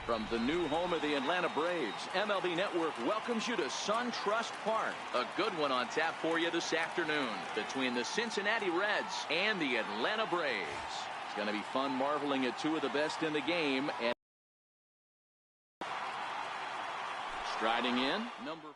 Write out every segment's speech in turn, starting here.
From the new home of the Atlanta Braves, MLB Network welcomes you to SunTrust Park. A good one on tap for you this afternoon between the Cincinnati Reds and the Atlanta Braves. It's going to be fun marveling at two of the best in the game. And striding in, number 4.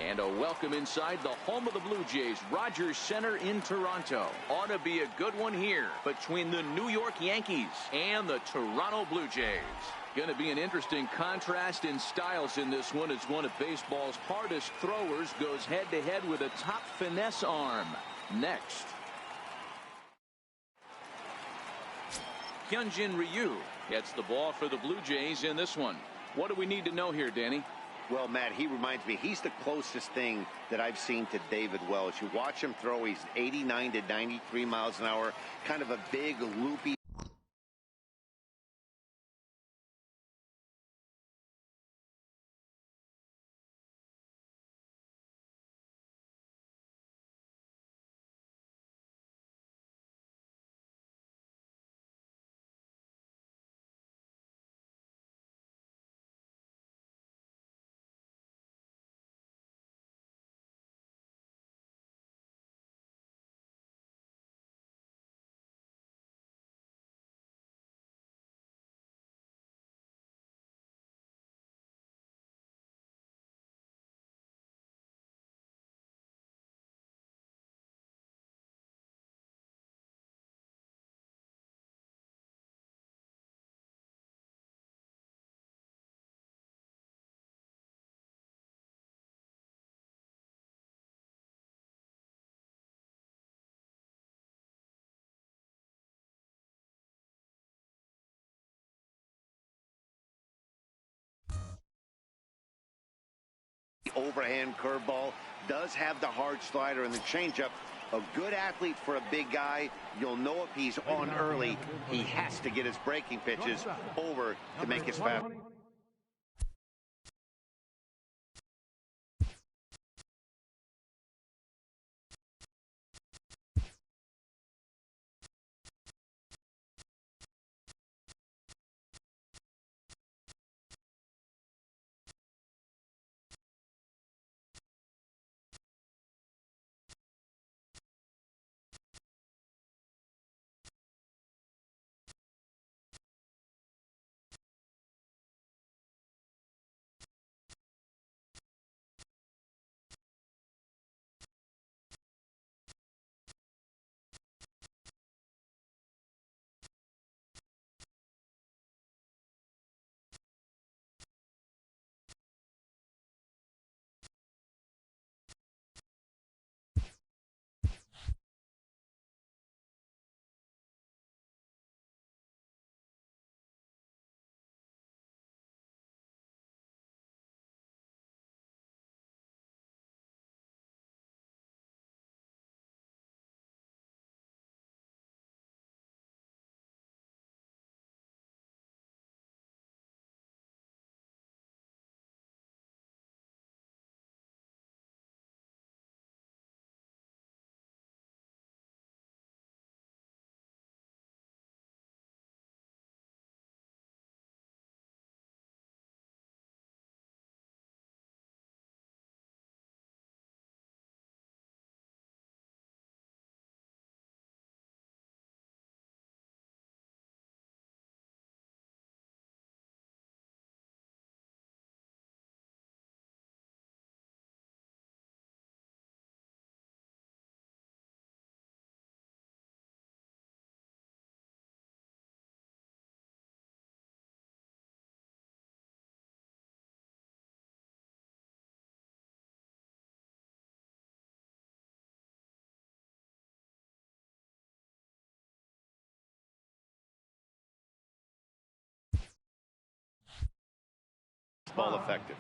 And a welcome inside the home of the Blue Jays, Rogers Center in Toronto. Ought to be a good one here between the New York Yankees and the Toronto Blue Jays. Going to be an interesting contrast in styles in this one as one of baseball's hardest throwers goes head-to-head with a top finesse arm. Next, Hyunjin Ryu gets the ball for the Blue Jays in this one. What do we need to know here, Danny? Well, Matt, he reminds me, he's the closest thing that I've seen to David Wells. You watch him throw, he's 89 to 93 miles an hour, kind of a big, loopy overhand curveball, does have the hard slider and the changeup. A good athlete for a big guy. You'll know if he's on early, he has to get his breaking pitches over to make his fast. Ball effective.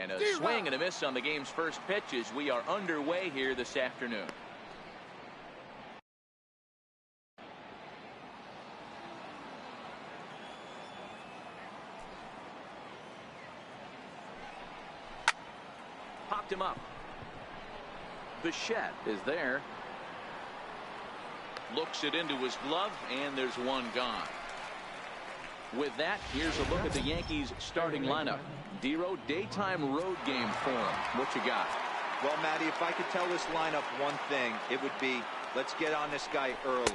And a swing and a miss on the game's first pitch as we are underway here this afternoon. Popped him up. Bichette is there. Looks it into his glove, and there's one gone. With that, here's a look at the Yankees starting lineup. Dero, daytime road game for him. What you got? Well, Matty, if I could tell this lineup one thing, it would be let's get on this guy early.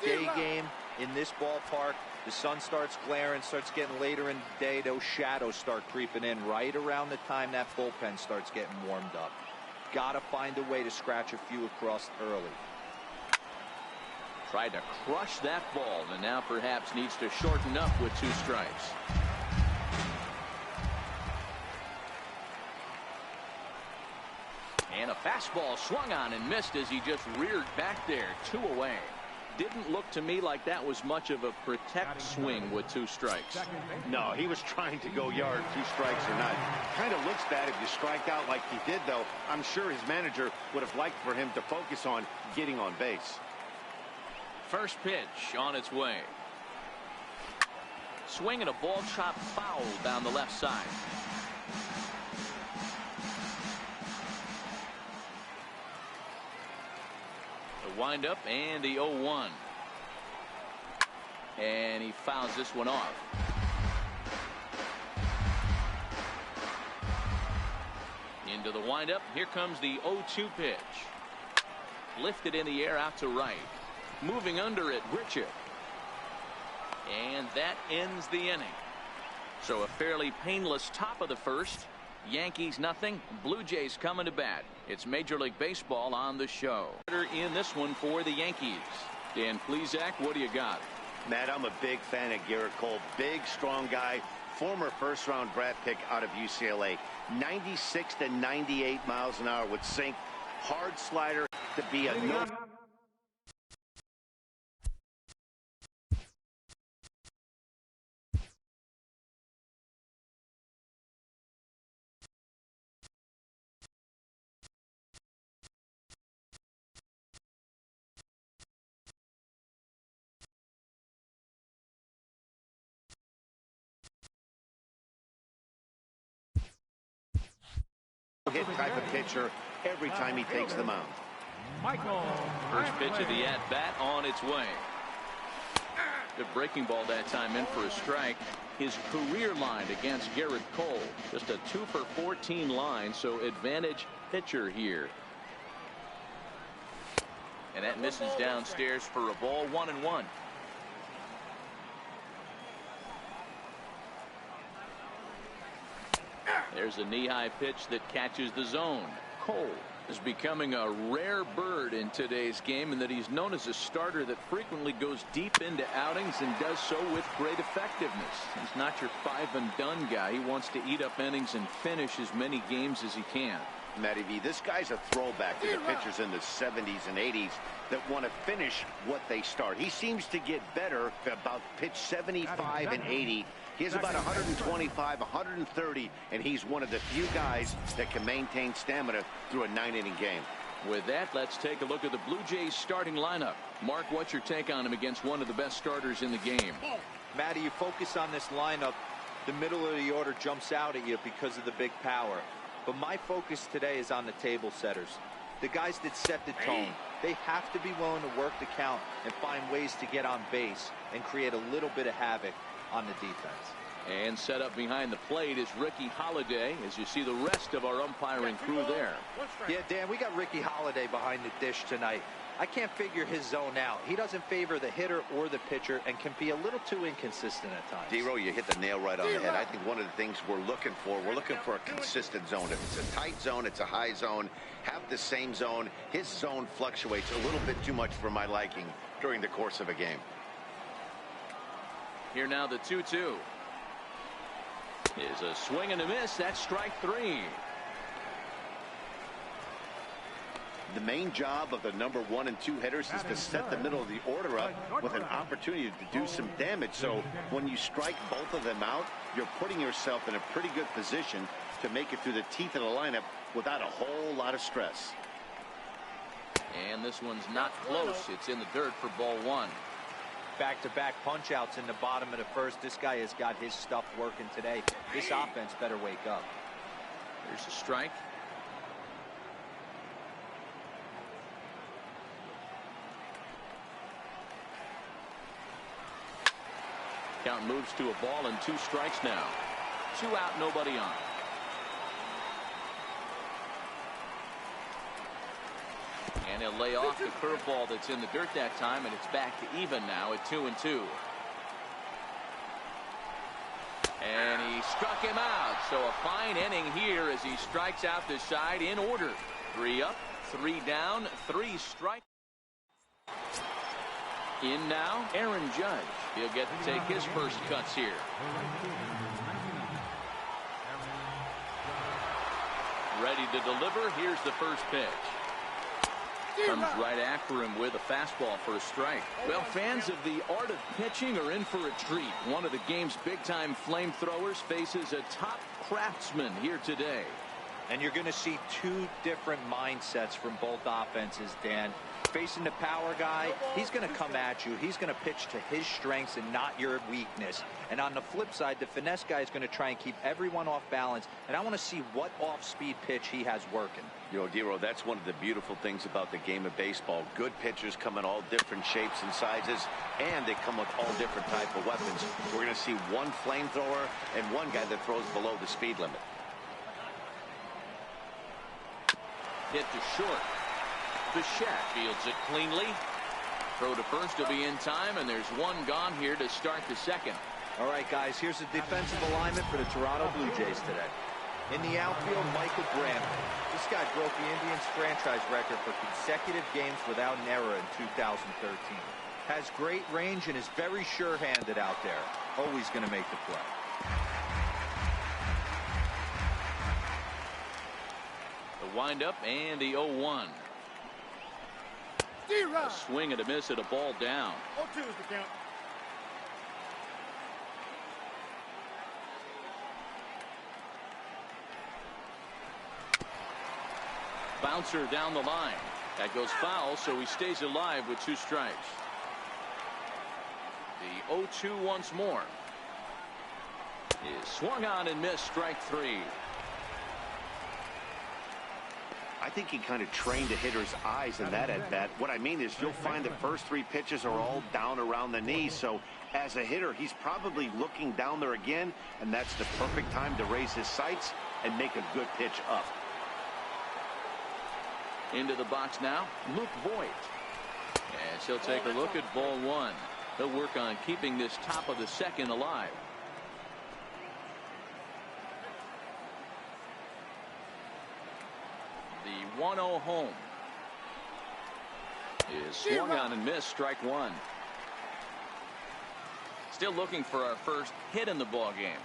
Day game in this ballpark, The sun starts glaring, starts getting later in the day. Those shadows start creeping in right around the time that bullpen starts getting warmed up. Got to find a way to scratch a few across early. Tried to crush that ball, and now perhaps needs to shorten up with 2 strikes. And a fastball swung on and missed as he just reared back there. 2 away. Didn't look to me like that was much of a protect swing with 2 strikes. No, he was trying to go yard, 2 strikes or not. Kind of looks bad if you strike out like he did, though. I'm sure his manager would have liked for him to focus on getting on base. First pitch on its way. Swing and a ball chopped foul down the left side. The windup and the 0-1. And he fouls this one off. Into the windup. Here comes the 0-2 pitch. Lifted in the air out to right. Moving under it, Grichuk. And that ends the inning. So a fairly painless top of the first. Yankees nothing. Blue Jays coming to bat. It's Major League Baseball on the show. In this one for the Yankees. Dan Plesac, what do you got? Matt, I'm a big fan of Garrett Cole. Big, strong guy. Former first-round draft pick out of UCLA. 96 to 98 miles an hour with sink. Hard slider to be a no. Hit type of pitcher every time he takes the mound. First pitch of the at-bat on its way. Good breaking ball that time in for a strike. His career line against Garrett Cole. Just a 2 for 14 line, so advantage pitcher here. And that misses downstairs for a ball. 1-1. There's a knee-high pitch that catches the zone. Cole is becoming a rare bird in today's game, in that he's known as a starter that frequently goes deep into outings and does so with great effectiveness. He's not your 5-and-done guy. He wants to eat up innings and finish as many games as he can. Matty V, this guy's a throwback to the pitchers in the 70s and 80s that want to finish what they start. He seems to get better about pitch 75 and 80. He has about 125, 130, and he's one of the few guys that can maintain stamina through a 9-inning game. With that, let's take a look at the Blue Jays starting lineup. Mark, what's your take on him against one of the best starters in the game? Matty, you focus on this lineup, the middle of the order jumps out at you because of the big power. But my focus today is on the table setters. The guys that set the tone. They have to be willing to work the count and find ways to get on base and create a little bit of havoc on the defense. And set up behind the plate is Ricky Holiday, as you see the rest of our umpiring crew there. Yeah, Dan, we got Ricky Holiday behind the dish tonight. I can't figure his zone out. He doesn't favor the hitter or the pitcher and can be a little too inconsistent at times. D-Row, you hit the nail right on the head. I think one of the things we're looking for a consistent zone. If it's a tight zone, it's a high zone. Have the same zone. His zone fluctuates a little bit too much for my liking during the course of a game. Here now the 2-2. Is a swing and a miss. That's strike 3. The main job of the number 1 and 2 hitters is to set the middle of the order up with an opportunity to do some damage. So when you strike both of them out, you're putting yourself in a pretty good position to make it through the teeth of the lineup without a whole lot of stress. And this one's not close. It's in the dirt for ball 1. Back-to-back punch-outs in the bottom of the first. This guy has got his stuff working today. This offense better wake up. There's a strike. Count moves to a ball and 2 strikes now. 2 out, nobody on. And he'll lay off the curveball that's in the dirt that time, and it's back to even now at 2-2. struck him out. So a fine inning here as he strikes out the side in order. 3 up, 3 down, 3 strikes. In now, Aaron Judge. He'll get to take his first cuts here. Ready to deliver. Here's the first pitch. Comes right after him with a fastball for a strike. Well, fans of the art of pitching are in for a treat. One of the game's big-time flamethrowers faces a top craftsman here today. And you're going to see 2 different mindsets from both offenses, Dan. Facing the power guy, he's going to come at you. He's going to pitch to his strengths and not your weakness. And on the flip side, the finesse guy is going to try and keep everyone off balance. And I want to see what off-speed pitch he has working. You know, Dero, that's one of the beautiful things about the game of baseball. Good pitchers come in all different shapes and sizes, and they come with all different type of weapons. We're going to see one flamethrower and one guy that throws below the speed limit. Hit to short. Bichette fields it cleanly. Throw to first will be in time, and there's 1 gone here to start the second. All right, guys, here's the defensive alignment for the Toronto Blue Jays today. In the outfield, Michael Brantley. This guy broke the Indians franchise record for consecutive games without an error in 2013. Has great range and is very sure-handed out there. Always going to make the play. The windup and the 0-1. A swing and a miss at a ball down. 0-2 is the count. Bouncer down the line. That goes foul, so he stays alive with 2 strikes. The 0-2 once more. Is swung on and missed, strike 3. I think he kind of trained the hitter's eyes in that at bat. What I mean is you'll find the first 3 pitches are all down around the knee. So as a hitter, he's probably looking down there again, and that's the perfect time to raise his sights and make a good pitch up. Into the box now, Luke Voit. And he'll take a look at ball 1. He'll work on keeping this top of the second alive. The 1-0 home is swung on and missed, strike 1. Still looking for our first hit in the ball game.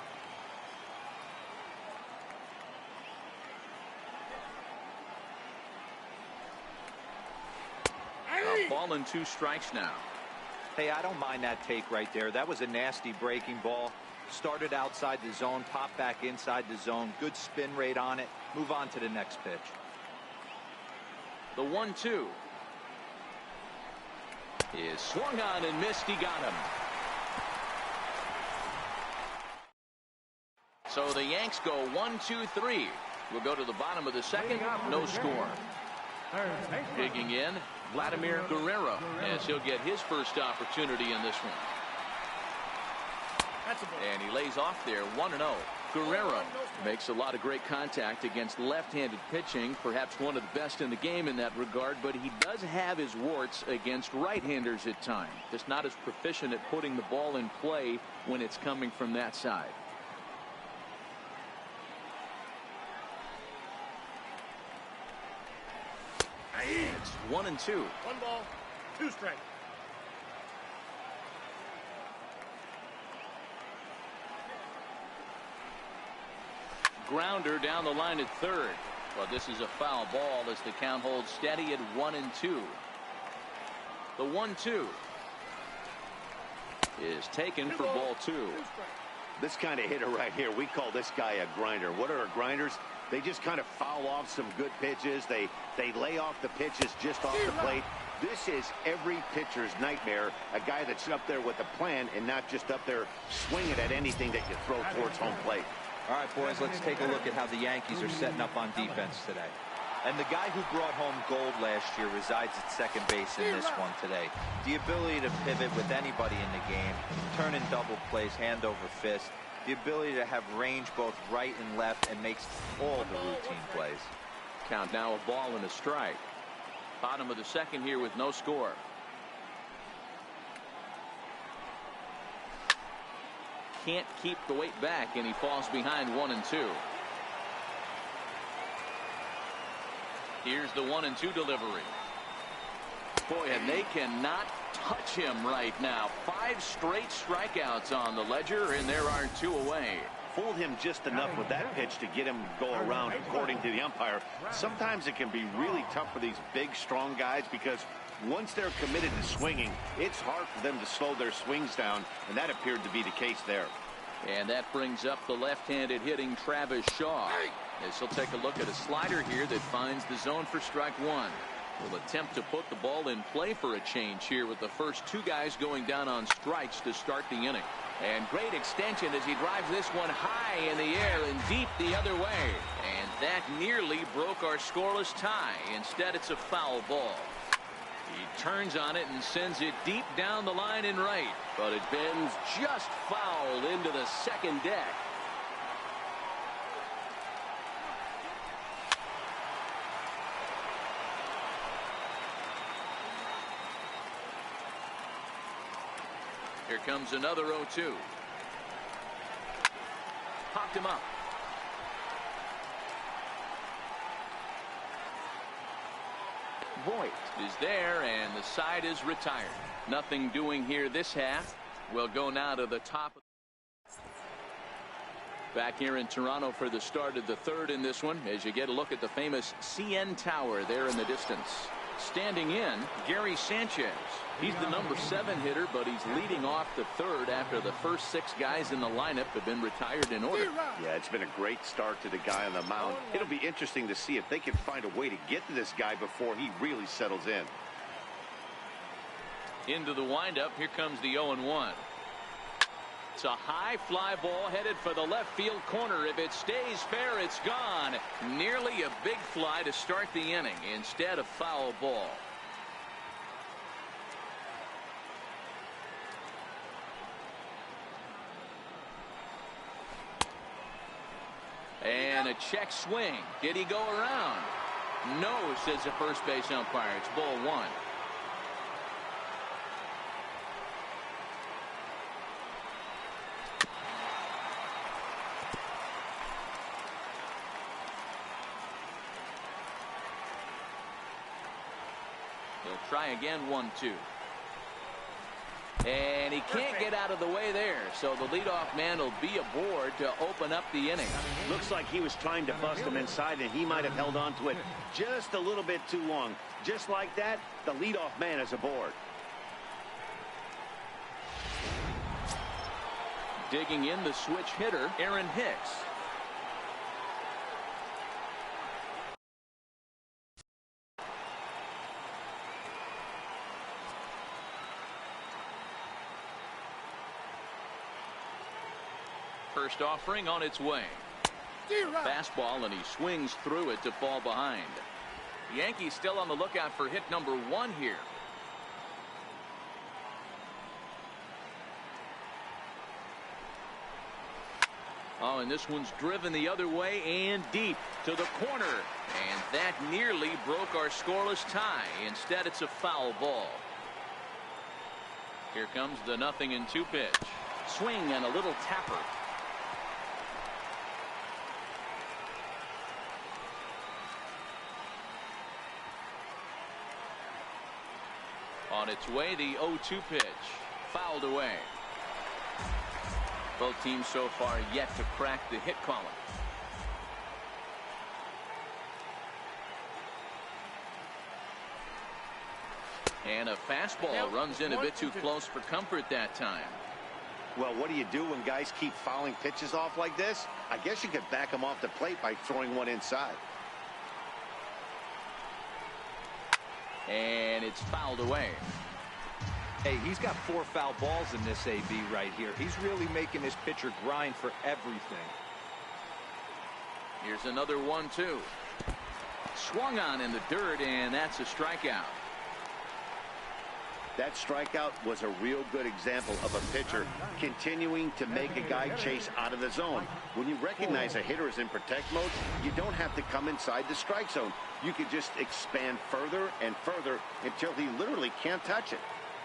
A ball and 2 strikes now. Hey, I don't mind that take right there. That was a nasty breaking ball. Started outside the zone, popped back inside the zone. Good spin rate on it. Move on to the next pitch. The 1-2 is swung on and missed. He got him. So the Yanks go 1-2-3. We'll go to the bottom of the second. No score. Digging in, Vladimir Guerrero, as he'll get his first opportunity in this one. And he lays off there 1-0. Guerrero makes a lot of great contact against left-handed pitching, perhaps one of the best in the game in that regard, but he does have his warts against right-handers at times. Just not as proficient at putting the ball in play when it's coming from that side. It's 1-2. 1 ball, 2 strikes. Grounder down the line at third. Well, this is a foul ball as the count holds steady at 1-2. The 1-2 is taken for ball 2. This kind of hitter right here, we call this guy a grinder. What are grinders? They just kind of foul off some good pitches. They lay off the pitches just off the plate. This is every pitcher's nightmare, a guy that's up there with a plan and not just up there swinging at anything that you throw towards home plate. All right, boys, let's take a look at how the Yankees are setting up on defense today. And the guy who brought home gold last year resides at second base in this one today. The ability to pivot with anybody in the game, turn in double plays, hand over fist. The ability to have range both right and left and makes all the routine plays. Count now a ball and a strike. Bottom of the second here with no score. can't keep the weight back, and he falls behind 1-2. Here's the 1-2 delivery. Boy, and they cannot touch him right now. 5 straight strikeouts on the ledger, and there are 2 away. Fooled him just enough with that pitch to get him to go around, according to the umpire. Sometimes it can be really tough for these big, strong guys because once they're committed to swinging, it's hard for them to slow their swings down, and that appeared to be the case there. And that brings up the left-handed hitting Travis Shaw. As he'll take a look at a slider here that finds the zone for strike 1. Will attempt to put the ball in play for a change here with the first 2 guys going down on strikes to start the inning. And great extension as he drives this one high in the air and deep the other way. And that nearly broke our scoreless tie. Instead, it's a foul ball. He turns on it and sends it deep down the line in right. But it bends just foul into the second deck. Here comes another 0-2. Popped him up. Voit is there, and the side is retired. Nothing doing here this half. We'll go now to the top. Back here in Toronto for the start of the 3rd in this one, as you get a look at the famous CN Tower there in the distance. Standing in, Gary Sanchez. He's the number 7 hitter, but he's leading off the 3rd after the first 6 guys in the lineup have been retired in order. Yeah, it's been a great start to the guy on the mound. It'll be interesting to see if they can find a way to get to this guy before he really settles in. Into the windup, here comes the 0-1. It's a high fly ball headed for the left field corner. If it stays fair, it's gone. Nearly a big fly to start the inning. Instead, a foul ball. And a check swing. Did he go around? No, says the first base umpire. It's ball 1. He'll try again, 1-2. And he can't get out of the way there, so the leadoff man will be aboard to open up the inning. Looks like he was trying to bust him inside, and he might have held on to it just a little bit too long. Just like that, the leadoff man is aboard. Digging in the switch hitter, Aaron Hicks. First offering on its way. Fastball, and he swings through it to fall behind. The Yankees still on the lookout for hit number 1 here. Oh, and this one's driven the other way and deep to the corner. And that nearly broke our scoreless tie. Instead, it's a foul ball. Here comes the 0-2 pitch. Swing and a little tapper. On its way, the 0-2 pitch. Fouled away. Both teams so far yet to crack the hit column. And a fastball runs in a bit too close for comfort that time. Well, what do you do when guys keep fouling pitches off like this? I guess you could back them off the plate by throwing one inside. And it's fouled away. Hey, he's got 4 foul balls in this AB right here. He's really making his pitcher grind for everything. Here's another 1-2. Swung on in the dirt, and that's a strikeout. That strikeout was a real good example of a pitcher continuing to make a guy chase out of the zone. When you recognize a hitter is in protect mode, you don't have to come inside the strike zone. You can just expand further and further until he literally can't touch it.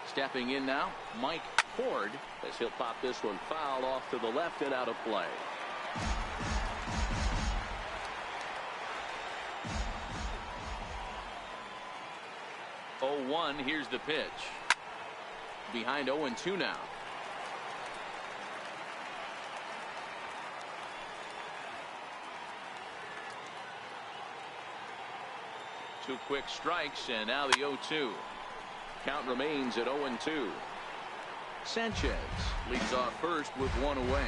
Stepping in now, Mike Ford, as he'll pop this one foul off to the left and out of play. 0-1, here's the pitch. Behind 0-2 now. Two quick strikes, and now the 0-2. Count remains at 0-2. Sanchez leads off first with one away.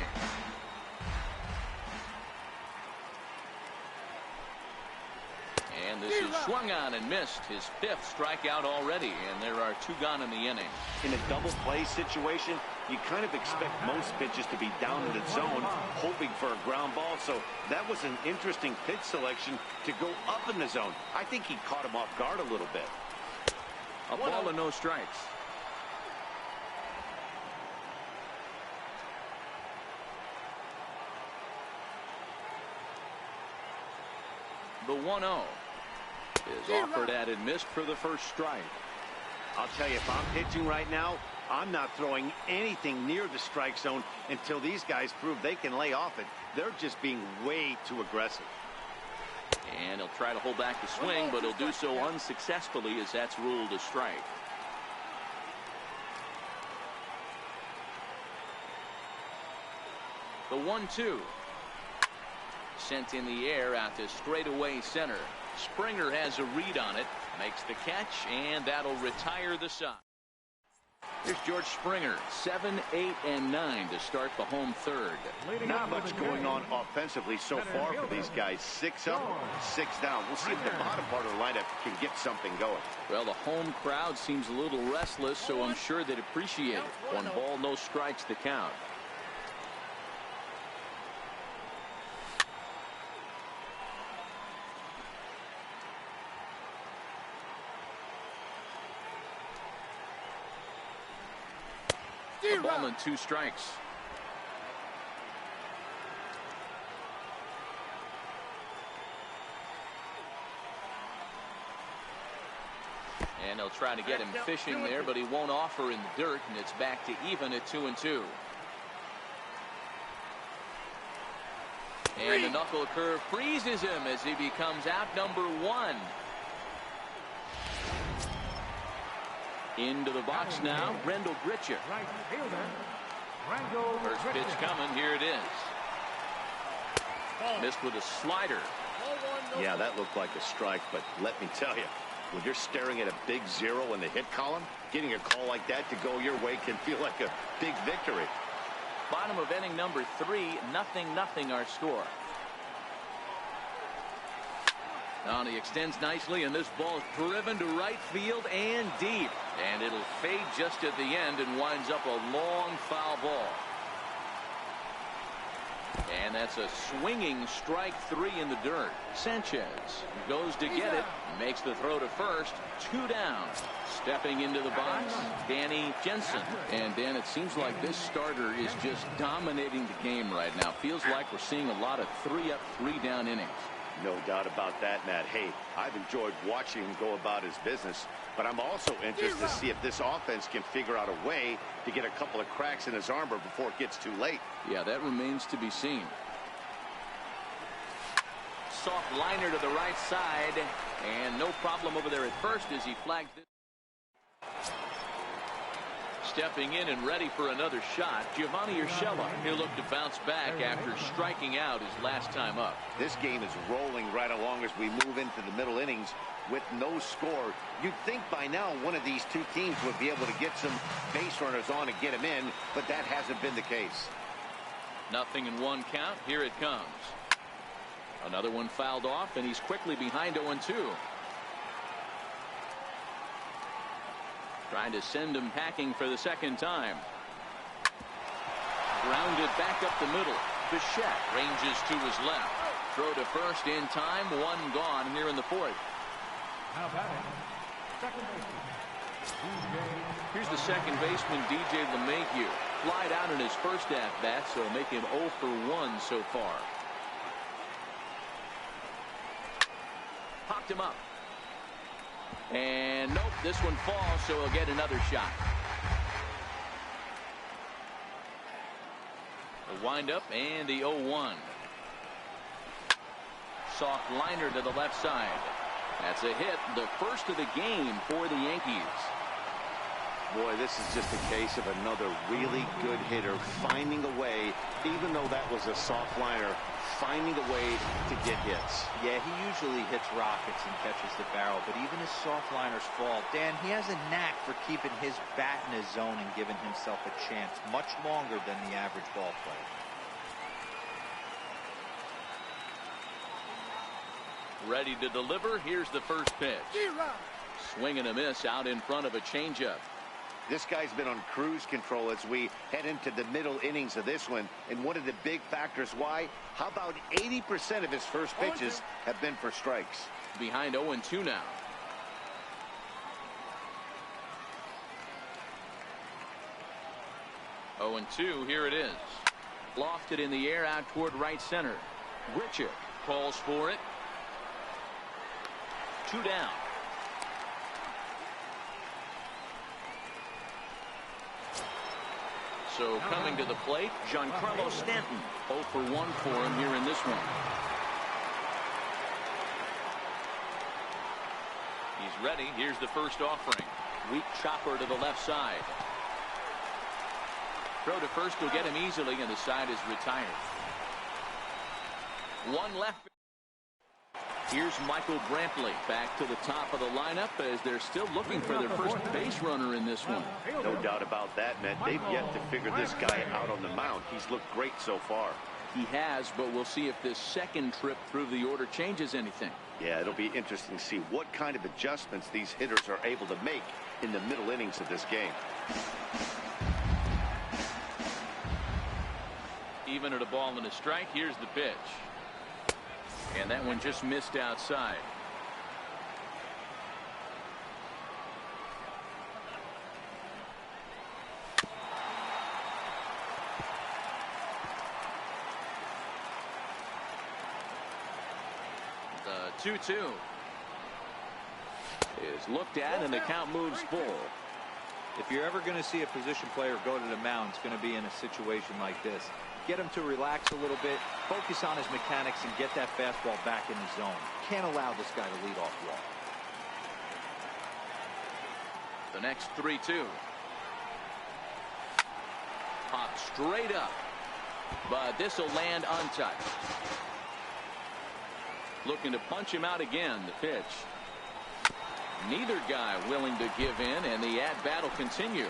And this is swung on and missed. His fifth strikeout already, and there are two gone in the inning. In a double play situation, you kind of expect most pitches to be down in the zone, hoping for a ground ball. So that was an interesting pitch selection to go up in the zone. I think he caught him off guard a little bit. A ball and no strikes. The 1-0 is offered at and missed for the first strike. I'll tell you, if I'm pitching right now, I'm not throwing anything near the strike zone until these guys prove they can lay off it. They're just being way too aggressive. And he'll try to hold back the swing, but he'll do so unsuccessfully as that's ruled a strike. The 1-2. Sent in the air out to straightaway center. Springer has a read on it, makes the catch, and that'll retire the side. Here's George Springer, 7, 8, and 9 to start the home third. Not much going on offensively so far for these guys. 6 up, 6 down. We'll see if the bottom part of the lineup can get something going. Well, the home crowd seems a little restless, so I'm sure they'd appreciate it. 1 ball, no strikes to count. A ball and 2 strikes. And they'll try to get him fishing there, but he won't offer in the dirt, and it's back to even at 2-2. And the knuckle curve freezes him as he becomes out number 1. Into the box now, Rendell Grichuk. First pitch coming, here it is. Missed with a slider. Yeah, that looked like a strike, but let me tell you, when you're staring at a big 0 in the hit column, getting a call like that to go your way can feel like a big victory. Bottom of inning number 3, 0-0 our score. Now he extends nicely, and this ball is driven to right field and deep. And it'll fade just at the end and winds up a long foul ball. And that's a swinging strike 3 in the dirt. Sanchez goes to get it, makes the throw to first, 2 down. Stepping into the box, Danny Jensen. And Dan, it seems like this starter is just dominating the game right now. Feels like we're seeing a lot of 3-up, 3-down innings. No doubt about that, Matt. Hey, I've enjoyed watching him go about his business, but I'm also interested to see if this offense can figure out a way to get a couple of cracks in his armor before it gets too late. Yeah, that remains to be seen. Soft liner to the right side, and no problem over there at first as he flags it. Stepping in and ready for another shot, Giovanni Urshela. He'll look to bounce back after striking out his last time up. This game is rolling right along as we move into the middle innings with no score. You'd think by now one of these two teams would be able to get some base runners on and get them in, but that hasn't been the case. 0-1 count. Here it comes. Another one fouled off, and he's quickly behind 0-2. Trying to send him packing for the second time. Grounded back up the middle. Bichette ranges to his left. Throw to first in time. 1 gone here in the 4th. Here's the second baseman, DJ LeMahieu. Flied out in his first at-bat, so make him 0 for 1 so far. Popped him up. And nope, this one falls, so he'll get another shot. The windup and the 0-1. Soft liner to the left side. That's a hit, the first of the game for the Yankees. Boy, this is just a case of another really good hitter finding a way, even though that was a soft liner, finding a way to get hits. Yeah, he usually hits rockets and catches the barrel, but even his soft liners fall. Dan, he has a knack for keeping his bat in his zone and giving himself a chance much longer than the average ball player. Ready to deliver. Here's the first pitch. Swing and a miss out in front of a changeup. This guy's been on cruise control as we head into the middle innings of this one. And one of the big factors why, how about 80% of his first pitches have been for strikes? Behind 0-2 now. Oh, 2, here it is. Lofted in the air out toward right center. Grichuk calls for it. 2 down. So coming to the plate, Giancarlo Stanton. 0 for 1 for him here in this one. He's ready. Here's the first offering. Weak chopper to the left side. Throw to first will get him easily, and the side is retired. One left. Here's Michael Brantley back to the top of the lineup as they're still looking for their first base runner in this one. No doubt about that, Ned. They've yet to figure this guy out on the mound. He's looked great so far. He has, but we'll see if this second trip through the order changes anything. Yeah, it'll be interesting to see what kind of adjustments these hitters are able to make in the middle innings of this game. Even at a ball and a strike, here's the pitch. And that one just missed outside. The 2-2 is looked at, and the count moves full. If you're ever going to see a position player go to the mound, it's going to be in a situation like this. Get him to relax a little bit, focus on his mechanics, and get that fastball back in the zone. Can't allow this guy to lead off walk. The next 3-2. Pop straight up, but this will land untouched. Looking to punch him out again. The pitch. Neither guy willing to give in, and the at-bat will continue.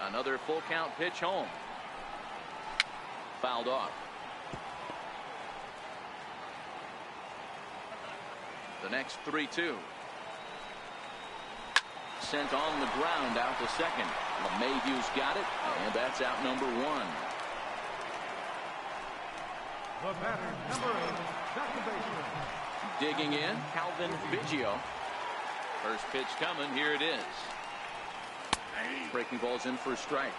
Another full count pitch home. Fouled off. The next 3-2. Sent on the ground out to second. LeMahieu's got it, and that's out number 1. The batter, number 8, second baseman. Digging in, Calvin Biggio. First pitch coming. Here it is. Breaking ball's in for a strike.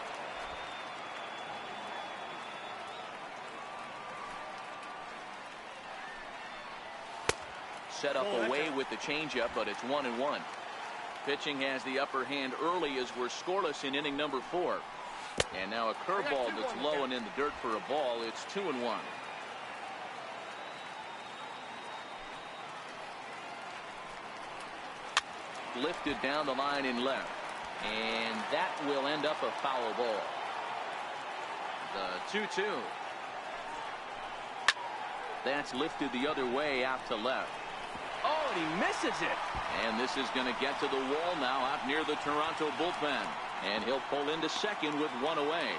Set up away with the changeup, but it's 1-1. Pitching has the upper hand early as we're scoreless in inning number 4. And now a curveball that's low and in the dirt for a ball. It's 2-1. Lifted down the line in left. And that will end up a foul ball. The 2-2. That's lifted the other way out to left. Oh, and he misses it. And this is going to get to the wall now out near the Toronto bullpen. And he'll pull into second with 1 away.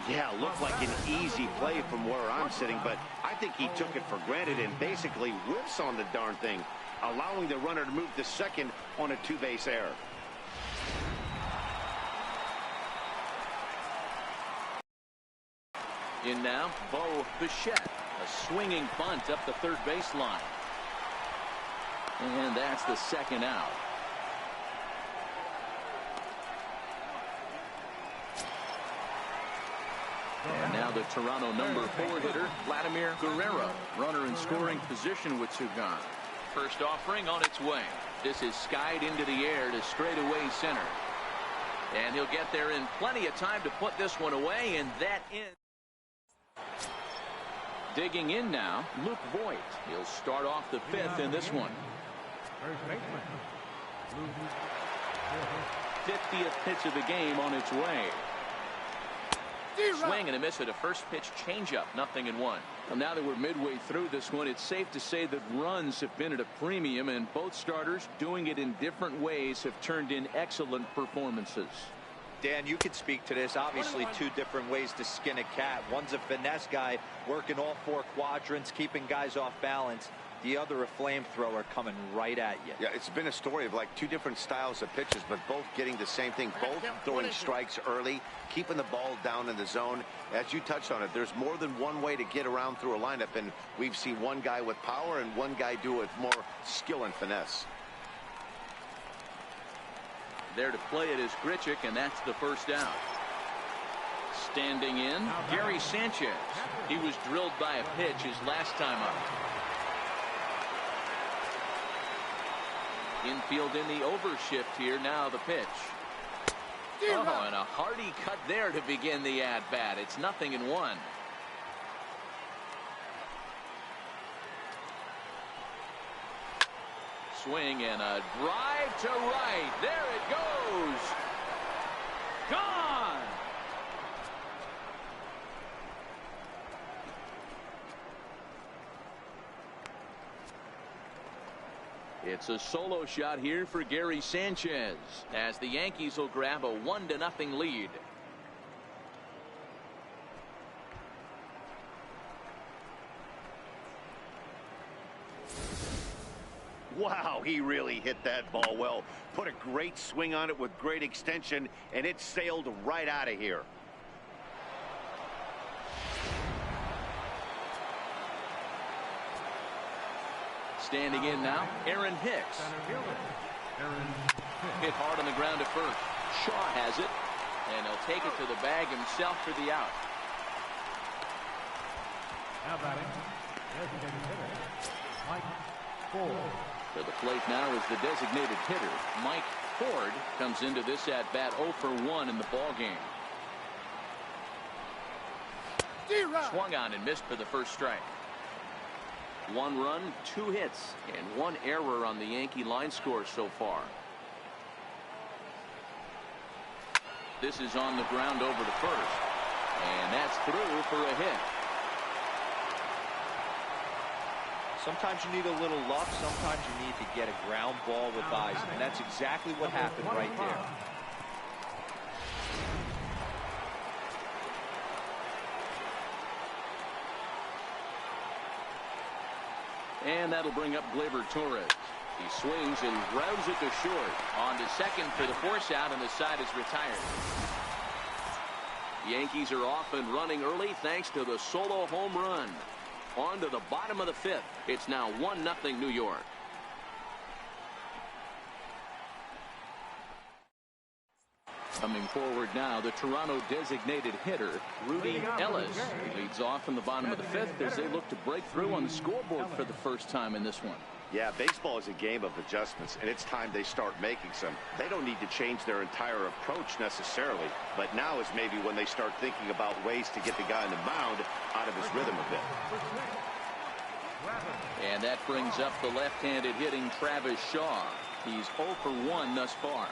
Yeah, looked like an easy play from where I'm sitting, but I think he took it for granted and basically whiffs on the darn thing, allowing the runner to move to second on a 2-base error. In now, Bo Bichette. A swinging bunt up the third baseline. And that's the second out. And now the Toronto number 4 hitter, Vladimir Guerrero. Runner in scoring position with 2 gone. First offering on its way. This is skied into the air to straightaway center. And he'll get there in plenty of time to put this one away, and that ends. Digging in now, Luke Voigt. He'll start off the fifth in this one. 50th pitch of the game on its way. Swing and a miss at a first pitch changeup. 0-1. Well, now that we're midway through this one, it's safe to say that runs have been at a premium, and both starters, doing it in different ways, have turned in excellent performances. Dan, you could speak to this. Obviously, two different ways to skin a cat. One's a finesse guy working all four quadrants, keeping guys off balance. The other a flamethrower coming right at you. Yeah, it's been a story of like two different styles of pitches, but both getting the same thing. Both throwing strikes early, keeping the ball down in the zone. As you touched on it, there's more than one way to get around through a lineup, and we've seen one guy with power and one guy do it with more skill and finesse. There to play it is Grichuk, and that's the first out. Standing in, Gary Sanchez. He was drilled by a pitch his last time up. Infield in the overshift here. Now the pitch. Oh, and a hearty cut there to begin the at-bat. It's 0-1. Swing and a drive to right. There it goes. Gone. It's a solo shot here for Gary Sanchez as the Yankees will grab a 1-0 lead. Wow, he really hit that ball well. Put a great swing on it with great extension, and it sailed right out of here. Standing in now, Aaron Hicks. Hit hard on the ground at first. Shaw has it, and he'll take it to the bag himself for the out. Now batting, designated hitter, Mike Ford. To the plate now is the designated hitter, Mike Ford, comes into this at-bat 0 for 1 in the ballgame. Swung on and missed for the first strike. 1 run, 2 hits, and 1 error on the Yankee line score so far. This is on the ground over to first, and that's through for a hit. Sometimes you need a little luck. Sometimes you need to get a ground ball with eyes, and that's exactly what happened right there. And that'll bring up Gleyber Torres. He swings and grounds it to short. On to second for the force out, and the side is retired. The Yankees are off and running early thanks to the solo home run. On to the bottom of the 5th. It's now 1-0 New York. Coming forward now, the Toronto designated hitter, Rudy Ellis. He leads off in the bottom of the 5th as they look to break through on the scoreboard for the first time in this one. Yeah, baseball is a game of adjustments, and it's time they start making some. They don't need to change their entire approach necessarily, but now is maybe when they start thinking about ways to get the guy on the mound out of his rhythm a bit. And that brings up the left-handed hitting Travis Shaw. He's 0 for 1 thus far.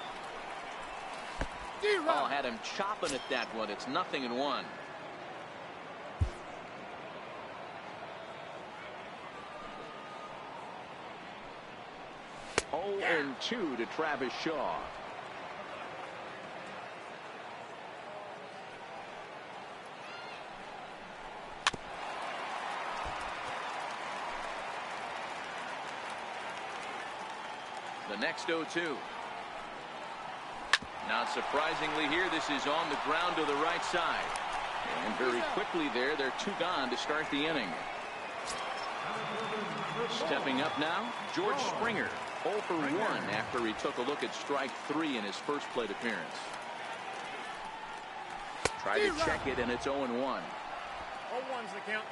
Oh, had him chopping at that one. It's 0-1. Oh, and 2 to Travis Shaw. The next 0-2. Not surprisingly here, this is on the ground to the right side. And very quickly there, they're 2 gone to start the inning. Stepping up now, George Springer. 0 for 1 after he took a look at strike 3 in his first plate appearance. Tried to check it, and it's 0-1. 0-1's the count.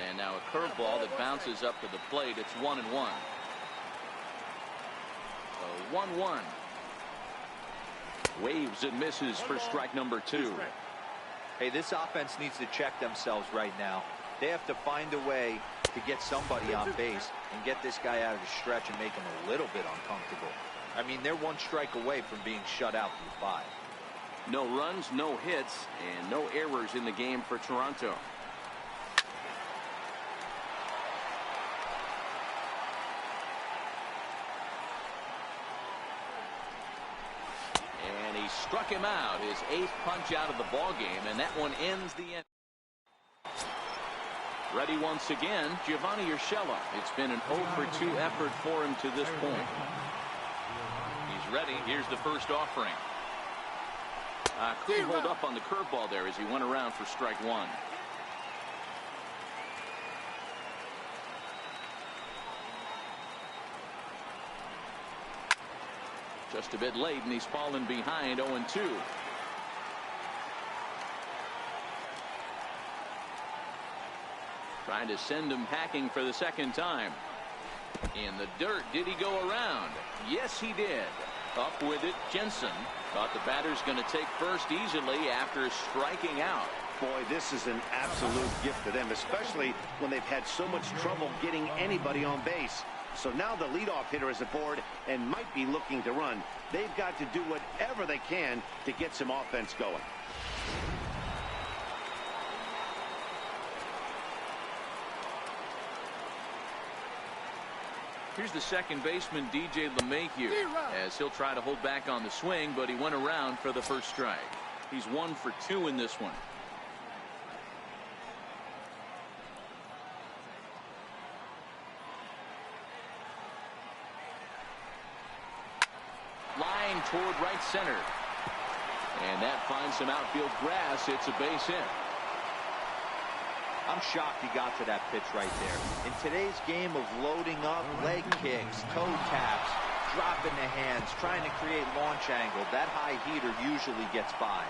And now a curveball that bounces up to the plate. It's 1-1. So 1-1. Waves and misses for strike number 2. Hey, this offense needs to check themselves right now. They have to find a way to get somebody on base and get this guy out of the stretch and make him a little bit uncomfortable. I mean, they're 1 strike away from being shut out through 5. No runs, no hits, and no errors in the game for Toronto. And he struck him out, his 8th punch out of the ball game, and that one ends the end. Ready once again, Giovanni Urshela. It's been an 0-for-2 effort for him to this point. He's ready. Here's the first offering. Couldn't hold up on the curveball there as he went around for strike 1. Just a bit late, and he's fallen behind 0-2. Trying to send him packing for the second time. In the dirt, did he go around? Yes, he did. Up with it, Jensen. Thought the batter's going to take first easily after striking out. Boy, this is an absolute gift to them, especially when they've had so much trouble getting anybody on base. So now the leadoff hitter is aboard and might be looking to run. They've got to do whatever they can to get some offense going. Here's the second baseman, DJ LeMahieu, as he'll try to hold back on the swing, but he went around for the first strike. He's 1 for 2 in this one. Line toward right center. And that finds some outfield grass. It's a base hit. I'm shocked he got to that pitch right there. In today's game of loading up, leg kicks, toe taps, dropping the hands, trying to create launch angle, that high heater usually gets by.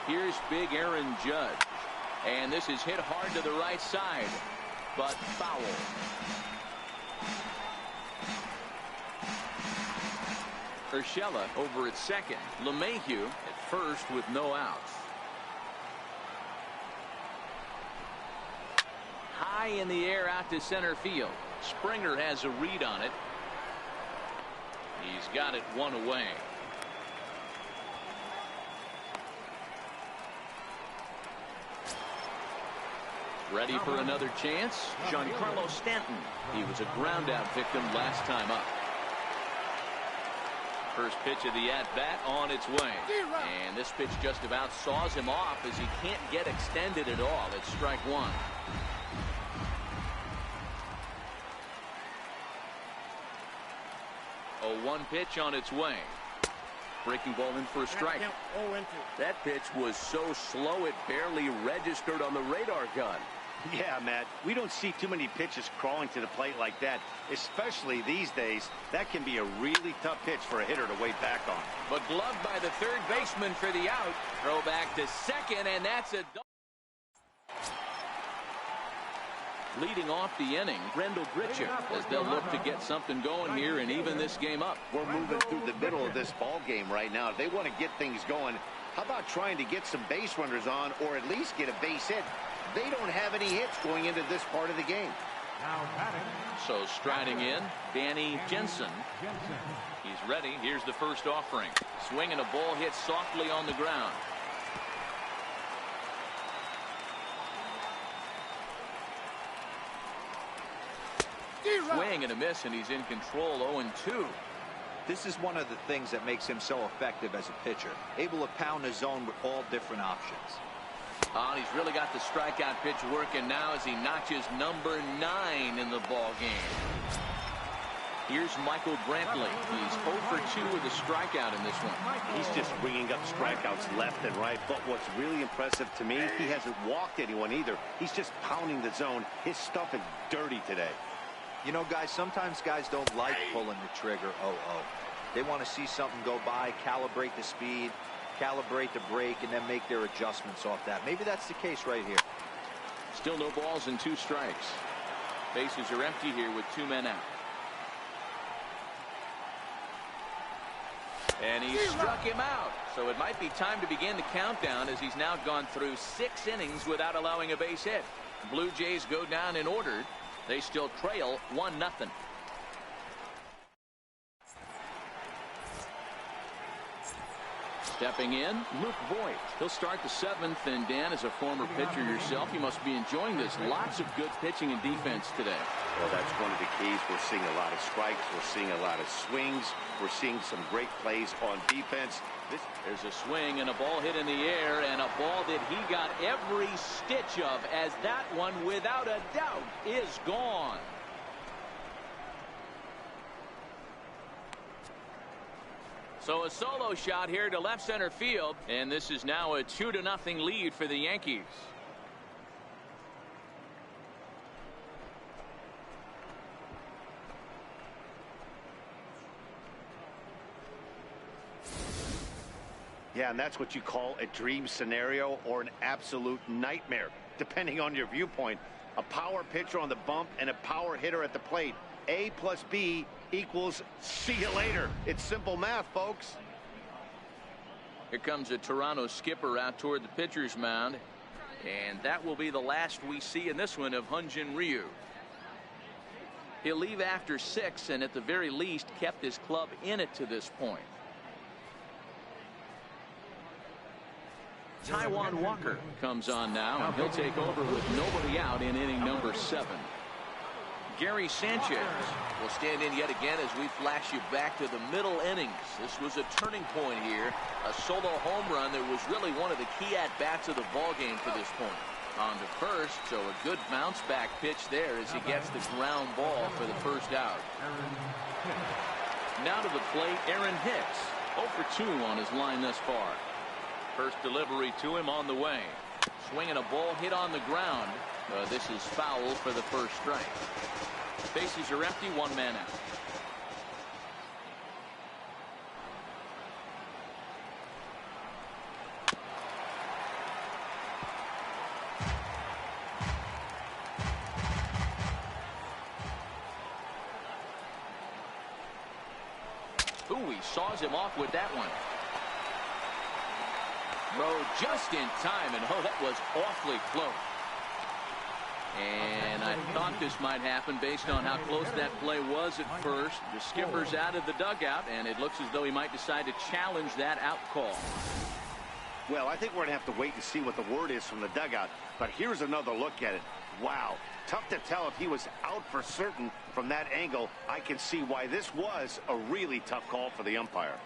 Here's big Aaron Judge. And this is hit hard to the right side, but foul. Urshela over at second. LeMahieu at first with no outs. High in the air out to center field. Springer has a read on it. He's got it 1 away. Ready for another chance? Giancarlo Stanton. He was a ground out victim last time up. First pitch of the at-bat on its way. And this pitch just about saws him off as he can't get extended at all. It's strike 1. A 1 pitch on its way. Breaking ball in for a strike. That pitch was so slow it barely registered on the radar gun. Yeah, Matt, we don't see too many pitches crawling to the plate like that, especially these days. That can be a really tough pitch for a hitter to wait back on. But gloved by the third baseman for the out. Throw back to second, and that's a double. Leading off the inning, Rendell Grichuk, as they'll look to get something going here and even this game up. We're moving through the middle of this ball game right now. If they want to get things going, how about trying to get some base runners on or at least get a base hit? They don't have any hits going into this part of the game. So striding in, Danny Jensen. He's ready. Here's the first offering. Swinging a ball hit softly on the ground. Swing and a miss, and he's in control. 0-2. This is one of the things that makes him so effective as a pitcher, able to pound the zone with all different options. And he's really got the strikeout pitch working now as he notches number 9 in the ball game. Here's Michael Brantley. He's 0 for 2 with a strikeout in this one. He's just bringing up strikeouts left and right. But what's really impressive to me, he hasn't walked anyone either. He's just pounding the zone. His stuff is dirty today. You know, guys, sometimes guys don't like pulling the trigger. They want to see something go by, calibrate the speed, calibrate the brake, and then make their adjustments off that. Maybe that's the case right here. Still no balls and 2 strikes. Bases are empty here with 2 men out. And he struck him out. So it might be time to begin the countdown, as he's now gone through 6 innings without allowing a base hit. Blue Jays go down in order. They still trail 1-0. Stepping in, Luke Voigt. He'll start the 7th, and Dan, as a former pitcher yourself, you must be enjoying this. Lots of good pitching and defense today. Well, that's one of the keys. We're seeing a lot of strikes. We're seeing a lot of swings. We're seeing some great plays on defense. There's a swing and a ball hit in the air, and a ball that he got every stitch of, as that one, without a doubt, is gone. So a solo shot here to left center field, and this is now a 2-0 lead for the Yankees. Yeah, and that's what you call a dream scenario or an absolute nightmare, depending on your viewpoint. A power pitcher on the bump and a power hitter at the plate. A plus B equals see you later. It's simple math, folks. Here comes a Toronto skipper out toward the pitcher's mound, and that will be the last we see in this one of Hyun-Jin Ryu. He'll leave after 6, and at the very least kept his club in it to this point. Taijuan Walker comes on now, and he'll take over with nobody out in inning number 7. Gary Sanchez will stand in yet again as we flash you back to the middle innings. This was a turning point here, a solo home run that was really one of the key at-bats of the ballgame for this point. On to first, so a good bounce-back pitch there as he gets the ground ball for the first out. Now to the plate, Aaron Hicks, 0 for 2 on his line thus far. First delivery to him on the way. Swinging a ball hit on the ground. This is foul for the first strike. Bases are empty, 1 man out. Ooh, he saws him off with that one. Throw just in time, and oh, that was awfully close. And I thought this might happen based on how close that play was at first. The skipper's out of the dugout, and it looks as though he might decide to challenge that out call. Well, I think we're going to have to wait and see what the word is from the dugout. But here's another look at it. Wow. Tough to tell if he was out for certain from that angle. I can see why this was a really tough call for the umpire.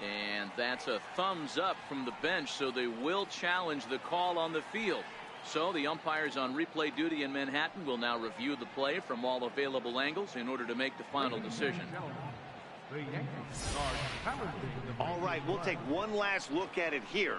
And that's a thumbs up from the bench, so they will challenge the call on the field. So the umpires on replay duty in Manhattan will now review the play from all available angles in order to make the final decision. All right, we'll take one last look at it here.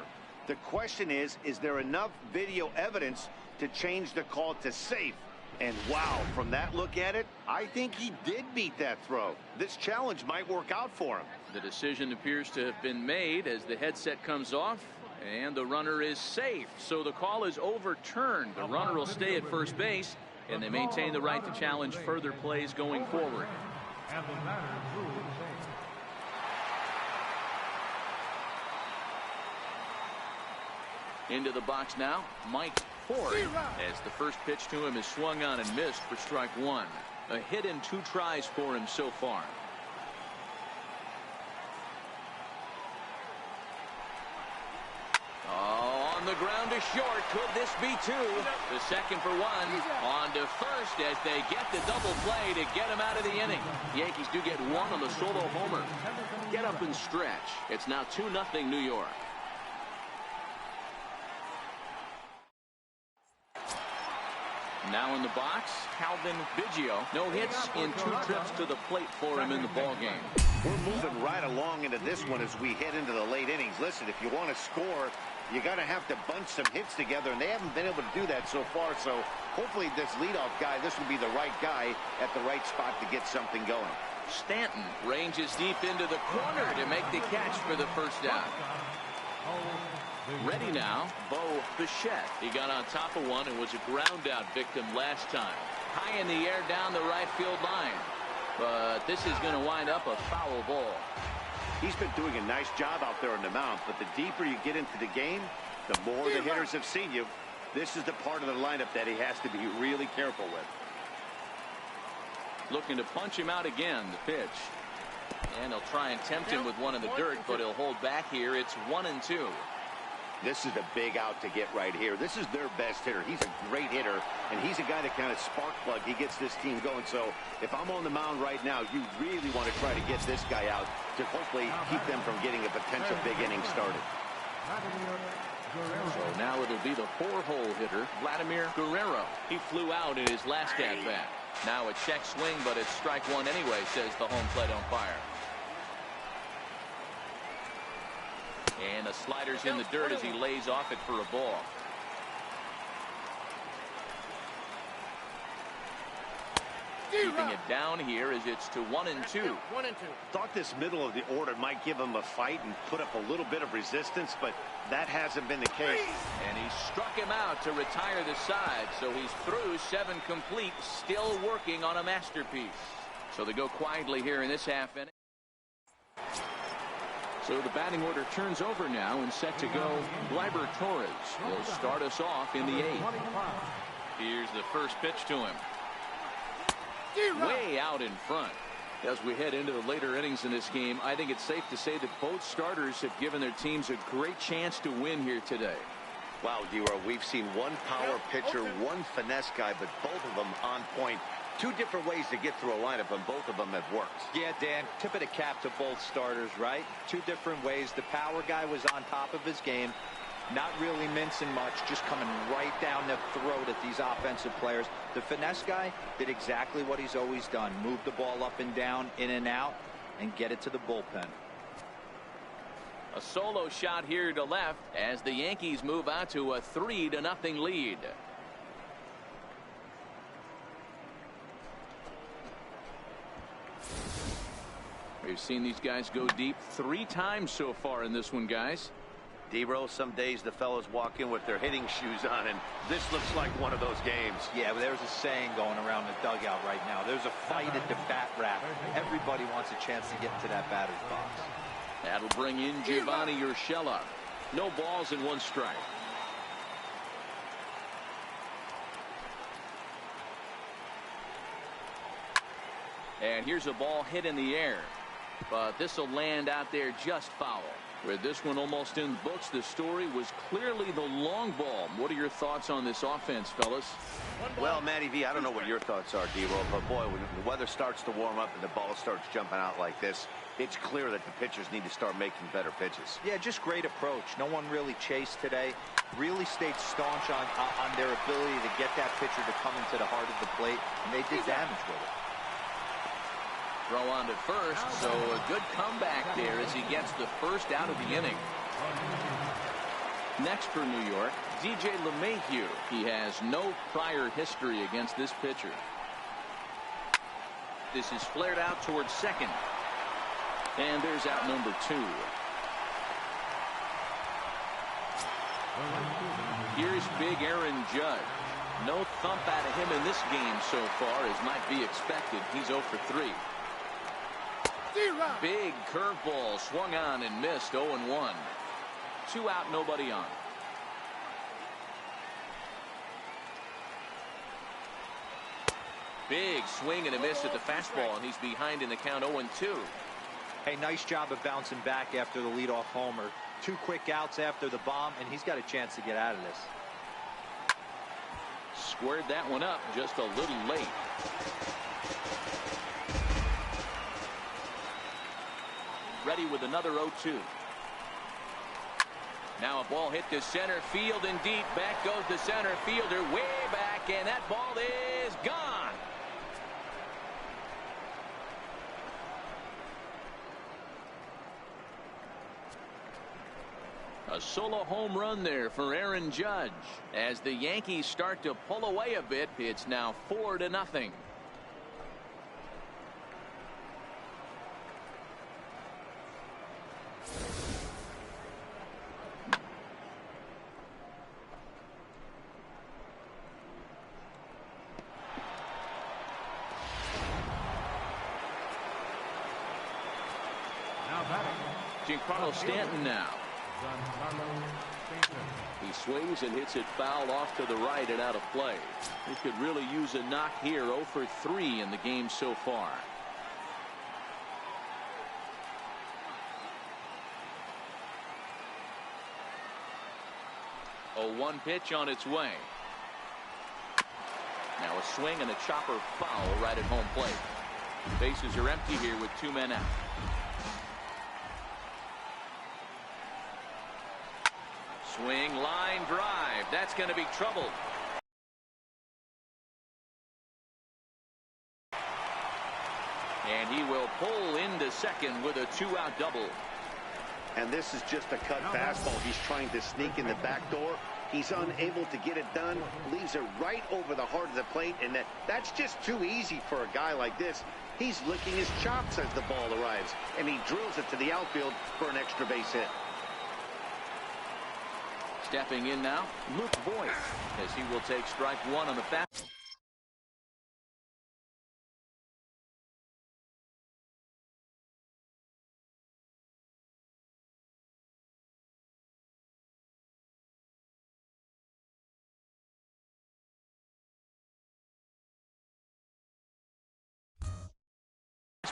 The question is there enough video evidence to change the call to safe? And wow, from that look at it, I think he did beat that throw. This challenge might work out for him. The decision appears to have been made as the headset comes off, and the runner is safe. So the call is overturned. The runner will stay at first base, and they maintain the right to challenge further plays going forward. And the matter ruled safe. Into the box now, Mike Ford, as the first pitch to him is swung on and missed for strike 1. A hit in 2 tries for him so far. Oh, on the ground to short. Could this be 2? The second for 1. On to first as they get the double play to get him out of the inning. Yankees do get 1 on the solo homer. Get up and stretch. It's now 2-0 New York. Now in the box, Calvin Biggio. No hits in 2 trips to the plate for him in the ballgame. We're moving right along into this one as we head into the late innings. Listen, if you want to score, You got to have to bunch some hits together, and they haven't been able to do that so far. So hopefully this leadoff guy, this will be the right guy at the right spot to get something going. Stanton ranges deep into the corner to make the catch for the first down. Ready now, Bo Bichette. He got on top of one and was a ground out victim last time. High in the air down the right field line. But this is going to wind up a foul ball. He's been doing a nice job out there on the mound, but the deeper you get into the game, the more the hitters have seen you. This is the part of the lineup that he has to be really careful with. Looking to punch him out again, the pitch. And he'll try and tempt him with one in the dirt, but he'll hold back here. It's 1-2. This is a big out to get right here. This is their best hitter. He's a great hitter, and he's a guy that kind of spark plug. He gets this team going. So if I'm on the mound right now, you really want to try to get this guy out to hopefully keep them from getting a potential big inning started. So now it'll be the 4-hole hitter, Vladimir Guerrero. He flew out in his last at-bat. Now a check swing, but it's strike one anyway, says the home plate umpire. And the slider's in the dirt as he lays off it for a ball. Keeping it down here as it's to 1-2. Thought this middle of the order might give him a fight and put up a little bit of resistance, but that hasn't been the case. And he struck him out to retire the side, so he's through 7 complete, still working on a masterpiece. So they go quietly here in this half inning. So the batting order turns over now and set to go. Gleyber Torres will start us off in the 8th. Here's the first pitch to him. Way out in front. As we head into the later innings in this game, I think it's safe to say that both starters have given their teams a great chance to win here today. Wow, D-Row, we've seen one power pitcher, one finesse guy, but both of them on point. 2 different ways to get through a lineup, and both of them have worked. Yeah, Dan, tip of the cap to both starters, right? 2 different ways. The power guy was on top of his game, not really mincing much, just coming right down the throat at these offensive players. The finesse guy did exactly what he's always done. Move the ball up and down, in and out, and get it to the bullpen. A solo shot here to left as the Yankees move out to a 3-0 lead. We've seen these guys go deep 3 times so far in this one, guys. D-Row, some days the fellows walk in with their hitting shoes on, and this looks like one of those games. Yeah, but there's a saying going around the dugout right now. There's a fight at the bat rack. Everybody wants a chance to get into that batter's box. That'll bring in Giovanni Urshela. No balls and 1 strike. And here's a ball hit in the air. But this will land out there just foul. With this one almost in the books, the story was clearly the long ball. What are your thoughts on this offense, fellas? Well, Matty V, I don't know what your thoughts are, D-Roll, but boy, when the weather starts to warm up and the ball starts jumping out like this, it's clear that the pitchers need to start making better pitches. Yeah, just great approach. No one really chased today. Really stayed staunch on their ability to get that pitcher to come into the heart of the plate, and they did damage with it. Throw on to first, so a good comeback there as he gets the first out of the inning. Next for New York, DJ LeMahieu. He has no prior history against this pitcher. This is flared out towards second. And there's out number 2. Here's big Aaron Judge. No thump out of him in this game so far, as might be expected. He's 0 for 3. Big curveball swung on and missed. 0-1. 2 out, nobody on. Big swing and a miss at the fastball, and he's behind in the count. 0-2. Hey, nice job of bouncing back after the leadoff homer. 2 quick outs after the bomb, and he's got a chance to get out of this. Squared that one up just a little late. Ready with another 0-2. Now a ball hit to center field and deep. Back goes the center fielder way back, and that ball is gone. A solo home run there for Aaron Judge. As the Yankees start to pull away a bit, it's now 4-0. Now batting. Giancarlo Stanton now. Giancarlo Stanton. He swings and hits it foul off to the right and out of play. He could really use a knock here. 0 for 3 in the game so far. 0-1 pitch on its way. Now a swing and a chopper foul right at home plate. Bases are empty here with 2 men out. Swing, line drive. That's going to be trouble. And he will pull into second with a 2-out double. And this is just a cut fastball. He's trying to sneak in the back door. He's unable to get it done. Leaves it right over the heart of the plate. And that's just too easy for a guy like this. He's licking his chops as the ball arrives. And he drills it to the outfield for an extra base hit. Stepping in now, Luke Voit, as he will take strike one on the fast.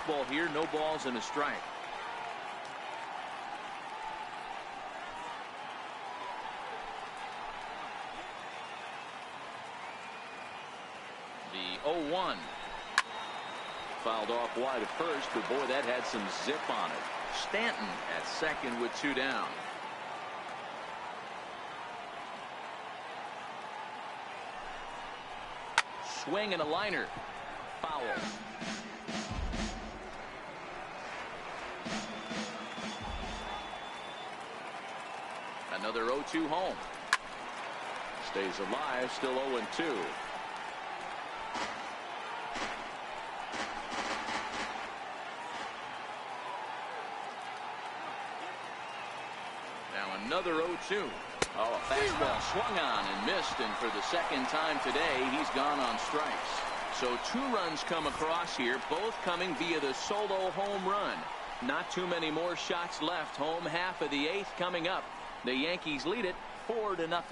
Ball here, no balls and a strike. The 0-1 fouled off wide at first, but boy, that had some zip on it. Stanton at second with 2 down. Swing and a liner. Foul. Another 0-2 home. Stays alive, still 0-2. Now another 0-2. Oh, a fastball swung on and missed, and for the second time today, he's gone on strikes. So 2 runs come across here, both coming via the solo home run. Not too many more shots left. Home half of the 8th coming up. The Yankees lead it 4-0.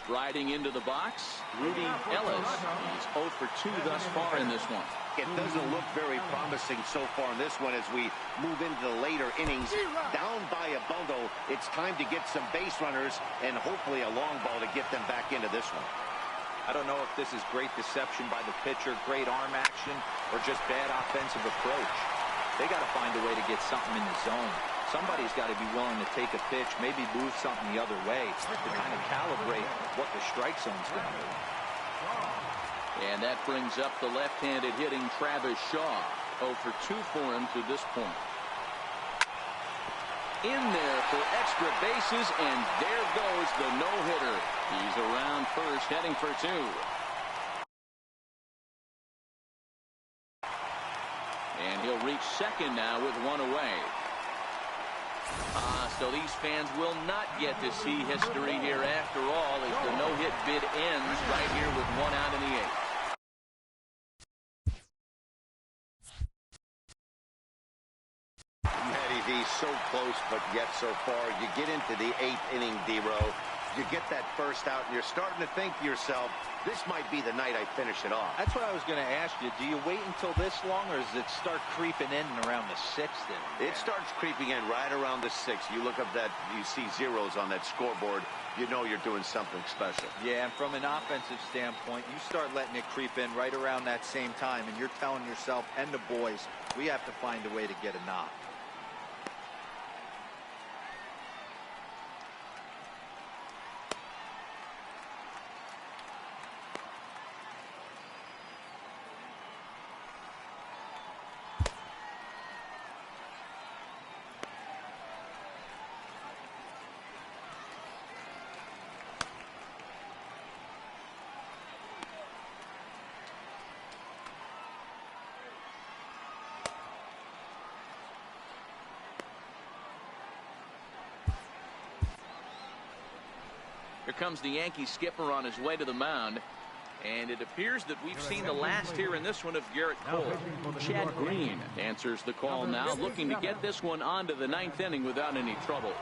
Striding into the box, Rudy Ellis. He's 0 for 2 thus far in this one. It doesn't look very promising so far in this one as we move into the later innings. Down by a bundle, it's time to get some base runners and hopefully a long ball to get them back into this one. I don't know if this is great deception by the pitcher, great arm action, or just bad offensive approach. They got to find a way to get something in the zone. Somebody's got to be willing to take a pitch, maybe move something the other way to kind of calibrate what the strike zone's going to be. And that brings up the left-handed hitting Travis Shaw. 0 for 2 for him to this point. In there for extra bases, and there goes the no-hitter. He's around first, heading for 2. And he'll reach second now with 1 away. So these fans will not get to see history here after all as the no-hit bid ends right here with 1 out in the 8th. Eddie V, so close, but yet so far. You get into the 8th inning, D-Row. You get that first out, and you're starting to think to yourself, this might be the night I finish it off. That's what I was going to ask you. Do you wait until this long, or does it start creeping in around the 6th inning? It starts creeping in right around the 6th. You look up that, you see zeros on that scoreboard. You know you're doing something special. Yeah, and from an offensive standpoint, you start letting it creep in right around that same time, and you're telling yourself and the boys, we have to find a way to get a knock. Here comes the Yankee skipper on his way to the mound. And it appears that we've seen the last here in this one of Garrett Cole. Chad Green answers the call now, looking to get this one on to the 9th inning without any trouble.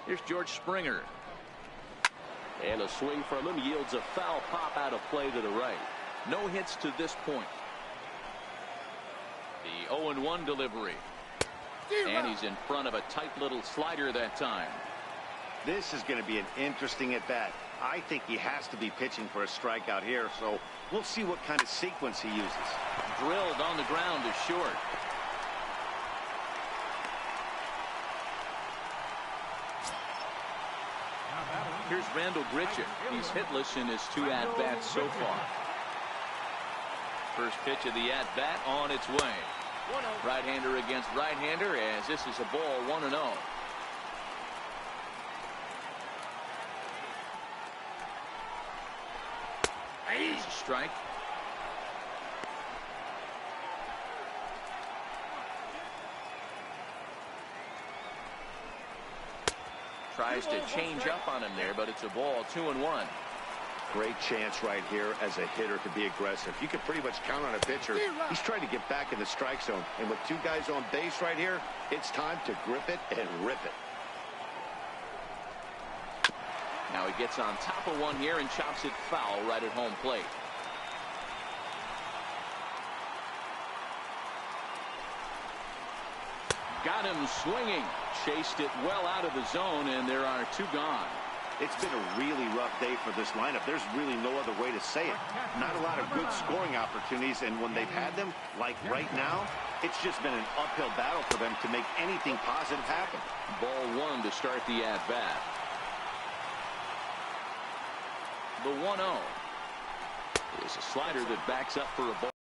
Here's George Springer. And a swing from him yields a foul pop out of play to the right. No hits to this point. The 0-1 delivery. And he's in front of a tight little slider that time. This is going to be an interesting at bat. I think he has to be pitching for a strikeout here, so we'll see what kind of sequence he uses. Drilled on the ground is short. Here's Randall Grichuk. He's hitless in his 2 at-bats so far. First pitch of the at-bat on its way. Right-hander against right-hander, as this is a ball 1-0. It's a strike. Tries to change up on him there, but it's a ball 2-1. Great chance right here as a hitter to be aggressive. You can pretty much count on a pitcher. He's trying to get back in the strike zone. And with 2 guys on base right here, it's time to grip it and rip it. Now he gets on top of one here and chops it foul right at home plate. Got him swinging. Chased it well out of the zone, and there are 2 gone. It's been a really rough day for this lineup. There's really no other way to say it. Not a lot of good scoring opportunities, and when they've had them, like right now, it's just been an uphill battle for them to make anything positive happen. Ball 1 to start the at-bat. The 1-0 is a slider that backs up for a ball.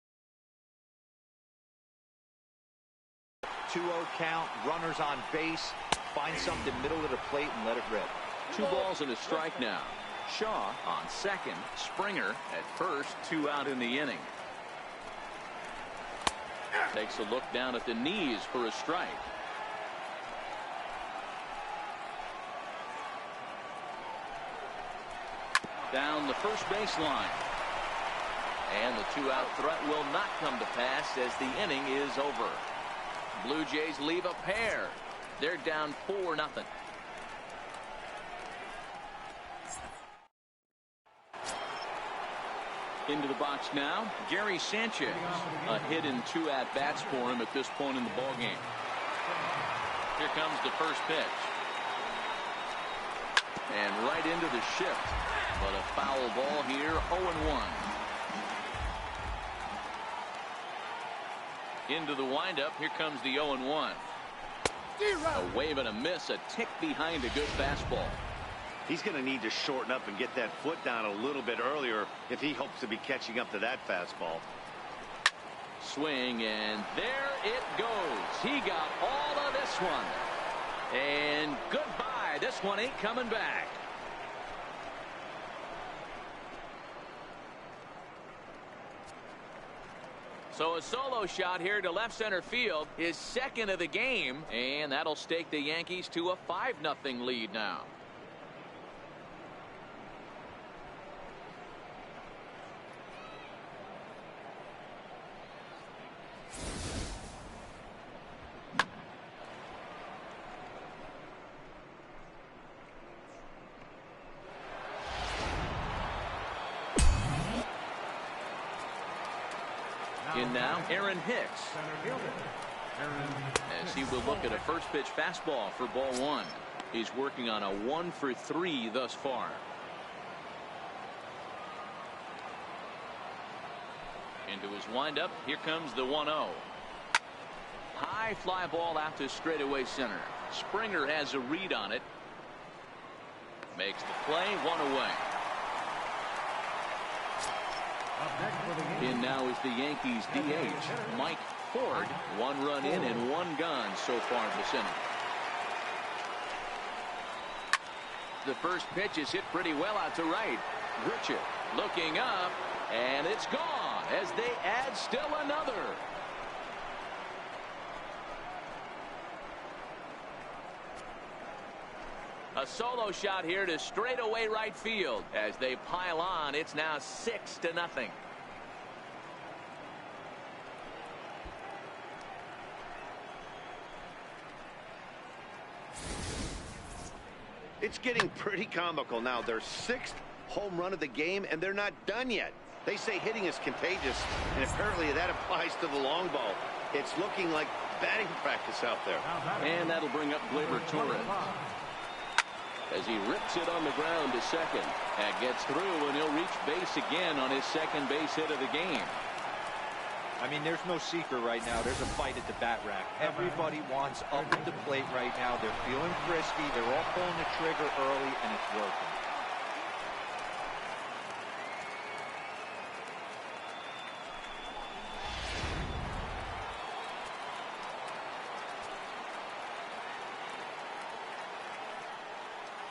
2-0 count, runners on base. Find something middle of the plate and let it rip. 2 balls and a strike now. Shaw on second. Springer at first. 2 out in the inning. Takes a look down at the knees for a strike. Down the first baseline. And the 2-out threat will not come to pass as the inning is over. Blue Jays leave a pair. They're down 4-0. Into the box now, Gary Sanchez. A hit in 2 at-bats for him at this point in the ballgame. Here comes the first pitch. And right into the shift. But a foul ball here, 0-1. Into the windup. Here comes the 0-1. A wave and a miss, a tick behind a good fastball. He's going to need to shorten up and get that foot down a little bit earlier if he hopes to be catching up to that fastball. Swing, and there it goes. He got all of this one. And goodbye. This one ain't coming back. So a solo shot here to left center field, his second of the game, and that'll stake the Yankees to a 5-0 lead now. In now, Aaron Hicks. As he will look at a first pitch fastball for ball one. He's working on a 1 for 3 thus far. Into his windup. Here comes the 1-0. High fly ball out to straightaway center. Springer has a read on it. Makes the play, 1 away. In now is the Yankees DH, Mike Ford. 1 run in and 1 gone so far this inning. The first pitch is hit pretty well out to right. Richard looking up, and it's gone as they add still another. A solo shot here to straightaway right field. As they pile on, it's now 6-0. It's getting pretty comical now. Their 6th home run of the game, and they're not done yet. They say hitting is contagious, and apparently that applies to the long ball. It's looking like batting practice out there. And that'll bring up Gleyber Torres. As he rips it on the ground to second. That gets through, and he'll reach base again on his second base hit of the game. I mean, there's no secret right now. There's a fight at the bat rack. Everybody wants up at the plate right now. They're feeling frisky. They're all pulling the trigger early, and it's working.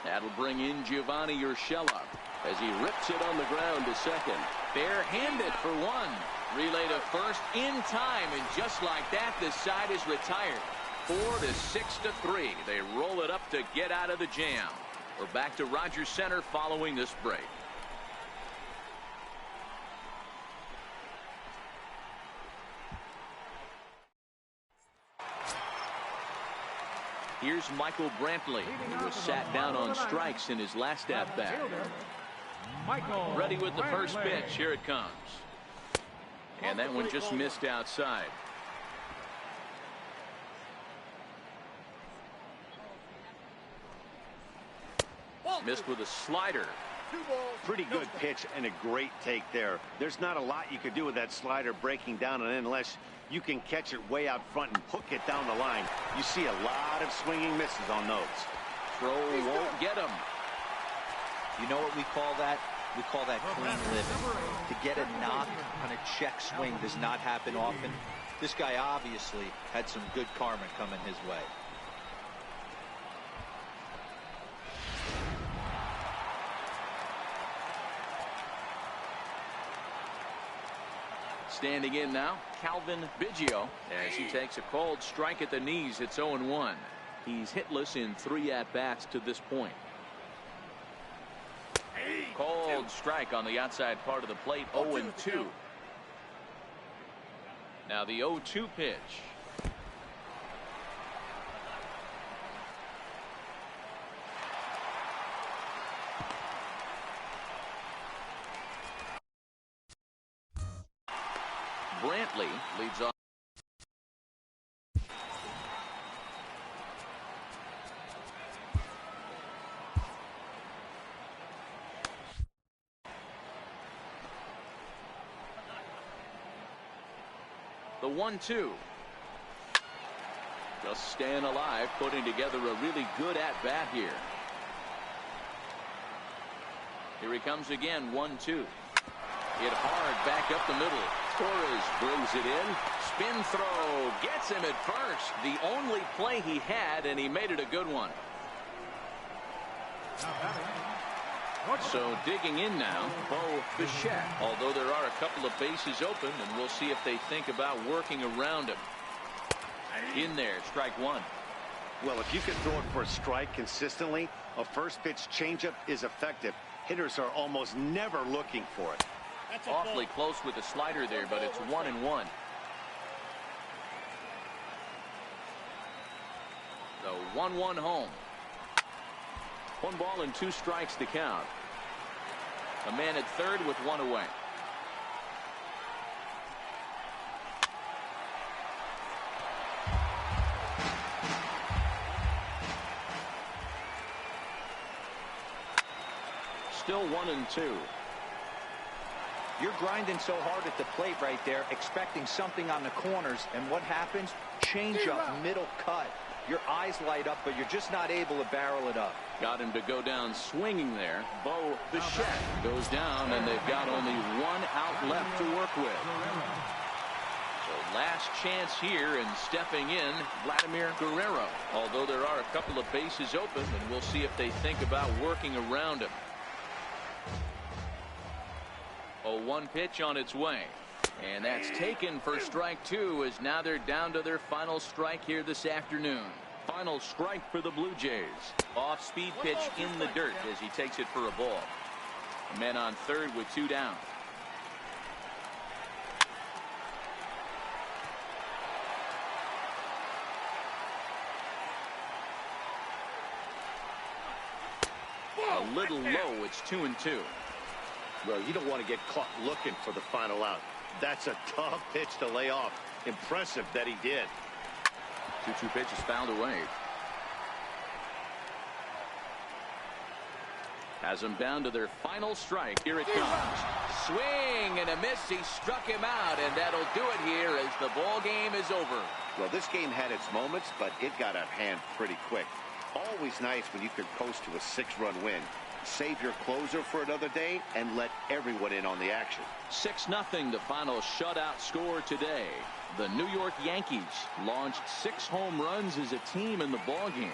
That'll bring in Giovanni Urshela as he rips it on the ground to second. Bare-handed for 1. Relay to first in time, and just like that, the side is retired. 4-6-3. They roll it up to get out of the jam. We're back to Rogers Center following this break. Here's Michael Brantley, who was sat down on strikes in his last at-bat. Ready with the first pitch. Here it comes. And that one just missed outside. Missed with a slider. Pretty good pitch and a great take there. There's not a lot you could do with that slider breaking down and in unless you can catch it way out front and hook it down the line. You see a lot of swinging misses on those. Throw won't get him. You know what we call that? We call that clean living. To get a knock on a check swing does not happen often. This guy obviously had some good karma coming his way. Standing in now, Calvin Biggio, as he takes a cold strike at the knees. It's 0-1. He's hitless in 3 at-bats to this point. Cold strike on the outside part of the plate. 0-2. Now the 0-2 pitch. Brantley leads off. The 1-2. Just staying alive, putting together a really good at-bat here. Here he comes again, 1-2. Hit hard back up the middle. Torres brings it in. Spin throw. Gets him at first. The only play he had, and he made it a good one. So digging in now, Bo Bichette. Although there are a couple of bases open, and we'll see if they think about working around him. In there, strike 1. Well, if you can throw it for a strike consistently, a first pitch changeup is effective. Hitters are almost never looking for it. Awfully close with the slider there, but it's 1-1. The 1-1 home. 1 ball and 2 strikes to count. A man at third with 1 away. still 1-2. You're grinding so hard at the plate right there, expecting something on the corners, and what happens? Change up, middle cut. Your eyes light up, but you're just not able to barrel it up. Got him to go down swinging there. Bo Bichette goes down, and they've got only one out left to work with. So last chance here, and stepping in, Vladimir Guerrero. Although there are a couple of bases open, and we'll see if they think about working around him. 0-1 pitch on its way. And that's taken for strike two, as now they're down to their final strike here this afternoon. Final strike for the Blue Jays. Off-speed pitch in the dirt as he takes it for a ball. Men on third with 2 down. A little low. It's 2-2. Well, you don't want to get caught looking for the final out. That's a tough pitch to lay off. Impressive that he did. 2-2 pitch is fouled away. Has them down to their final strike. Here it comes. Swing and a miss. He struck him out, and that'll do it here as the ball game is over. Well, this game had its moments, but it got out of hand pretty quick. Always nice when you can coast to a 6-run win. Save your closer for another day and let everyone in on the action. 6-0 the final shutout score today. The New York Yankees launched 6 home runs as a team in the ballgame.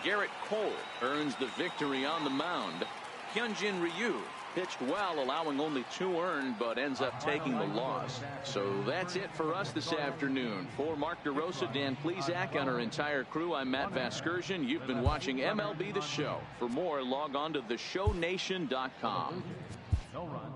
Garrett Cole earns the victory on the mound. Hyunjin Ryu pitched well, allowing only 2 earned, but ends up taking the loss. So that's it for us this afternoon. For Mark DeRosa, Dan Plesac, and our entire crew, I'm Matt Vasgersian. You've been watching MLB The Show. For more, log on to theshownation.com. No run.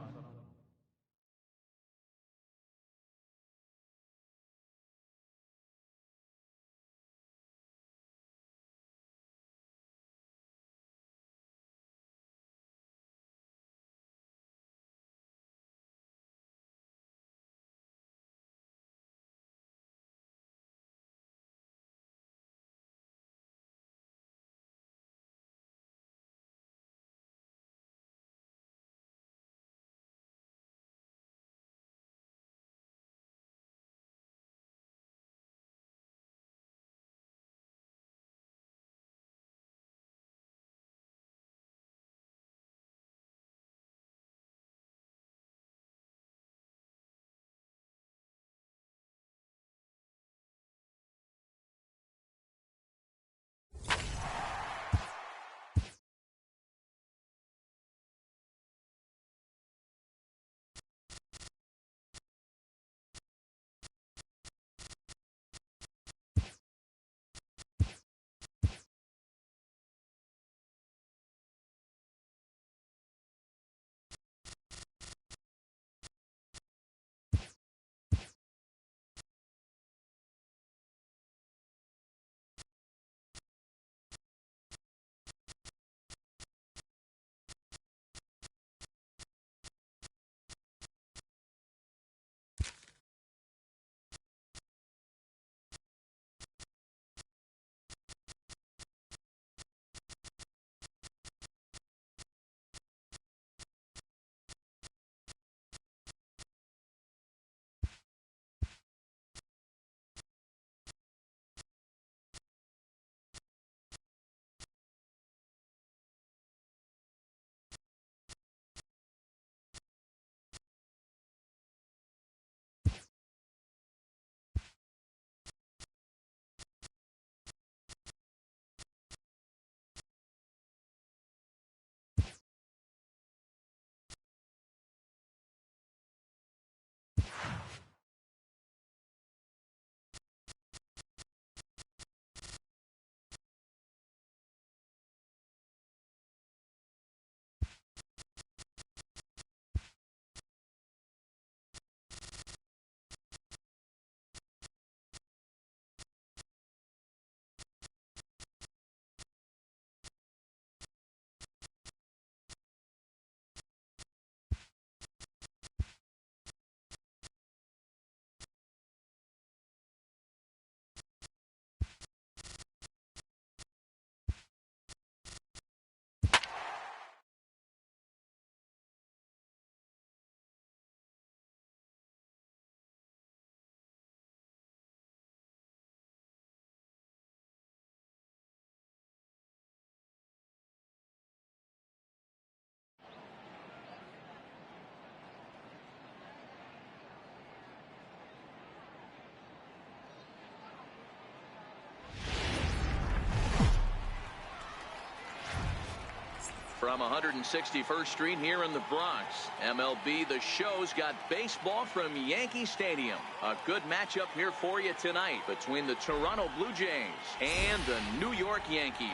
from 161st Street here in the Bronx. MLB The Show's got baseball from Yankee Stadium. A good matchup here for you tonight between the Toronto Blue Jays and the New York Yankees.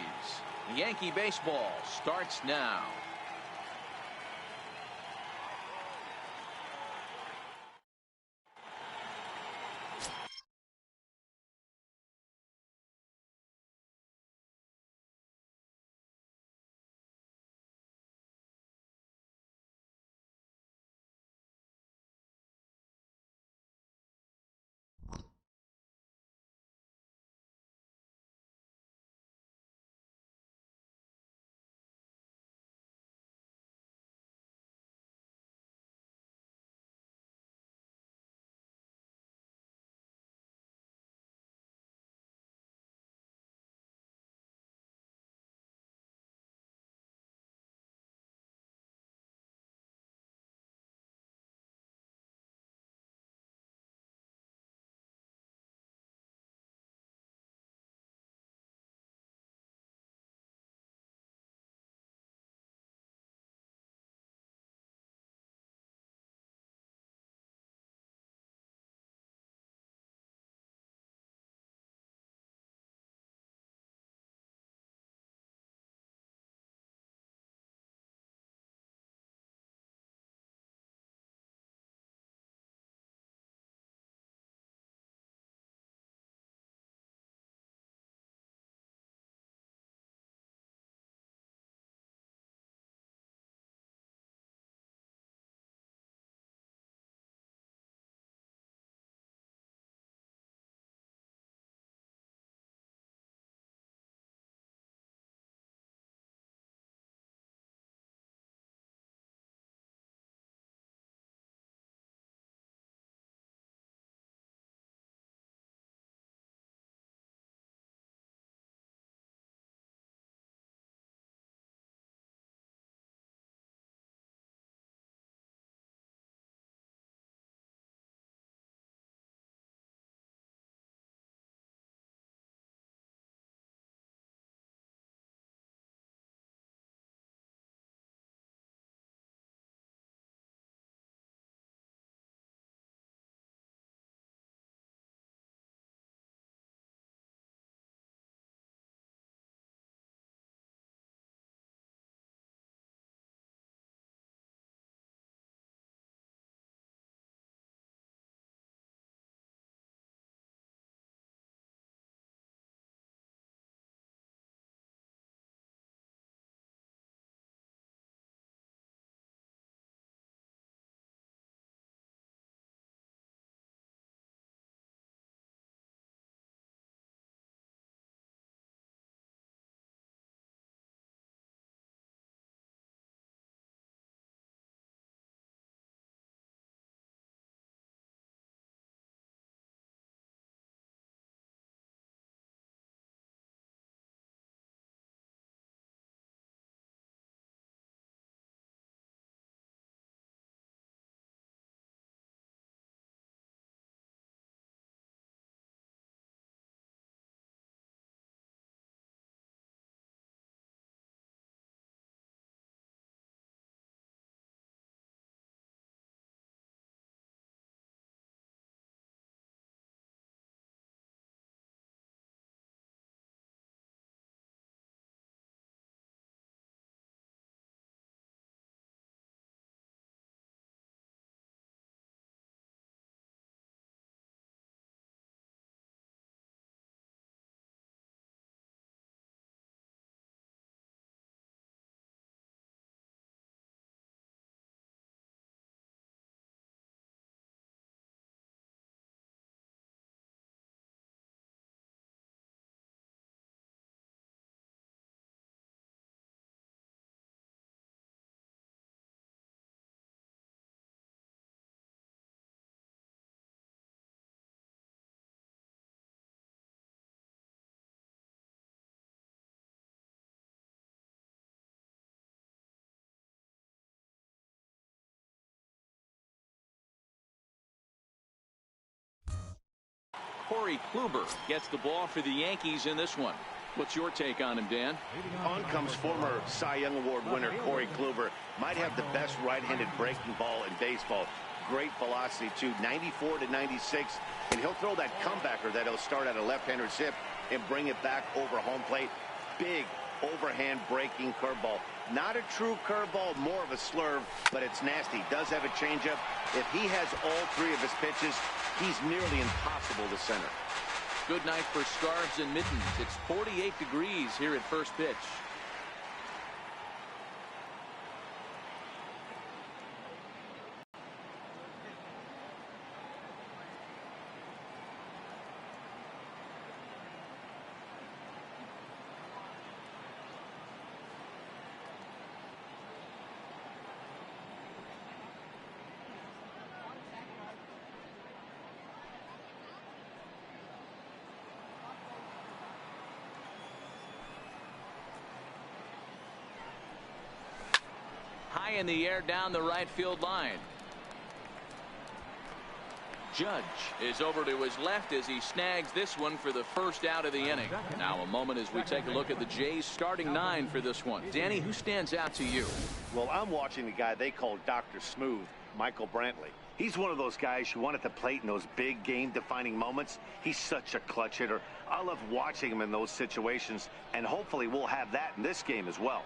Yankee baseball starts now. Corey Kluber gets the ball for the Yankees in this one. What's your take on him, Dan? On comes former Cy Young Award winner Corey Kluber. Might have the best right-handed breaking ball in baseball. Great velocity, too, 94 to 96. And he'll throw that comebacker that he'll start at a left-hander's hip and bring it back over home plate. Big overhand breaking curveball. Not a true curveball, more of a slurve, but it's nasty. Does have a changeup. If he has all three of his pitches, he's nearly impossible to center. Good night for scarves and mittens. It's 48 degrees here at first pitch. High in the air down the right field line. Judge is over to his left as he snags this one for the first out of the inning. Now a moment as we take a look at the Jays starting nine for this one. Danny, who stands out to you? Well, I'm watching the guy they call Dr. Smooth, Michael Brantley. He's one of those guys you want at the plate in those big game-defining moments. He's such a clutch hitter. I love watching him in those situations, and hopefully we'll have that in this game as well.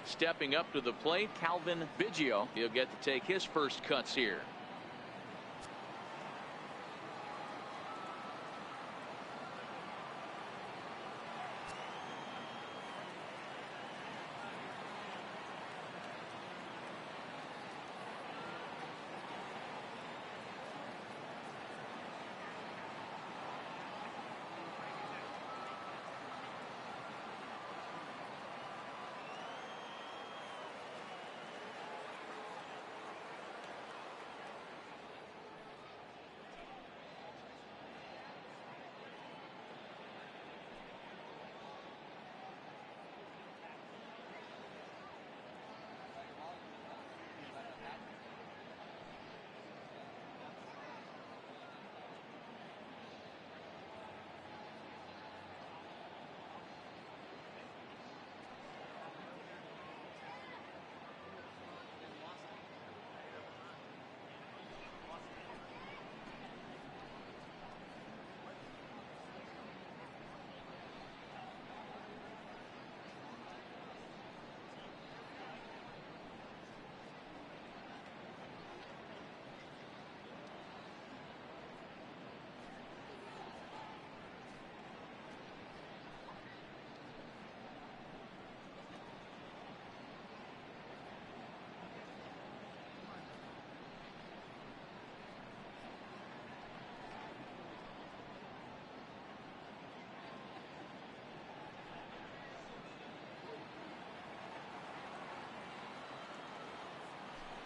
Stepping up to the plate, Calvin Biggio. He'll get to take his first cuts here.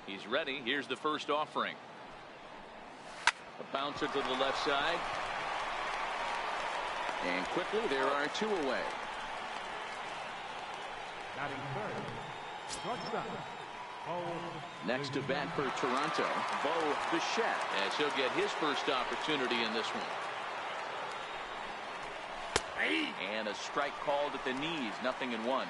He's ready. Here's the first offering. A bouncer to the left side. And quickly there are two away. Next to bat for Toronto, Bo Bichette, as he'll get his first opportunity in this one. And a strike called at the knees, 0-1.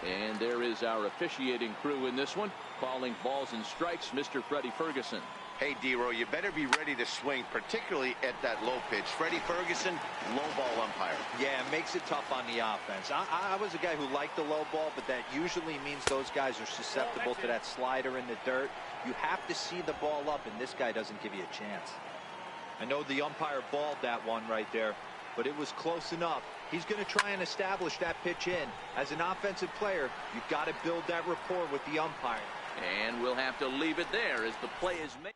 And there is our officiating crew in this one, calling balls and strikes, Mr. Freddie Ferguson. Hey, D-Row, you better be ready to swing, particularly at that low pitch. Freddie Ferguson, low ball umpire. Yeah, it makes it tough on the offense. I was a guy who liked the low ball, but that usually means those guys are susceptible to that slider in the dirt. You have to see the ball up, and this guy doesn't give you a chance. I know the umpire balled that one right there, but it was close enough. He's going to try and establish that pitch in. As an offensive player, you've got to build that rapport with the umpire. And we'll have to leave it there as the play is made.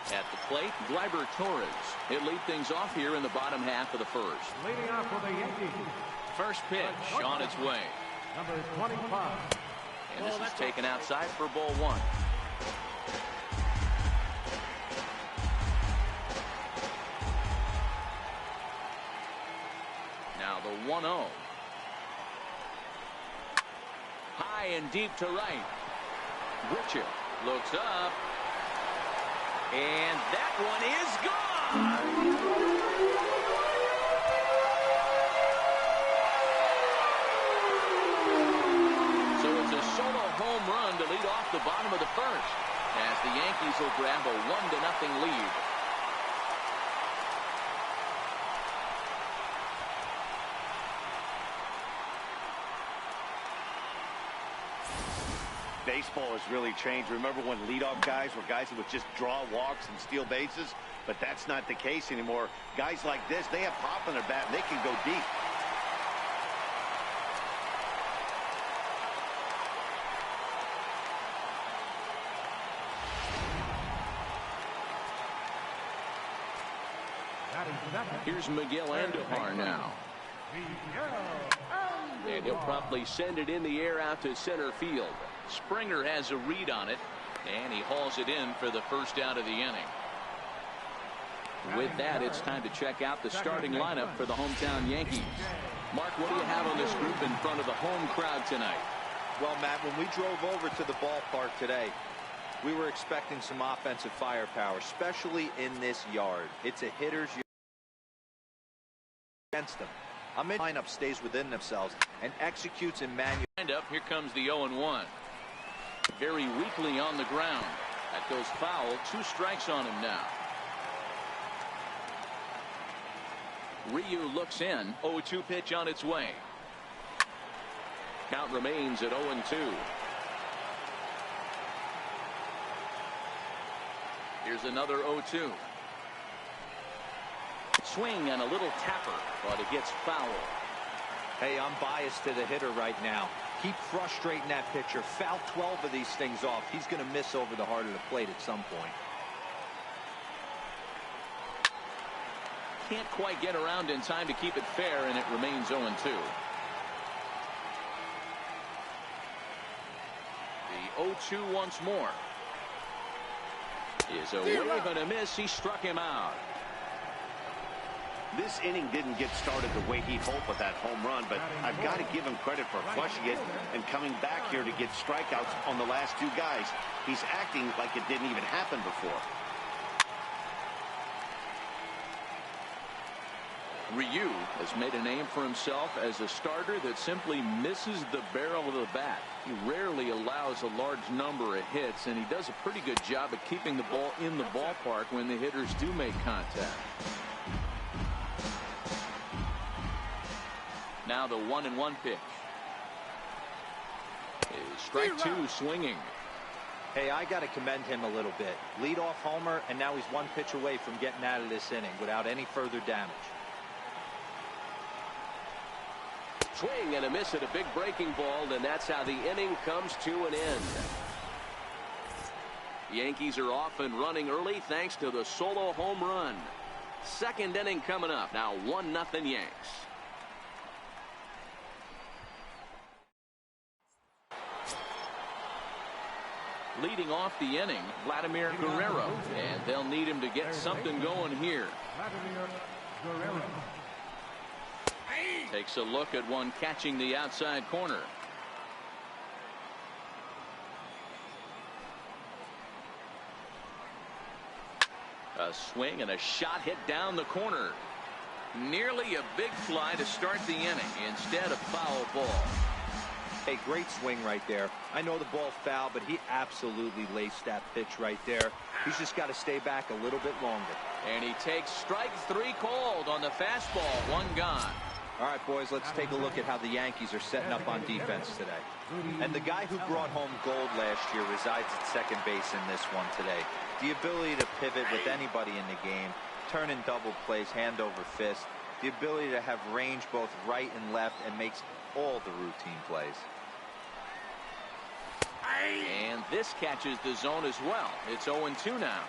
At the plate, Gleyber Torres. He'll lead things off here in the bottom half of the first. Leading off for the Yankees. First pitch on its way. Number 25. And this is taken outside for ball one. Now the 1-0. High and deep to right. Richard looks up. And that one is gone. So it's a solo home run to lead off the bottom of the first, as the Yankees will grab a 1-0 lead. Baseball has really changed. Remember when leadoff guys were guys who would just draw walks and steal bases? But that's not the case anymore. Guys like this, they have pop in their bat, and they can go deep. Here's Miguel Andujar now. And he'll promptly send it in the air out to center field. Springer has a read on it, and he hauls it in for the first out of the inning. With that, it's time to check out the starting lineup for the hometown Yankees. Mark, what do you have on this group in front of the home crowd tonight? Well, Matt, when we drove over to the ballpark today, we were expecting some offensive firepower, especially in this yard. It's a hitter's yard against them. I'm in lineup stays within themselves and executes in manual. Here comes the 0-1. Very weakly on the ground. That goes foul. 2 strikes on him now. Ryu looks in. 0-2 pitch on its way. Count remains at 0-2. Here's another 0-2. Swing and a little tapper, but it gets foul. Hey, I'm biased to the hitter right now. Keep frustrating that pitcher. Foul 12 of these things off. He's going to miss over the heart of the plate at some point. Can't quite get around in time to keep it fair, and it remains 0-2. The 0-2 once more. Is a wave and a miss. He struck him out. This inning didn't get started the way he'd hoped with that home run, but I've got to give him credit for flushing it and coming back here to get strikeouts on the last 2 guys. He's acting like it didn't even happen before. Ryu has made a name for himself as a starter that simply misses the barrel of the bat. He rarely allows a large number of hits, and he does a pretty good job of keeping the ball in the ballpark when the hitters do make contact. Now the 1-1 pitch. Is strike 2 swinging. Hey, I got to commend him a little bit. Leadoff homer, and now he's 1 pitch away from getting out of this inning without any further damage. Swing and a miss at a big breaking ball, and that's how the inning comes to an end. Yankees are off and running early thanks to the solo home run. Second inning coming up. Now 1-0 Yanks. Leading off the inning, Vladimir Guerrero, and they'll need him to get something going here. Vladimir Guerrero. Takes a look at one catching the outside corner. A swing and a shot hit down the corner. Nearly a big fly to start the inning instead of foul ball. Hey, great swing right there. I know the ball foul, but he absolutely laced that pitch right there. He's just got to stay back a little bit longer. And he takes strike 3 called on the fastball. 1 gone. All right, boys, let's take a look at how the Yankees are setting up on defense today. And the guy who brought home gold last year resides at second base in this one today. The ability to pivot with anybody in the game, turn in double plays, hand over fist. The ability to have range both right and left and makes all the routine plays. And this catches the zone as well. It's 0-2 now.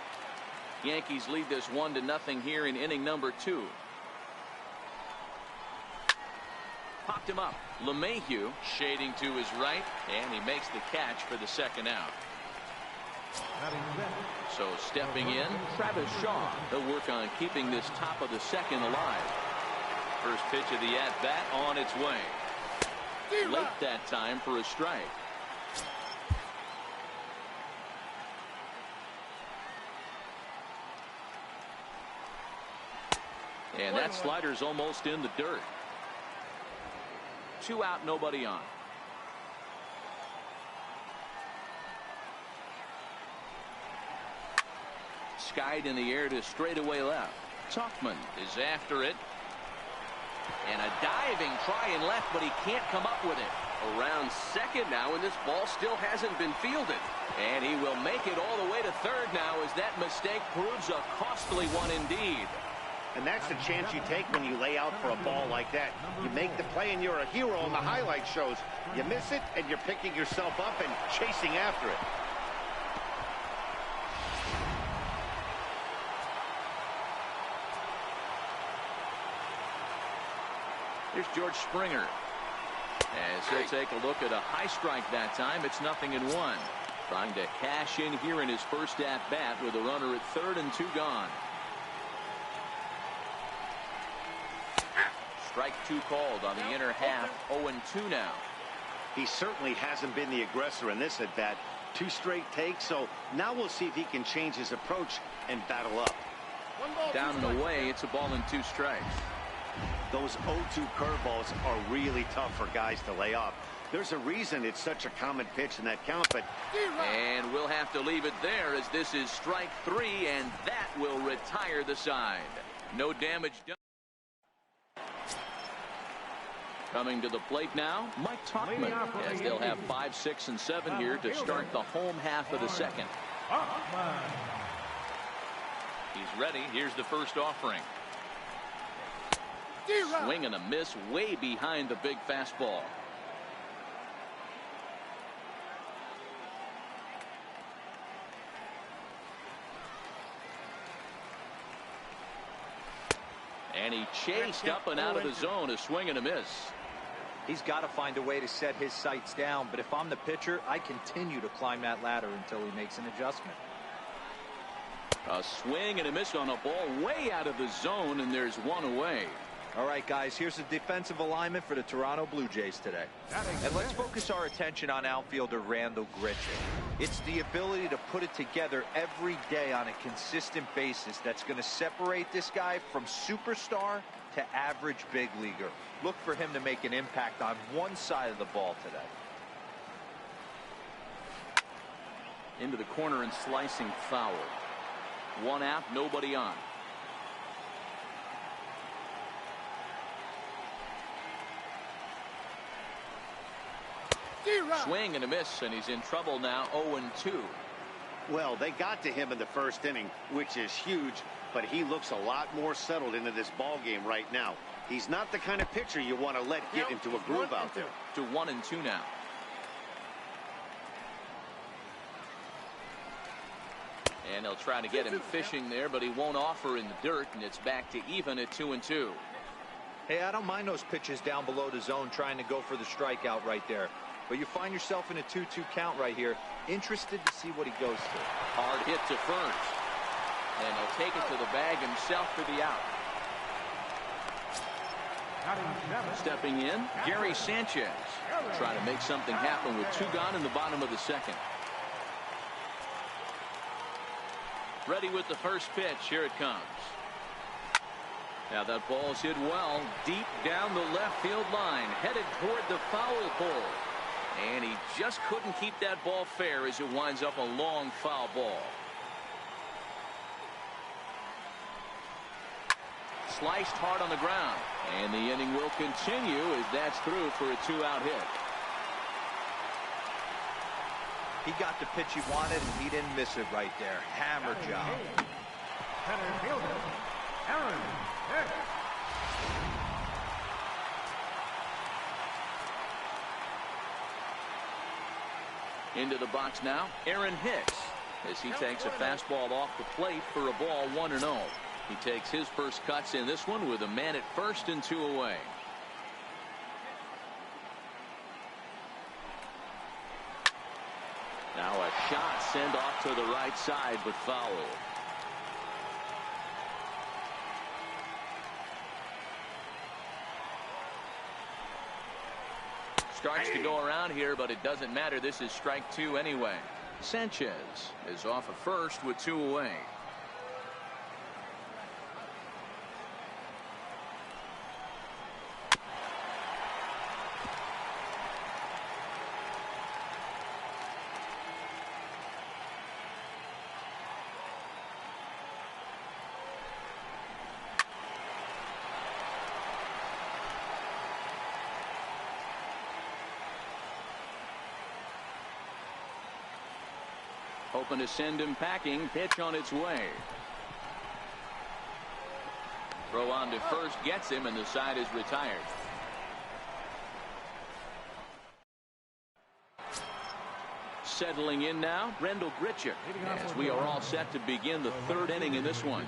Yankees lead this 1-0 here in inning number 2. Popped him up. LeMahieu shading to his right, and he makes the catch for the second out. So stepping in, Travis Shaw. They'll work on keeping this top of the second alive. First pitch of the at-bat on its way. Late that time for a strike. And that slider's almost in the dirt. 2 out, nobody on. Skied in the air to straightaway left. Tuchman is after it. And a diving try in left, but he can't come up with it. Around second now, and this ball still hasn't been fielded. And he will make it all the way to third now as that mistake proves a costly one indeed. And that's the chance you take when you lay out for a ball like that. You make the play and you're a hero on the highlight shows. You miss it and you're picking yourself up and chasing after it. Here's George Springer. As he'll take a look at a high strike that time, it's 0-1. Trying to cash in here in his first at-bat with a runner at third and 2 gone. Strike 2 called on the inner half. 0-2 now. He certainly hasn't been the aggressor in this at-bat. 2 straight takes, so now we'll see if he can change his approach and battle up. Down and away, it's a ball and 2 strikes. Those 0-2 curveballs are really tough for guys to lay off. There's a reason it's such a common pitch in that count, but... And we'll have to leave it there as this is strike 3, and that will retire the side. No damage done. Coming to the plate now, Mike Tuchman, as they'll have 5, 6, and 7 here to start the home half of the second. He's ready. Here's the first offering. Swing and a miss way behind the big fastball. And he chased up and out of the zone. A swing and a miss. He's got to find a way to set his sights down, but if I'm the pitcher, I continue to climb that ladder until he makes an adjustment. A swing and a miss on a ball way out of the zone, and there's 1 away. All right, guys, here's the defensive alignment for the Toronto Blue Jays today. And let's focus our attention on outfielder Randal Grichuk. It's the ability to put it together every day on a consistent basis that's going to separate this guy from superstar to average big leaguer. Look for him to make an impact on one side of the ball today. Into the corner and slicing foul. 1 out, nobody on. Swing and a miss, and he's in trouble now. 0-2. Well, they got to him in the first inning, which is huge, but he looks a lot more settled into this ball game right now. He's not the kind of pitcher you want to let get into a groove out there. To 1-2 now. And they'll try to get him fishing there, but he won't offer in the dirt, and it's back to even at 2-2. Hey, I don't mind those pitches down below the zone trying to go for the strikeout right there. But you find yourself in a 2-2 count right here. Interested to see what he goes to. Hard hit to first. And he'll take it to the bag himself for the out. Stepping in, Gary Sanchez. Trying to make something happen with 2 gone in the bottom of the second. Ready with the first pitch. Here it comes. Now that ball's hit well deep down the left field line, headed toward the foul pole. And he just couldn't keep that ball fair as it winds up a long foul ball. Sliced hard on the ground. And the inning will continue as that's through for a 2-out hit. He got the pitch he wanted, and he didn't miss it right there. Hammer job. Center fielder, Aaron Hicks. Into the box now, Aaron Hicks, as he takes a fastball off the plate for a ball 1-0. He takes his first cuts in this one with a man at first and 2 away. Now a shot sent off to the right side, but foul. Starts to go around here, but it doesn't matter. This is strike 2 anyway. Sanchez is off at first with 2 away. Hoping to send him packing. Pitch on its way. Throw on to first gets him, and the side is retired. Settling in now, Randall Grichuk, as we are all set to begin the third inning in this one.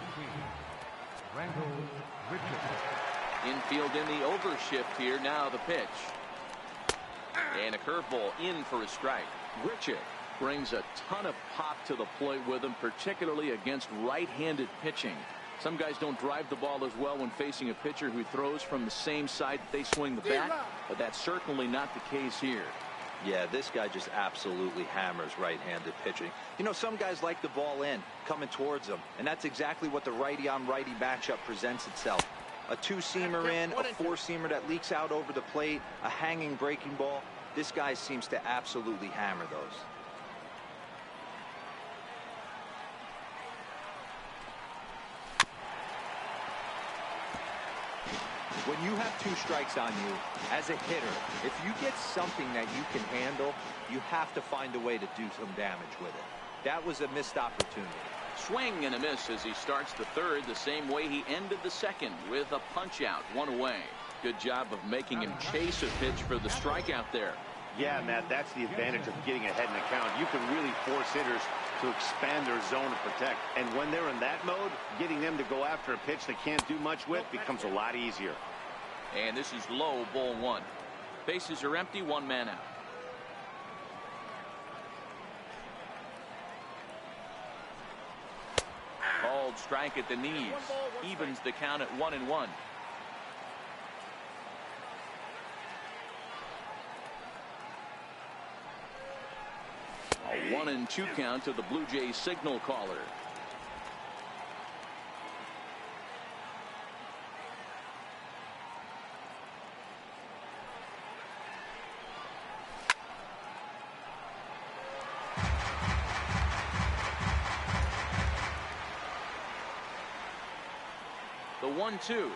Infield in the overshift here. Now the pitch. And a curveball in for a strike. Grichuk brings a ton of pop to the plate with him, particularly against right-handed pitching. Some guys don't drive the ball as well when facing a pitcher who throws from the same side that they swing the bat, but that's certainly not the case here. Yeah, this guy just absolutely hammers right-handed pitching. You know, some guys like the ball in, coming towards them, and that's exactly what the righty-on-righty matchup presents itself. A two-seamer in, a four-seamer that leaks out over the plate, a hanging breaking ball. This guy seems to absolutely hammer those. When you have two strikes on you, as a hitter, if you get something that you can handle, you have to find a way to do some damage with it. That was a missed opportunity. Swing and a miss as he starts the third the same way he ended the second, with a punch out, one away. Good job of making him chase a pitch for the strikeout there. Yeah, Matt, that's the advantage of getting ahead in the count. You can really force hitters to expand their zone and protect. And when they're in that mode, getting them to go after a pitch they can't do much with becomes a lot easier. And this is low, ball one. Bases are empty, one man out. Called strike at the knees. Evens the count at 1-1. A 1-2 count to the Blue Jays signal caller. The 1-2.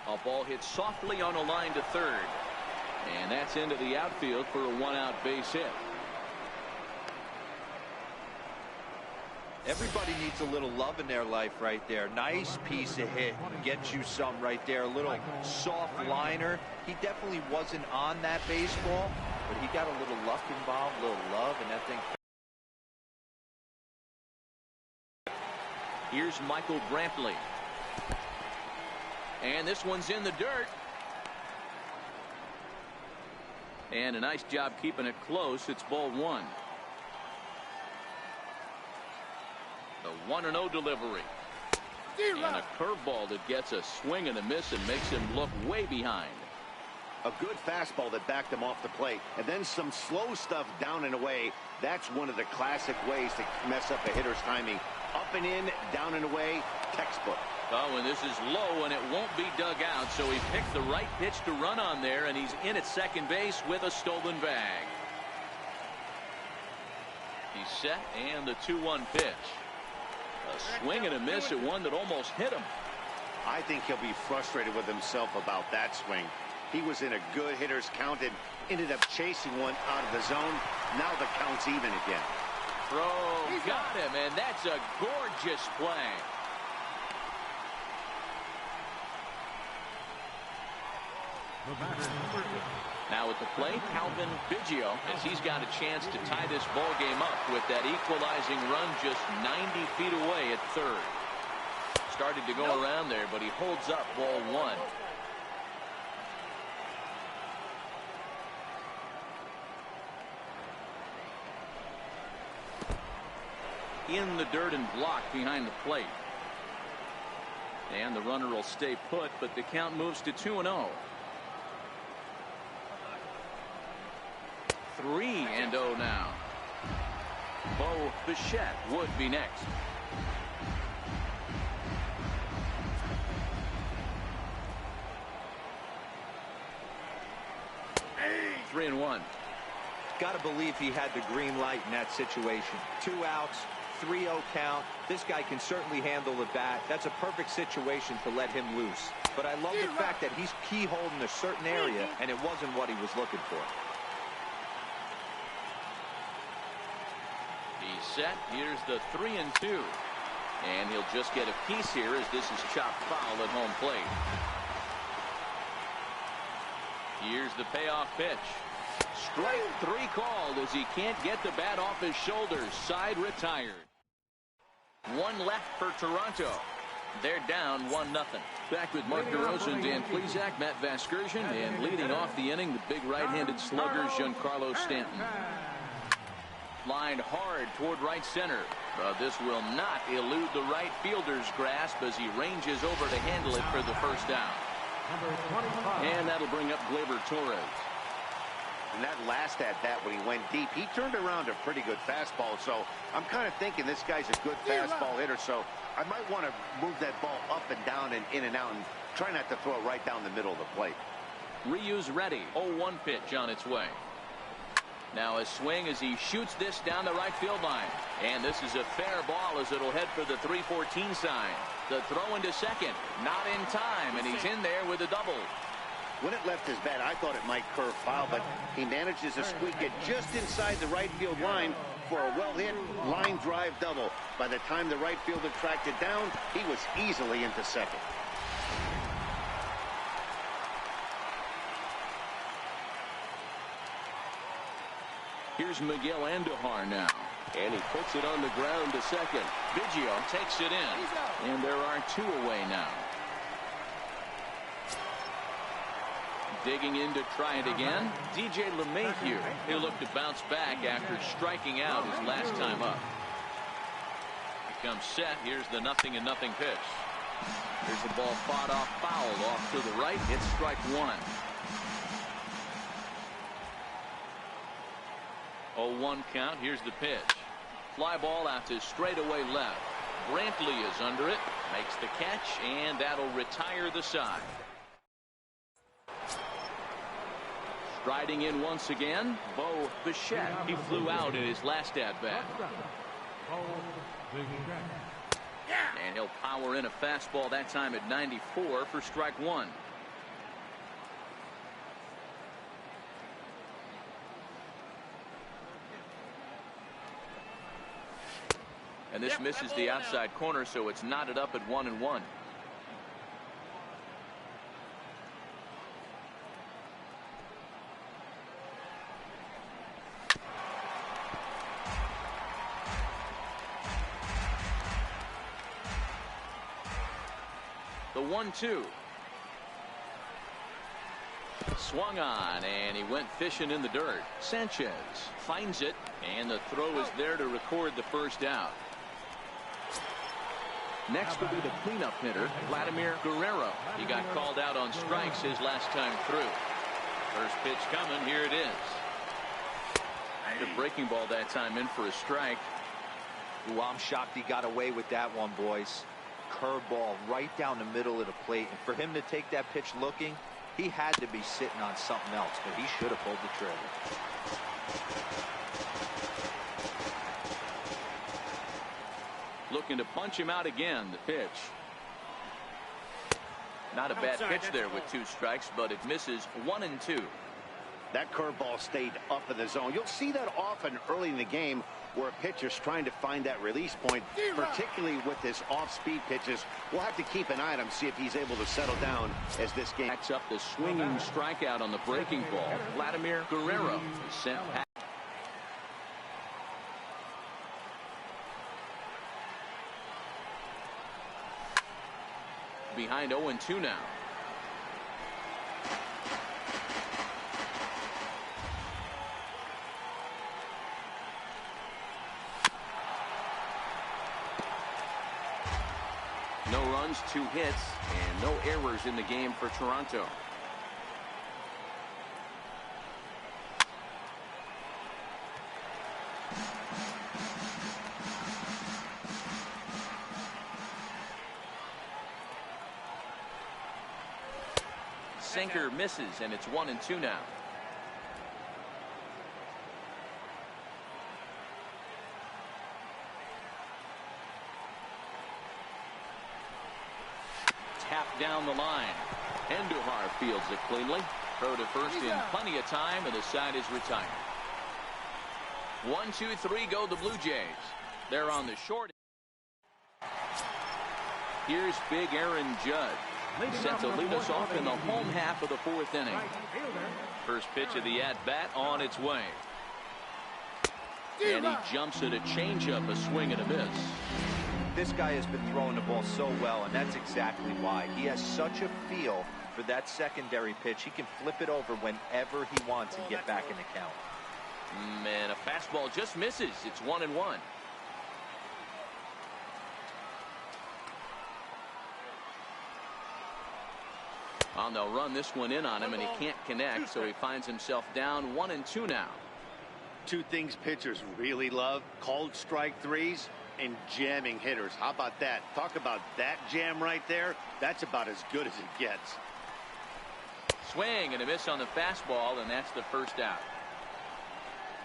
A ball hit softly on a line to third. And that's into the outfield for a one-out base hit. Everybody needs a little love in their life right there. Nice piece of hit. Gets you some right there. A little soft liner. He definitely wasn't on that baseball, but he got a little luck involved, a little love, and that thing. Here's Michael Brantley. And this one's in the dirt. And a nice job keeping it close. It's ball one. The 1-0 delivery. And a curveball that gets a swing and a miss and makes him look way behind. A good fastball that backed him off the plate. And then some slow stuff down and away. That's one of the classic ways to mess up a hitter's timing. Up and in, down and away, textbook. Oh, and this is low, and it won't be dug out, so he picked the right pitch to run on there, and he's in at second base with a stolen bag. He's set, and the 2-1 pitch. A swing and a miss at one that almost hit him. I think he'll be frustrated with himself about that swing. He was in a good hitter's count and ended up chasing one out of the zone. Now the count's even again. Throw, got him, and that's a gorgeous play. Now at the plate, Calvin Biggio, as he's got a chance to tie this ball game up with that equalizing run just 90 feet away at third. Started to go around there, but he holds up ball one. In the dirt and blocked behind the plate. And the runner will stay put, but the count moves to 2-0. 3-0 now. Bo Bichette would be next. 3-1. Got to believe he had the green light in that situation. 2 outs, 3-0 count. This guy can certainly handle the bat. That's a perfect situation to let him loose. But I love the fact that he's keyholed in a certain area, and it wasn't what he was looking for. set. Here's the 3-2. And he'll just get a piece here as this is chopped foul at home plate. Here's the payoff pitch. Strike 3 called as he can't get the bat off his shoulders. Side retired. 1 left for Toronto. They're down 1-0. Back with Mark DeRosa and Dan Plesac, Matt Vasgersian, and leading off the inning, the big right-handed slugger, Giancarlo Stanton. Lined hard toward right center. But this will not elude the right fielder's grasp as he ranges over to handle it for the first down. And that'll bring up Gleyber Torres. And that last at-bat when he went deep, he turned around a pretty good fastball. So I'm kind of thinking this guy's a good fastball hitter. So I might want to move that ball up and down and in and out and try not to throw it right down the middle of the plate. Ryu's ready. 0-1 pitch on its way. Now a swing as he shoots this down the right field line. And this is a fair ball as it'll head for the 3-14 sign. The throw into second. Not in time, and he's in there with a double. When it left his bat, I thought it might curve foul, but he manages to squeak it just inside the right field line for a well-hit line drive double. By the time the right fielder tracked it down, he was easily into second. Here's Miguel Andujar now. And he puts it on the ground to second. Biggio takes it in. And there are 2 away now. Digging in to try it again. DJ LeMahieu. He'll look to bounce back after striking out his last time up. He comes set. Here's the 0-0 pitch. Here's the ball fought off foul off to the right. It's strike 1. 0-1 count. Here's the pitch. Fly ball out to straightaway left. Brantley is under it. Makes the catch, and that'll retire the side. Striding in once again, Bo Bichette. He flew out in his last at-bat. And he'll power in a fastball that time at 94 for strike 1. And this misses the outside corner, so it's knotted up at 1-1. The 1-2. Swung on, and he went fishing in the dirt. Sanchez finds it, and the throw is there to record the first out. Next will be the cleanup hitter, Vladimir Guerrero. He got called out on strikes his last time through. First pitch coming. Here it is. The breaking ball that time in for a strike. Ooh, I'm shocked he got away with that one, boys. Curveball right down the middle of the plate. And for him to take that pitch looking, he had to be sitting on something else, but he should have pulled the trigger. Looking to punch him out again. The pitch. Not a bad pitch there with 2 strikes, but it misses 1-2. That curveball stayed up in the zone. You'll see that often early in the game where a pitcher's trying to find that release point, particularly with his off-speed pitches. We'll have to keep an eye on him, see if he's able to settle down as this game backs up the swinging strikeout on the breaking ball. Vladimir Guerrero is sent back. Behind 0-2 now. No runs, 2 hits, and no errors in the game for Toronto. Sinker misses, and it's 1-2 now. Tapped down the line. Andujar fields it cleanly. Throw to first in plenty of time, and the side is retired. 1, 2, 3 go the Blue Jays. They're on the short. Here's big Aaron Judge. Set to lead us off in the home half of the fourth inning. First pitch of the at-bat on its way. And he jumps at a changeup, a swing and a miss. This guy has been throwing the ball so well, and that's exactly why. He has such a feel for that secondary pitch. He can flip it over whenever he wants and get back in the count. And a fastball just misses. It's 1-1. Well, they'll run this one in on him, and he can't connect, so he finds himself down 1-2 now. Two things pitchers really love: called strike threes and jamming hitters. How about that? Talk about that jam right there. That's about as good as it gets. Swing and a miss on the fastball, and that's the first out.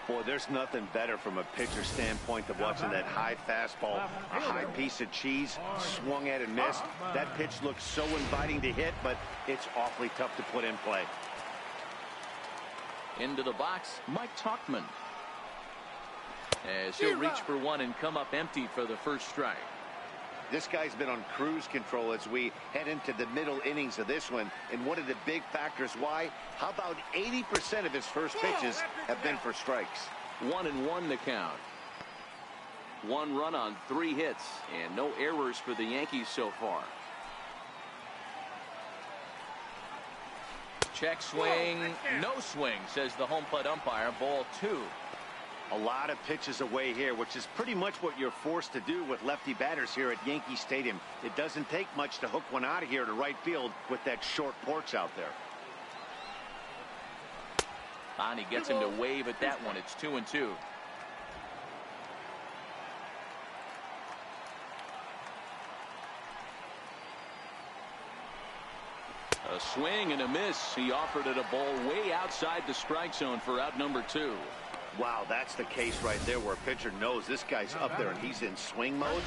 Boy, there's nothing better from a pitcher standpoint than watching that high fastball, a high piece of cheese, swung at and missed. That pitch looks so inviting to hit, but it's awfully tough to put in play. Into the box, Mike Tauchman. As he'll reach for one and come up empty for the first strike. This guy's been on cruise control as we head into the middle innings of this one. And one of the big factors why, how about 80% of his first pitches have been for strikes? 1-1 to count. One run on 3 hits and no errors for the Yankees so far. Check swing, no swing, says the home plate umpire. Ball 2. A lot of pitches away here, which is pretty much what you're forced to do with lefty batters here at Yankee Stadium. It doesn't take much to hook one out of here to right field with that short porch out there. Bonnie gets him to wave at that one. It's 2-2. A swing and a miss. He offered it a ball way outside the strike zone for out number 2. Wow, that's the case right there where a pitcher knows this guy's up there and he's in swing mode.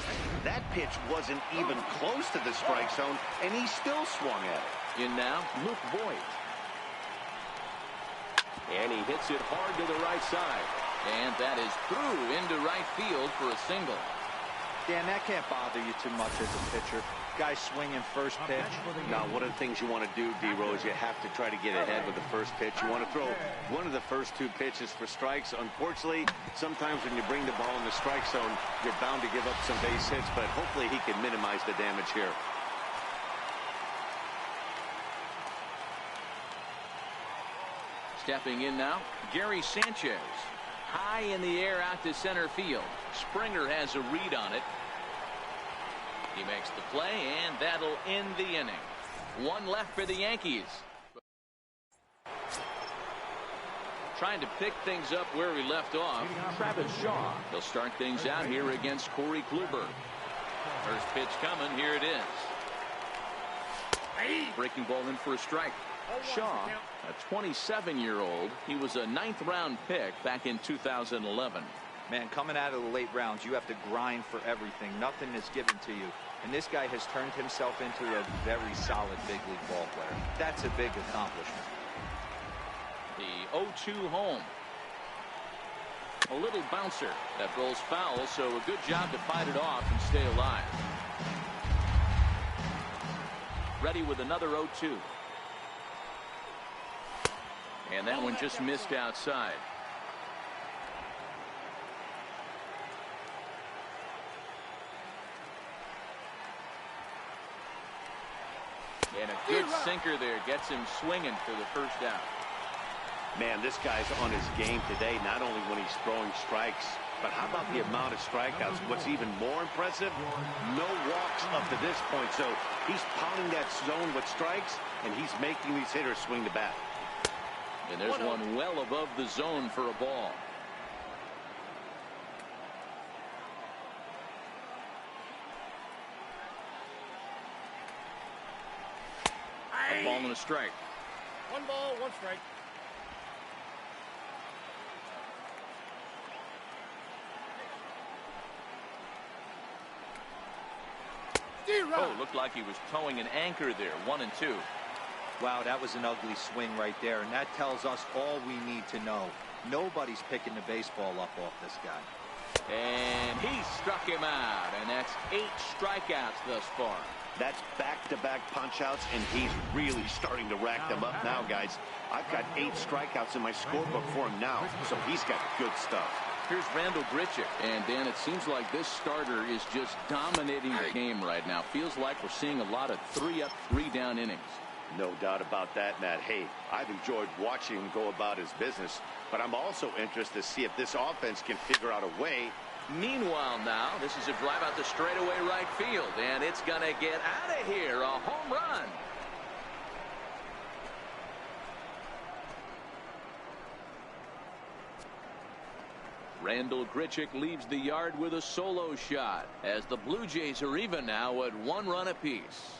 That pitch wasn't even close to the strike zone, and he still swung at it. In now, Luke Voigt. And he hits it hard to the right side. And that is through into right field for a single. Dan, that can't bother you too much as a pitcher. Guy swinging first pitch. Now, one of the things you want to do, D-Rose, you have to try to get ahead with the first pitch. You want to throw one of the first 2 pitches for strikes. Unfortunately, sometimes when you bring the ball in the strike zone, you're bound to give up some base hits, but hopefully he can minimize the damage here. Stepping in now, Gary Sanchez. High in the air out to center field. Springer has a read on it. He makes the play, and that'll end the inning. One left for the Yankees. Trying to pick things up where we left off, Travis Shaw. He'll start things out here against Corey Kluber. First pitch coming. Here it is. Breaking ball in for a strike. Shaw, a 27-year-old. He was a 9th-round pick back in 2011. Man, coming out of the late rounds, you have to grind for everything. Nothing is given to you. And this guy has turned himself into a very solid big league ball player. That's a big accomplishment. The 0-2 home. A little bouncer that rolls foul, so a good job to fight it off and stay alive. Ready with another 0-2. And that one just missed outside. And a good sinker there gets him swinging for the first out. Man, this guy's on his game today, not only when he's throwing strikes, but how about the amount of strikeouts? What's even more impressive, no walks up to this point. So he's pounding that zone with strikes, and he's making these hitters swing the bat. And there's one well above the zone for a ball. A ball and a strike. 1 ball, 1 strike. Oh, looked like he was towing an anchor there. 1-2. Wow, that was an ugly swing right there, and that tells us all we need to know. Nobody's picking the baseball up off this guy. And he struck him out, and that's 8 strikeouts thus far. That's back-to-back punch-outs, and he's really starting to rack them up now, guys. I've got 8 strikeouts in my scorebook for him now, so he's got good stuff. Here's Randall Grichuk. And, Dan, it seems like this starter is just dominating the game right now. Feels like we're seeing a lot of 3-up, 3-down innings. No doubt about that, Matt. Hey, I've enjoyed watching him go about his business, but I'm also interested to see if this offense can figure out a way. Meanwhile now, this is a drive out the straightaway right field, and it's going to get out of here. A home run. Randall Grichuk leaves the yard with a solo shot as the Blue Jays are even now at 1 run apiece.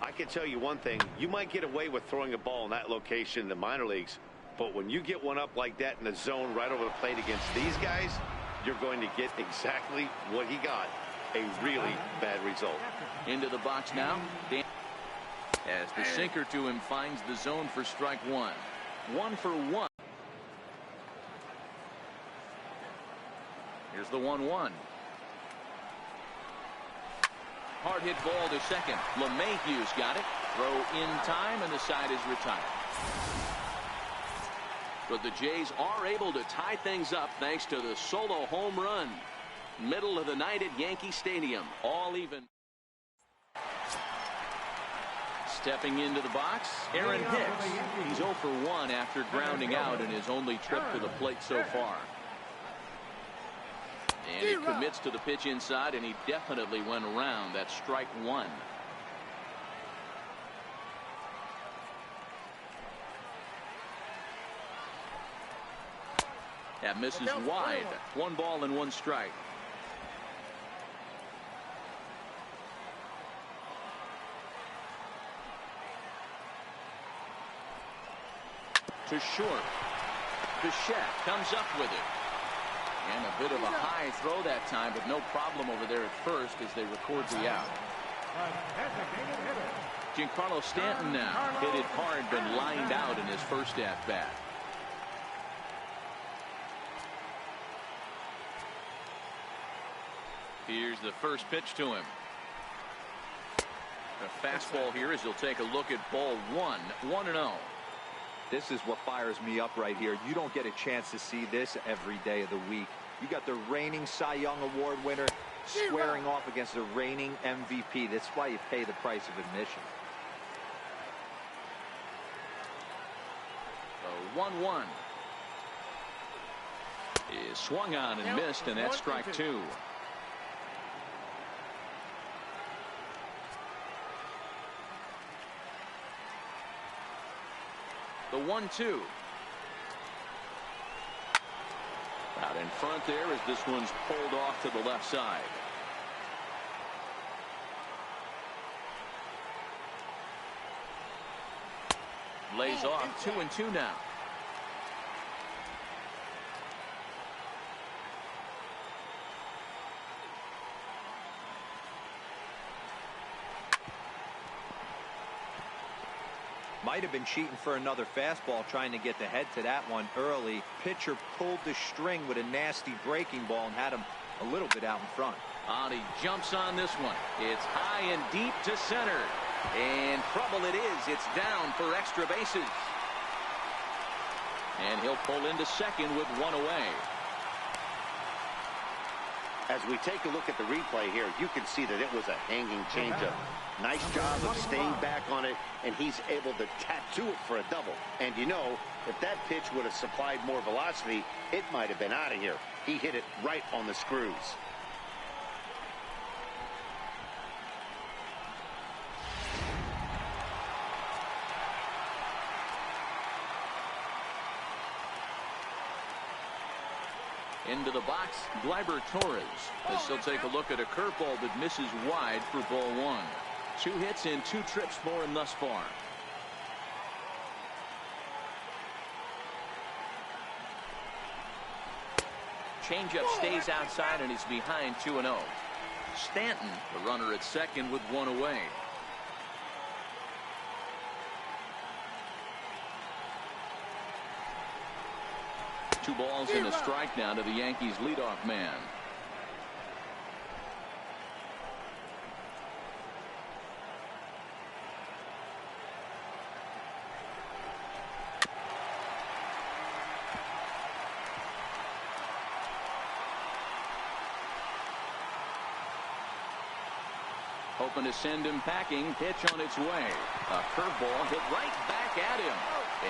I can tell you one thing. You might get away with throwing a ball in that location in the minor leagues, but when you get one up like that in the zone right over the plate against these guys, you're going to get exactly what he got. A really bad result. Into the box now. As the sinker to him finds the zone for strike 1. 1 for 1. Here's the 1-1. Hard hit ball to second. LeMahieu's got it. Throw in time, and the side is retired. But the Jays are able to tie things up thanks to the solo home run. Middle of the night at Yankee Stadium. All even. Stepping into the box, Aaron Hicks. He's 0 for 1 after grounding out in his only trip to the plate so far. And he commits to the pitch inside, and he definitely went around. That's strike 1. That misses wide. 1 ball and 1 strike. To short. Bichette comes up with it. And a bit of a high throw that time, but no problem over there at first as they record the out. Giancarlo Stanton now hit it hard, but lined out in his first at bat. Here's the first pitch to him. A fastball here as he'll take a look at ball 1. 1-0. This is what fires me up right here. You don't get a chance to see this every day of the week. You got the reigning Cy Young Award winner squaring off against the reigning MVP. That's why you pay the price of admission. 1-1 is swung on and missed, and that's strike 2. The 1-2. Out in front there as this one's pulled off to the left side. Lays off 2-2 now. Might have been cheating for another fastball, trying to get the head to that one early. Pitcher pulled the string with a nasty breaking ball and had him a little bit out in front. He jumps on this one. It's high and deep to center. And trouble it is. It's down for extra bases. And he'll pull into second with 1 away. As we take a look at the replay here, you can see that it was a hanging changeup. Nice job of staying back on it, and he's able to tattoo it for a double. And you know, if that pitch would have supplied more velocity, it might have been out of here. He hit it right on the screws. Into the box, Gleyber Torres. As he'll take a look at a curveball that misses wide for ball 1. 2 hits and 2 trips for him thus far. Changeup stays outside and he's behind 2-0. Stanton, the runner at second with 1 away. 2 balls and a strike now to the Yankees leadoff man. Hoping to send him packing. Pitch on its way. A curveball hit right back at him.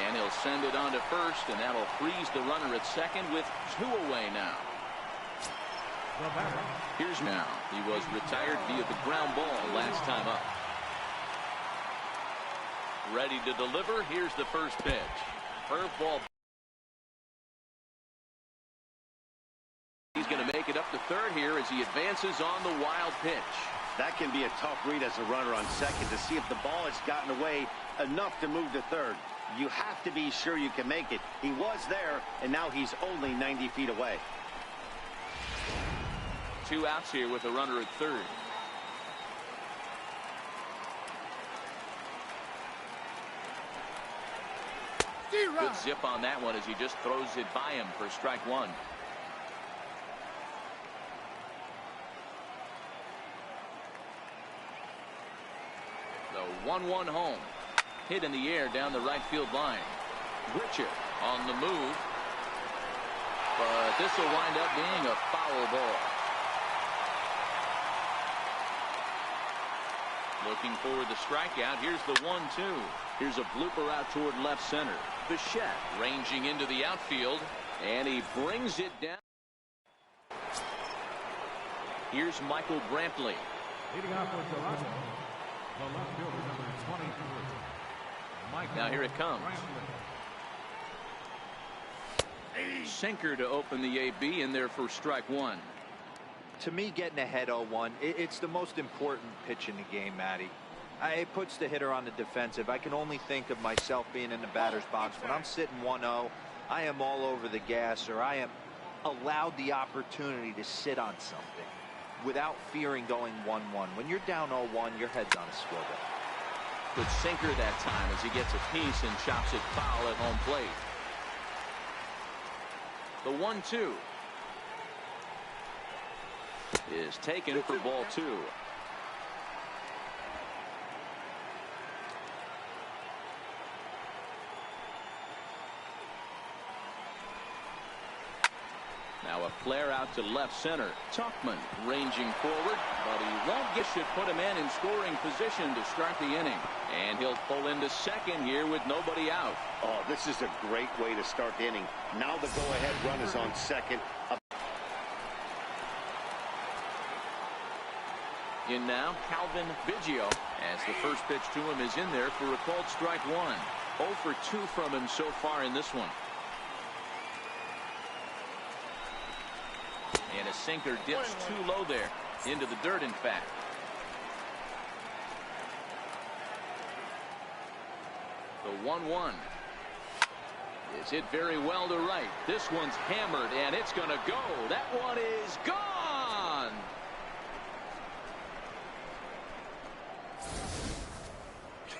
And he'll send it on to first, and that'll freeze the runner at second with 2 away now. Here's now. He was retired via the ground ball last time up. Ready to deliver. Here's the first pitch. Curveball. He's going to make it up to third here as he advances on the wild pitch. That can be a tough read as a runner on second to see if the ball has gotten away enough to move to third. You have to be sure you can make it. He was there, and now he's only 90 feet away. 2 outs here with a runner at third. Good zip on that one as he just throws it by him for strike 1. The 1-1 home. Hit in the air down the right field line. Grichuk on the move. But this will wind up being a foul ball. Looking for the strikeout. Here's the 1-2. Here's a blooper out toward left center. Bichette ranging into the outfield. And he brings it down. Here's Michael Brantley. Leading off for Toronto, the left fielder, number 23. Now here it comes. Sinker to open the AB in there for strike 1. To me, getting ahead 0-1, it's the most important pitch in the game, Matty. It puts the hitter on the defensive. I can only think of myself being in the batter's box. When I'm sitting 1-0, I am all over the gas, or I am allowed the opportunity to sit on something without fearing going 1-1. When you're down 0-1, your head's on a swivel. Good sinker that time as he gets a piece and chops it foul at home plate. The 1-2 is taken for ball 2. Now a flare out to left center. Tuchman ranging forward, but he won't get should put a man in scoring position to start the inning. And he'll pull into second here with nobody out. Oh, this is a great way to start the inning. Now the go-ahead run is on second. In now, Calvin Biggio, as the first pitch to him is in there for a called strike 1. 0 for 2 from him so far in this one. And a sinker dips too low there. Into the dirt, in fact. The 1-1 is hit very well to right. This one's hammered, and it's going to go. That one is gone.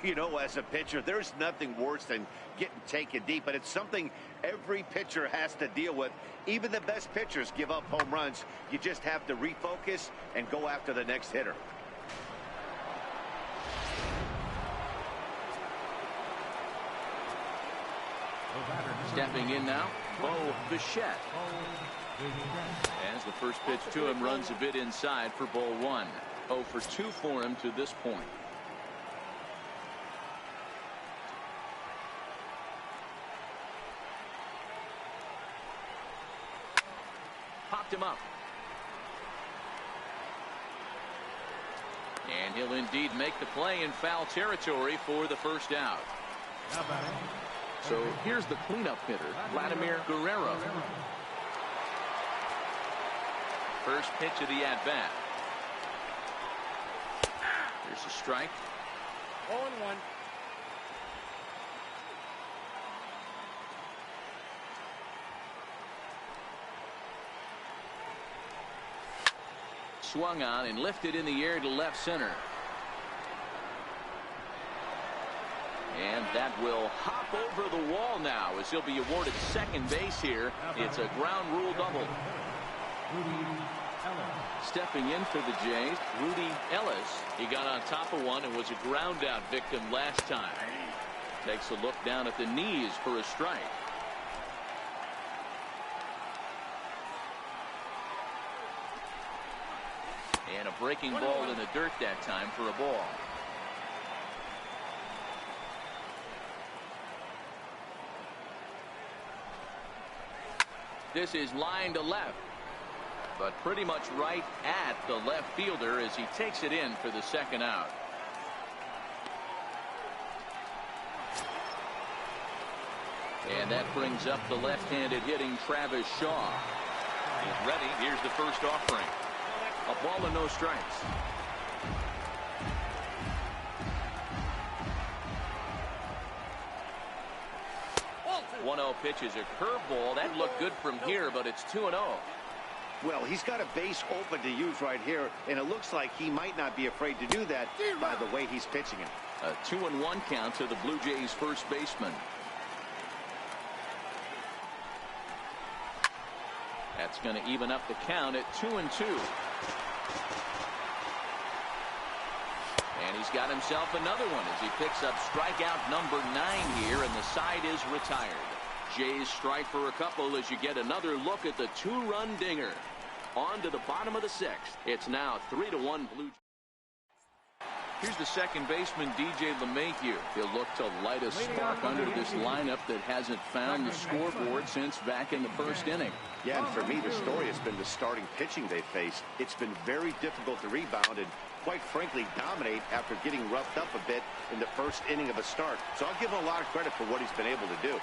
You know, as a pitcher, there's nothing worse than getting taken deep, but it's something every pitcher has to deal with. Even the best pitchers give up home runs. You just have to refocus and go after the next hitter. Stepping in now, Bo Bichette. As the first pitch to him runs a bit inside for ball 1. 0 for 2 for him to this point. Popped him up. And he'll indeed make the play in foul territory for the first out. So here's the cleanup hitter, Vladimir Guerrero. First pitch of the at-bat. Here's a strike. 0-1. Swung on and lifted in the air to left center. And that will hop over the wall now as he'll be awarded second base here. It's a ground rule double. Stepping in for the Jays, Rudy Ellis. He got on top of one and was a ground out victim last time. Takes a look down at the knees for a strike. And a breaking ball in the dirt that time for a ball. This is line to left, but pretty much right at the left fielder as he takes it in for the second out. And that brings up the left-handed hitting Travis Shaw. He's ready. Here's the first offering. A ball and no strikes. 1-0 pitch is a curveball. That looked good from here, but it's 2-0. Well, he's got a base open to use right here, and it looks like he might not be afraid to do that by the way he's pitching it. A 2-1 count to the Blue Jays first baseman. That's going to even up the count at 2-2. And he's got himself another one as he picks up strikeout number 9 here, and the side is retired. Jays strike for a couple as you get another look at the 2-run dinger. On to the bottom of the 6th. It's now 3-1 Blue Jays. Here's the second baseman, DJ LeMahieu. He'll look to light a spark under this lineup that hasn't found the scoreboard since back in the first inning. Yeah, and for me, the story has been the starting pitching they faced. It's been very difficult to rebound and, quite frankly, dominate after getting roughed up a bit in the first inning of a start. So I'll give him a lot of credit for what he's been able to do.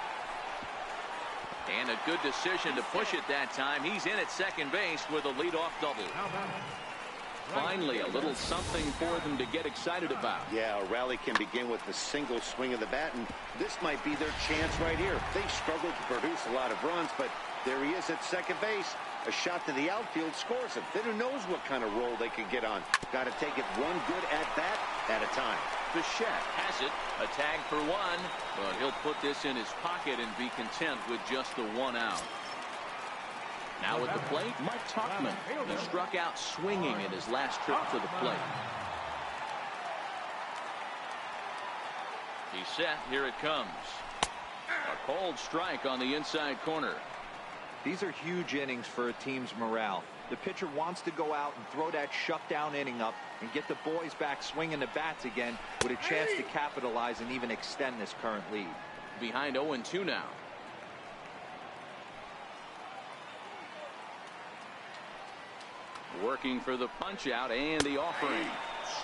And a good decision to push it that time. He's in at second base with a leadoff double. Finally, a little something for them to get excited about. Yeah, a rally can begin with a single swing of the bat, and this might be their chance right here. They struggled to produce a lot of runs, but there he is at second base. A shot to the outfield scores him. Then who knows what kind of roll they can get on. Got to take it one good at-bat at a time. Bichette has it. A tag for one, but he'll put this in his pocket and be content with just the 1 out. Now at the plate, Mike Tauchman. He struck out swinging in his last trip to the plate. He's set. Here it comes. A cold strike on the inside corner. These are huge innings for a team's morale. The pitcher wants to go out and throw that shutdown inning up and get the boys back swinging the bats again with a chance to capitalize and even extend this current lead. Behind 0-2 now. Working for the punch out and the offering.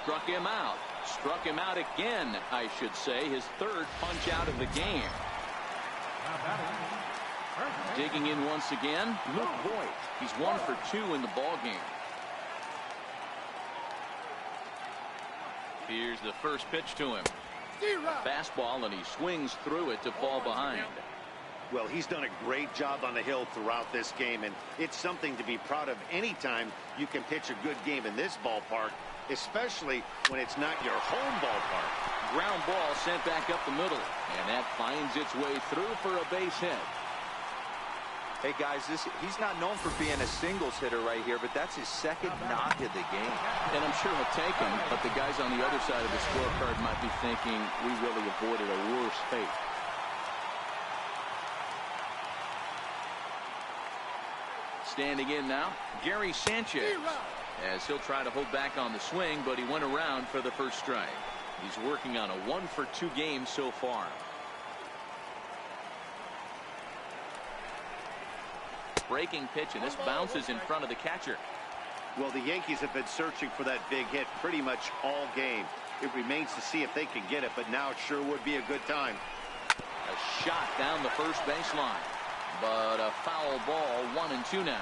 Struck him out. Struck him out again, I should say. His third punch out of the game. Digging in once again, Luke Voit. He's 1 for 2 in the ball game. Here's the first pitch to him. Fastball, and he swings through it to fall behind. Well, he's done a great job on the hill throughout this game, and it's something to be proud of anytime you can pitch a good game in this ballpark, especially when it's not your home ballpark. Ground ball sent back up the middle, and that finds its way through for a base hit. Hey, guys, he's not known for being a singles hitter right here, but that's his second knock of the game. And I'm sure he'll take him, but the guys on the other side of the scorecard might be thinking we really avoided a worse fate. Standing in now, Gary Sanchez, as he'll try to hold back on the swing, but he went around for the first strike. He's working on a 1 for 2 game so far. Breaking pitch, and this bounces in front of the catcher. Well, the Yankees have been searching for that big hit pretty much all game. It remains to see if they can get it, but now it sure would be a good time. A shot down the first baseline, but a foul ball. 1-2 now.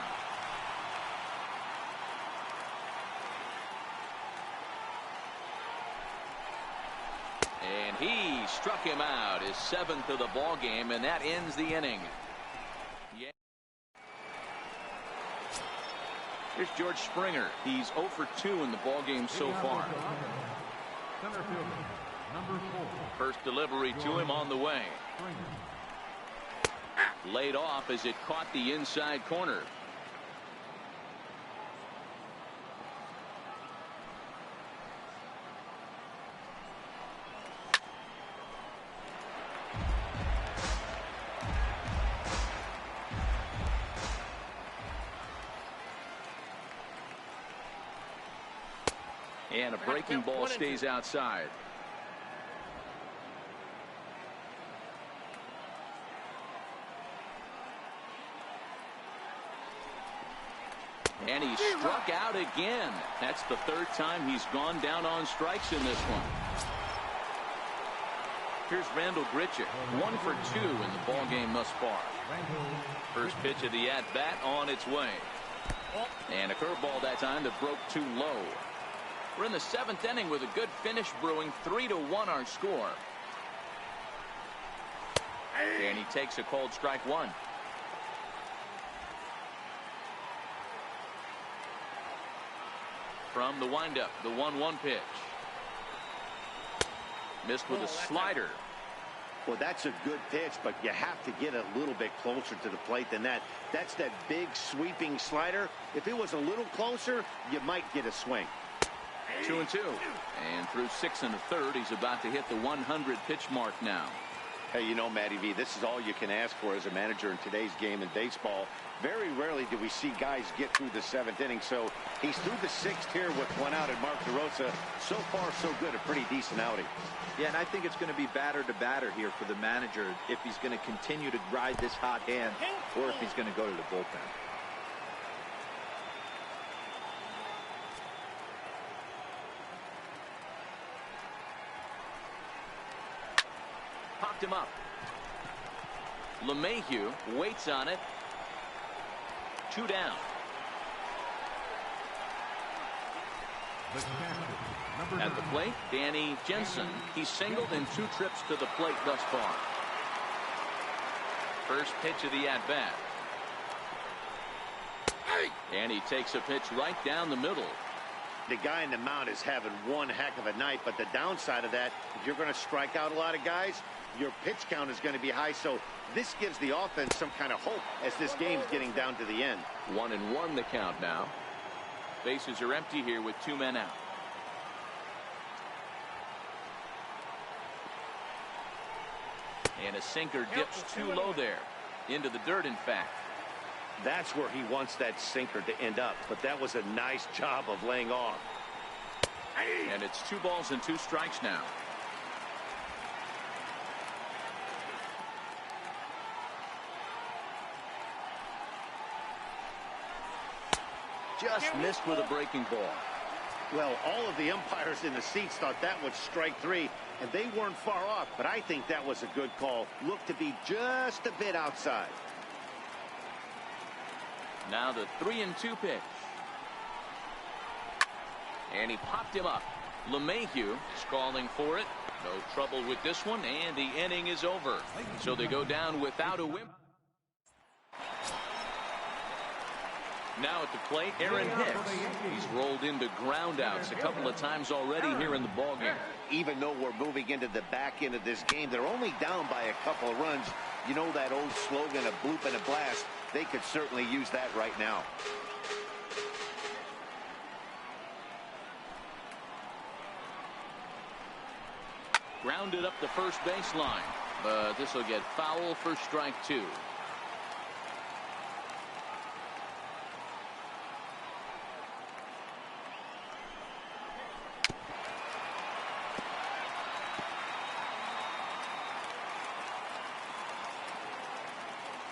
And he struck him out, his 7th of the ball game, and that ends the inning. Here's George Springer. He's 0 for 2 in the ball game so far. number 4. First delivery to him on the way. Laid off as it caught the inside corner. And a breaking ball stays outside. And he struck out again. That's the third time he's gone down on strikes in this one. Here's Randal Grichuk, 1 for 2 in the ball game thus far. First pitch of the at-bat on its way. And a curveball that time that broke too low. We're in the 7th inning with a good finish brewing. 3-1 our score. And he takes a called strike 1. From the windup, the 1-1 pitch. Missed with a slider. Well, that's a good pitch, but you have to get a little bit closer to the plate than that. That's that big sweeping slider. If it was a little closer, you might get a swing. 2-2. And through 6 1/3, he's about to hit the 100 pitch mark now. Hey, you know, Matty V, this is all you can ask for as a manager in today's game in baseball. Very rarely do we see guys get through the 7th inning, so he's through the 6th here with 1 out at Mark DeRosa. So far, so good. A pretty decent outing. Yeah, and I think it's going to be batter to batter here for the manager if he's going to continue to ride this hot hand or if he's going to go to the bullpen. Popped him up. LeMahieu waits on it. 2 down. At the plate, Danny Jensen. He's singled in 2 trips to the plate thus far. First pitch of the at-bat. And he takes a pitch right down the middle. The guy in the mound is having one heck of a night, but the downside of that, if you're going to strike out a lot of guys, your pitch count is going to be high. So this gives the offense some kind of hope as this game's getting down to the end. 1-1 the count now. Bases are empty here with 2 men out. And a sinker dips too low there. Into the dirt, in fact. That's where he wants that sinker to end up, but that was a nice job of laying off. And it's 2 balls and 2 strikes now. Just missed with a breaking ball. Well, all of the umpires in the seats thought that was strike 3, and they weren't far off, but I think that was a good call. Looked to be just a bit outside. Now the 3-2 pitch. And he popped him up. LeMahieu is calling for it. No trouble with this one, and the inning is over. So they go down without a win. Now at the plate, Aaron Hicks. He's rolled into groundouts a couple of times already here in the ballgame. Even though we're moving into the back end of this game, they're only down by a couple of runs. You know that old slogan, a bloop and a blast? They could certainly use that right now. Grounded up the first baseline, but this will get foul for strike 2.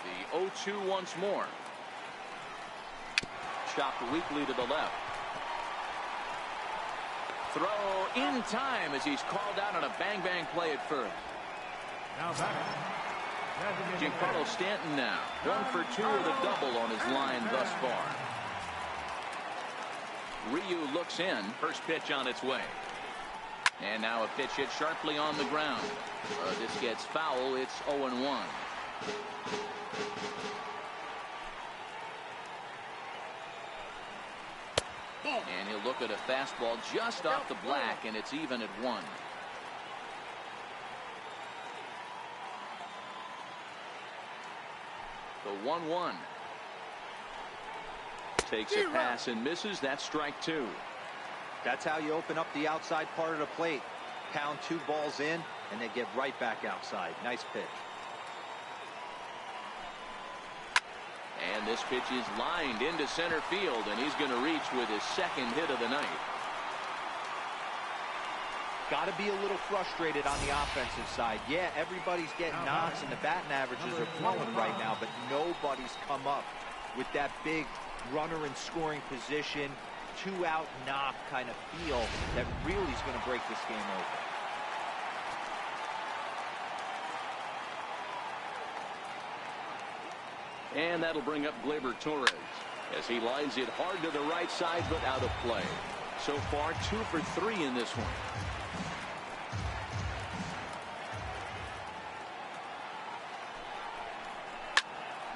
The 0-2 once more. Chopped weakly to the left. Throw in time as he's called out on a bang-bang play at first. Now batter. Giancarlo Stanton now. 1 for 2 with a double on his line thus far. Ryu looks in. First pitch on its way. And now a pitch hit sharply on the ground. This gets foul. It's 0-1. And he'll look at a fastball just off the black, and it's even at 1. The 1-1. Takes a pass and misses. That's strike two. That's how you open up the outside part of the plate. Pound 2 balls in, and they get right back outside. Nice pitch. And this pitch is lined into center field, and he's going to reach with his second hit of the night. Got to be a little frustrated on the offensive side. Yeah, everybody's getting knocks, and the batting averages are flowing right now, but nobody's come up with that big runner in scoring position, 2-out knock kind of feel that really is going to break this game open. And that'll bring up Gleyber Torres as he lines it hard to the right side, but out of play. So far, 2 for 3 in this one.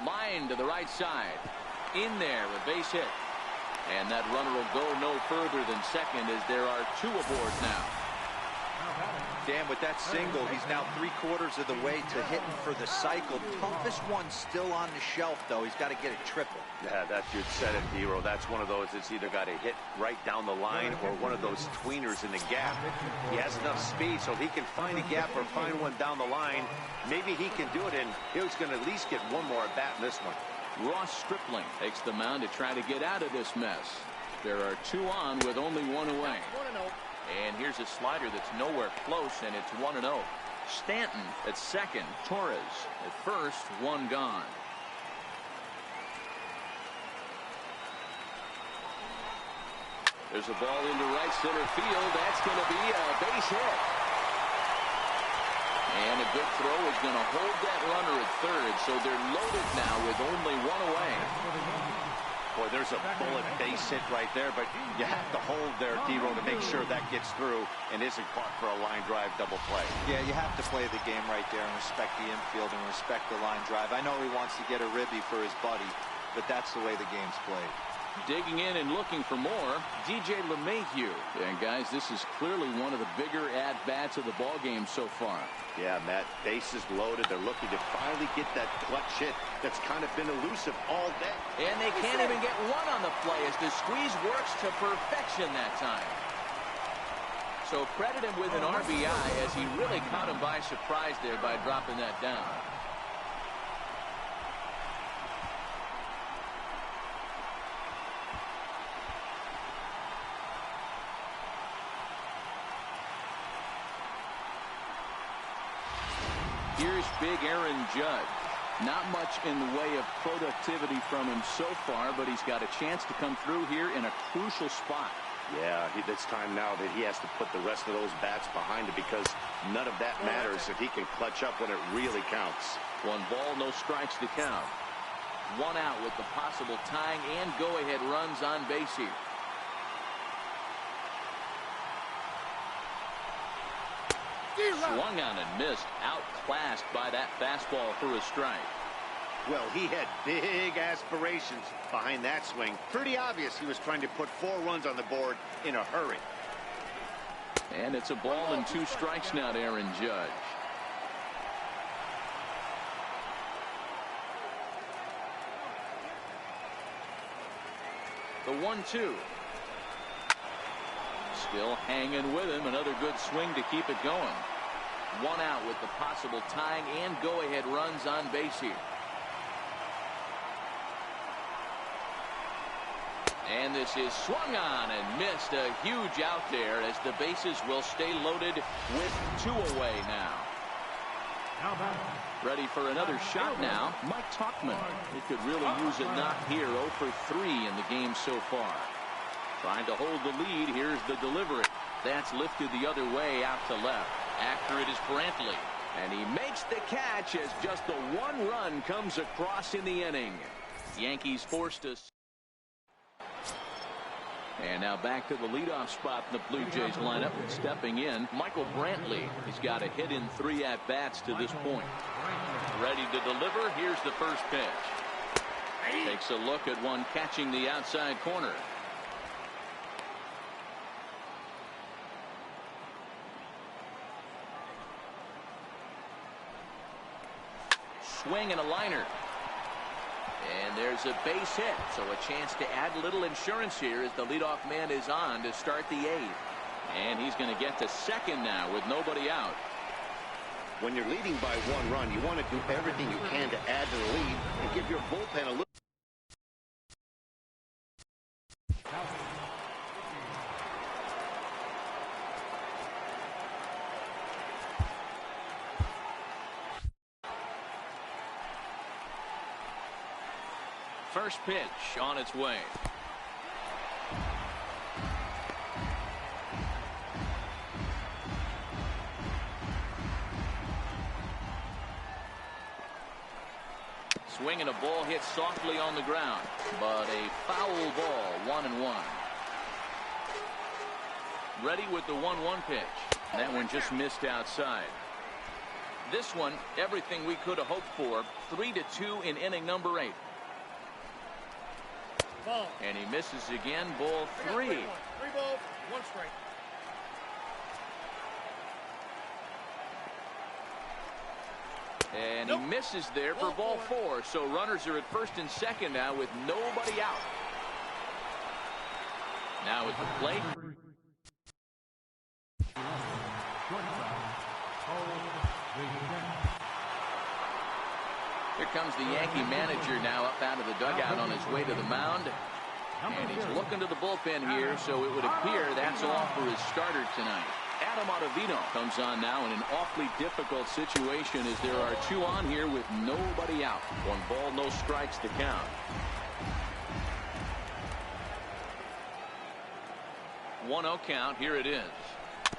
Line to the right side. In there, a base hit. And that runner will go no further than second as there are 2 aboard now. Dan, with that single, he's now 3/4 of the way to hitting for the cycle. Toughest one still on the shelf, though. He's got to get a triple. Yeah, that's, you said it, Hero. That's one of those that's either got to hit right down the line or one of those tweeners in the gap. He has enough speed so he can find a gap or find one down the line. Maybe he can do it, and he's going to at least get one more at bat in this one. Ross Stripling takes the mound to try to get out of this mess. There are 2 on with only 1 away. And here's a slider that's nowhere close, and it's 1-0. Stanton at second, Torres at first, 1 gone. There's a ball into right center field. That's going to be a base hit. And a good throw is going to hold that runner at third, so they're loaded now with only 1 away. Boy, there's a bullet base hit right there, but you have to hold there, D-Row, to make sure that gets through and isn't caught for a line drive double play. Yeah, you have to play the game right there and respect the infield and respect the line drive. I know he wants to get a ribby for his buddy, but that's the way the game's played. Digging in and looking for more, DJ LeMahieu. And guys, this is clearly one of the bigger at-bats of the ball game so far. Yeah, Matt, bases loaded. They're looking to finally get that clutch hit that's kind of been elusive all day. And they can't even get one on the play as the squeeze works to perfection that time. So credit him with an RBI as he really caught him by surprise there by dropping that down. Here's big Aaron Judge. Not much in the way of productivity from him so far, but he's got a chance to come through here in a crucial spot. Yeah, it's time now that he has to put the rest of those bats behind it because none of that matters if he can clutch up when it really counts. 1 ball, no strikes to count. 1 out with the possible tying and go-ahead runs on base here. Swung on and missed, outclassed by that fastball for a strike. Well, he had big aspirations behind that swing. Pretty obvious he was trying to put 4 runs on the board in a hurry. And it's a ball and 2 strikes now to Aaron Judge. The 1-2. Still hanging with him. Another good swing to keep it going. 1 out with the possible tying and go-ahead runs on base here. And this is swung on and missed. A huge out there as the bases will stay loaded with 2 away now. Ready for another shot now, Mike Tauchman. He could really use a knock here. 0 for 3 in the game so far. Trying to hold the lead. Here's the delivery. That's lifted the other way out to left. After it is Brantley. And he makes the catch as just the 1 run comes across in the inning. Yankees forced to. And now back to the leadoff spot in the Blue Jays lineup. Stepping in, Michael Brantley. He's got a hit in 3 at-bats to this point. Ready to deliver. Here's the first pitch. Takes a look at one catching the outside corner. Swing and a liner. And there's a base hit, so a chance to add a little insurance here as the leadoff man is on to start the 8th. And he's going to get to second now with nobody out. When you're leading by 1 run, you want to do everything you can to add to the lead and give your bullpen a little. First pitch on its way. Swinging a ball hit softly on the ground, but a foul ball, 1-1. Ready with the 1-1 pitch. That one just missed outside. This one, everything we could have hoped for. 3-2 in inning number 8. Ball. And he misses again. Ball 3. 3 balls, 1 strike. And he misses there for ball 4. So runners are at first and second now with nobody out. Now at the plate. Here comes the Yankee manager now up out of the dugout on his way to the mound. And he's looking to the bullpen here, so it would appear that's all for his starter tonight. Adam Ottavino comes on now in an awfully difficult situation as there are 2 on here with nobody out. 1 ball, no strikes to count. 1-0 count. Here it is.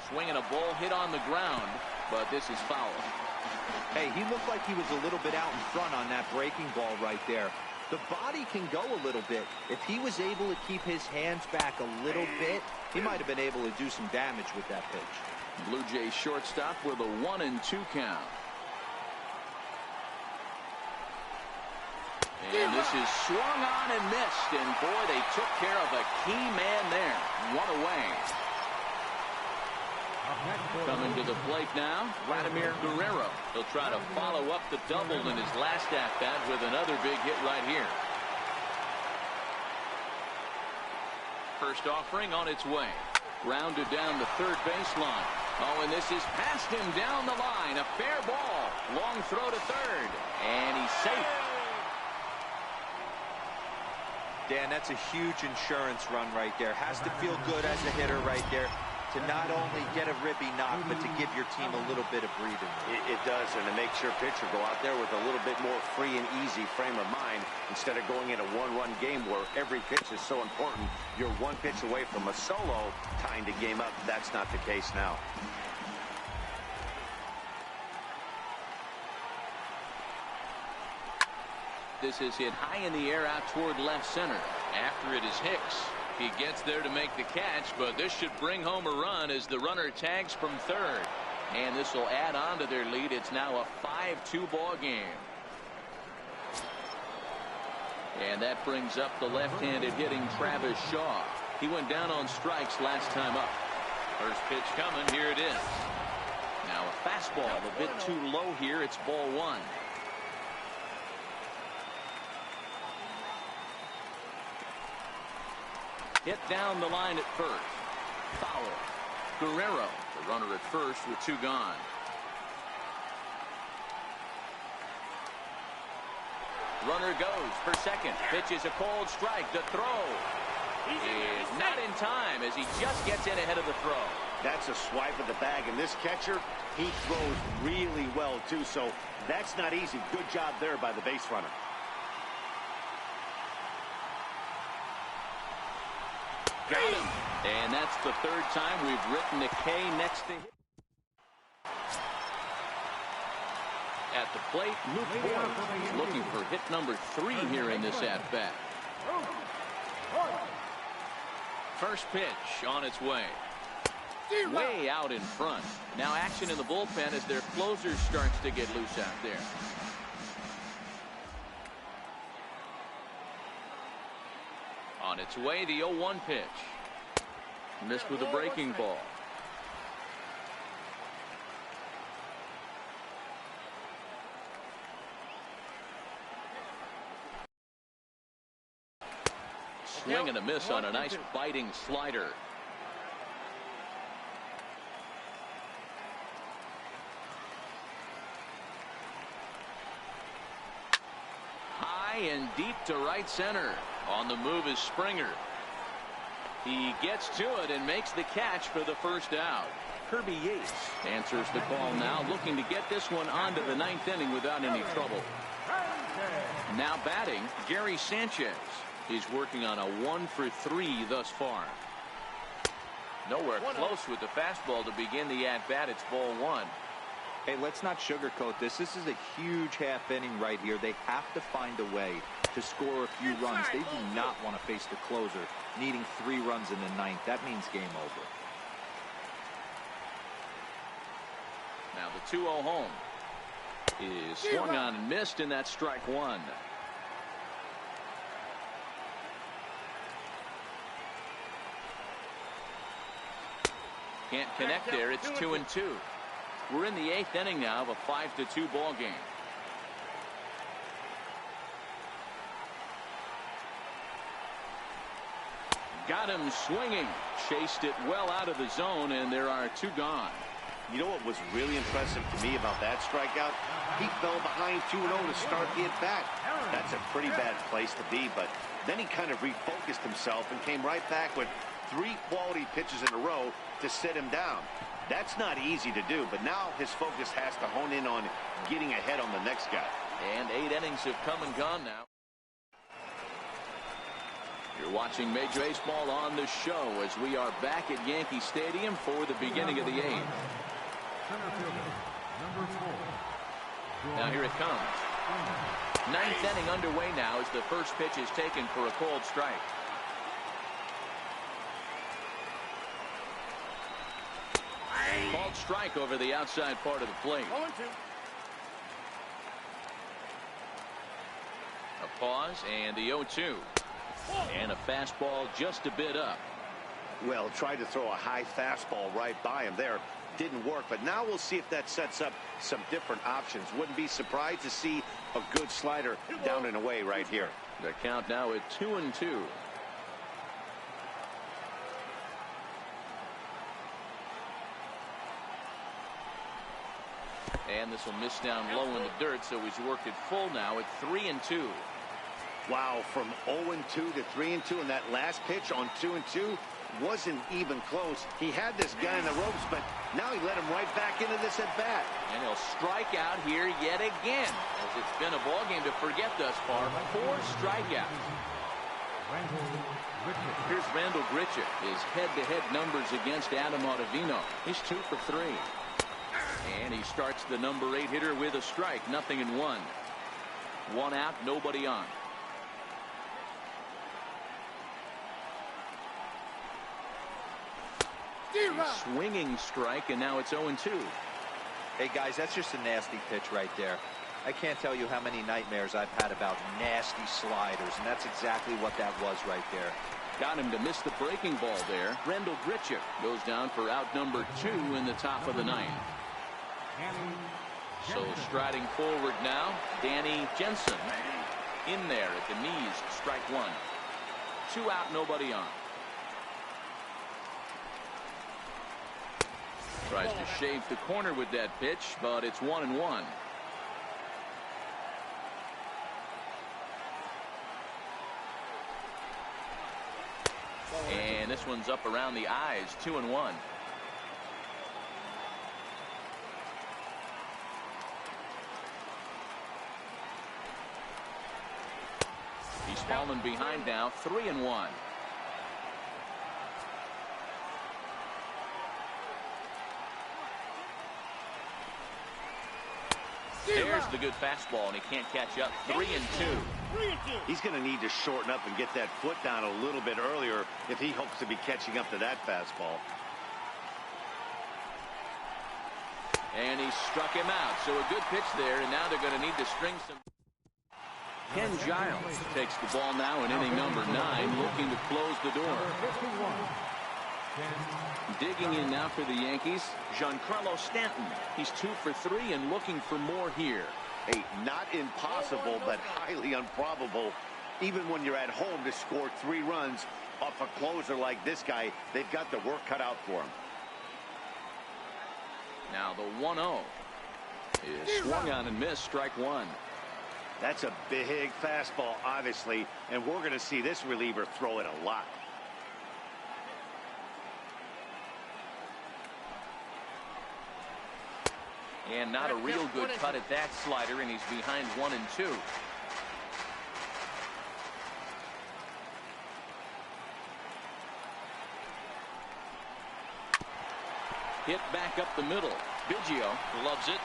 Swinging a ball hit on the ground, but this is foul. Hey, he looked like he was a little bit out in front on that breaking ball right there. The body can go a little bit. If he was able to keep his hands back a little bit, he might have been able to do some damage with that pitch. Blue Jays shortstop with a 1-2 count. And this is swung on and missed. And boy, they took care of a key man there. 1 away. Coming to the plate now, Vladimir Guerrero. He'll try to follow up the double in his last at-bat with another big hit right here. First offering on its way. Grounded down the third baseline. Oh, and this is past him down the line. A fair ball. Long throw to third. And he's safe. Dan, that's a huge insurance run right there. Has to feel good as a hitter right there to not only get a ribby knock, but to give your team a little bit of breathing. It does, and it makes your pitcher go out there with a little bit more free and easy frame of mind instead of going in a 1-run game where every pitch is so important. You're 1 pitch away from a solo tying the game up. That's not the case now. This is hit high in the air out toward left center. After it is Hicks. He gets there to make the catch, but this should bring home a run as the runner tags from third. And this will add on to their lead. It's now a 5-2 ball game. And that brings up the left-handed hitting Travis Shaw. He went down on strikes last time up. First pitch coming. Here it is. Now a fastball a bit too low here. It's ball 1. Hit down the line at first. Foul. Guerrero, the runner at first with 2 gone. Runner goes for second. Pitch is a cold strike. The throw is not in time as he just gets in ahead of the throw. That's a swipe of the bag, and this catcher, he throws really well too, so that's not easy. Good job there by the base runner. Got him. And that's the 3rd time we've written a K next to him. At the plate, Luke Boyd looking for hit number 3 here in this at-bat. First pitch on its way. Way out in front. Now action in the bullpen as their closer starts to get loose out there. On its way, the 0-1 pitch. Missed with a breaking ball. Swing and a miss on a nice biting slider. High and deep to right center. On the move is Springer. He gets to it and makes the catch for the first out. Kirby Yates answers the call now, looking to get this one onto the ninth inning without any trouble. Now batting, Gary Sanchez. He's working on a 1-for-3 thus far. Nowhere close with the fastball to begin the at-bat. It's ball one. Hey, let's not sugarcoat this. This is a huge half inning right here. They have to find a way to score a few runs. They do not want to face the closer, needing 3 runs in the ninth. That means game over. Now the 2-0 home is swung on and missed, and that's strike one. Can't connect there. It's 2-2. We're in the 8th inning now of a 5-2 ball game. Got him swinging. Chased it well out of the zone, and there are 2 gone. You know what was really impressive to me about that strikeout? He fell behind 2-0 to start the at-bat. That's a pretty bad place to be, but then he kind of refocused himself and came right back with 3 quality pitches in a row to sit him down. That's not easy to do, but now his focus has to hone in on getting ahead on the next guy. And 8 innings have come and gone now. You're watching Major Baseball on the show as we are back at Yankee Stadium for the beginning of the 8th. Center fielder, number 4. Now here it comes. 9th inning underway now as the first pitch is taken for a called strike. Called strike over the outside part of the plate. 0-2. A pause and the 0-2. And a fastball just a bit up. Well, tried to throw a high fastball right by him there. Didn't work, but now we'll see if that sets up some different options. Wouldn't be surprised to see a good slider down and away right here. The count now at 2-2. And this will miss down low in the dirt, so he's worked it full now at 3-2. Wow, from 0-2 to 3-2, and that last pitch on 2-2 wasn't even close. He had this guy in the ropes, but now he let him right back into this at bat. And he'll strike out here yet again, as it's been a ball game to forget thus far. 4 strikeouts. Here's Randall Grichuk. His head-to-head numbers against Adam Ottavino. He's 2 for 3. And he starts the number 8 hitter with a strike. 0-1. 1 out, nobody on. Swinging strike, and now it's 0-2. Hey, guys, that's just a nasty pitch right there. I can't tell you how many nightmares I've had about nasty sliders, and that's exactly what that was right there. Got him to miss the breaking ball there. Randall Grichuk goes down for out number 2 in the top of the 9th. So striding forward now, Danny Jensen. In there at the knees, strike 1. 2 out, nobody on. Tries to shave the corner with that pitch, but it's 1-1. And this one's up around the eyes, 2-1. He's fallen behind now, 3-1. There's the good fastball, and he can't catch up. 3-2. He's going to need to shorten up and get that foot down a little bit earlier if he hopes to be catching up to that fastball. And he struck him out. So a good pitch there, and now they're going to need to string some. Ken Giles takes the ball now in inning number 9, looking to close the door. Digging in now for the Yankees, Giancarlo Stanton. He's 2 for 3 and looking for more here. Hey, not impossible, but highly improbable Even when you're at home, to score 3 runs off a closer like this guy, they've got the work cut out for him. Now the 1-0 is swung on and missed, strike one. That's a big fastball, obviously, and we're going to see this reliever throw it a lot. And not a real good cut at that slider, and he's behind 1-2. Hit back up the middle. Biggio loves it.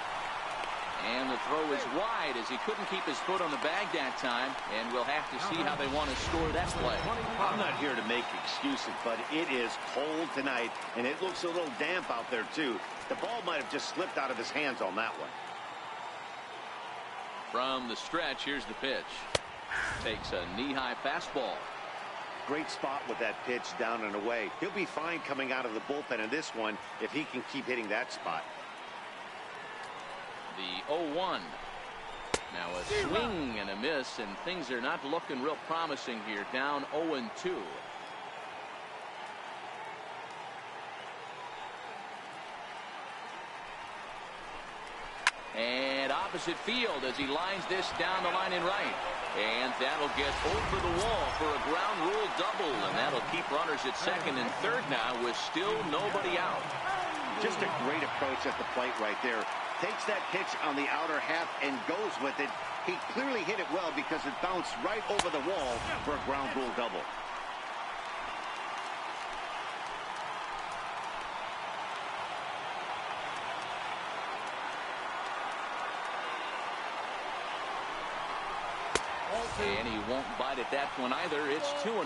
And the throw is wide as he couldn't keep his foot on the bag that time. And we'll have to see how they want to score that play. I'm not here to make excuses, but it is cold tonight, and it looks a little damp out there, too. The ball might have just slipped out of his hands on that one. From the stretch, here's the pitch. Takes a knee-high fastball. Great spot with that pitch down and away. He'll be fine coming out of the bullpen in this one if he can keep hitting that spot. The 0-1. Now a swing and a miss, and things are not looking real promising here. Down 0-2. And opposite field as he lines this down the line in right. And that'll get over the wall for a ground rule double. And that'll keep runners at second and third now with still nobody out. Just a great approach at the plate right there. Takes that pitch on the outer half and goes with it. He clearly hit it well because it bounced right over the wall for a ground rule double. And he won't bite at that one either. It's 2-0.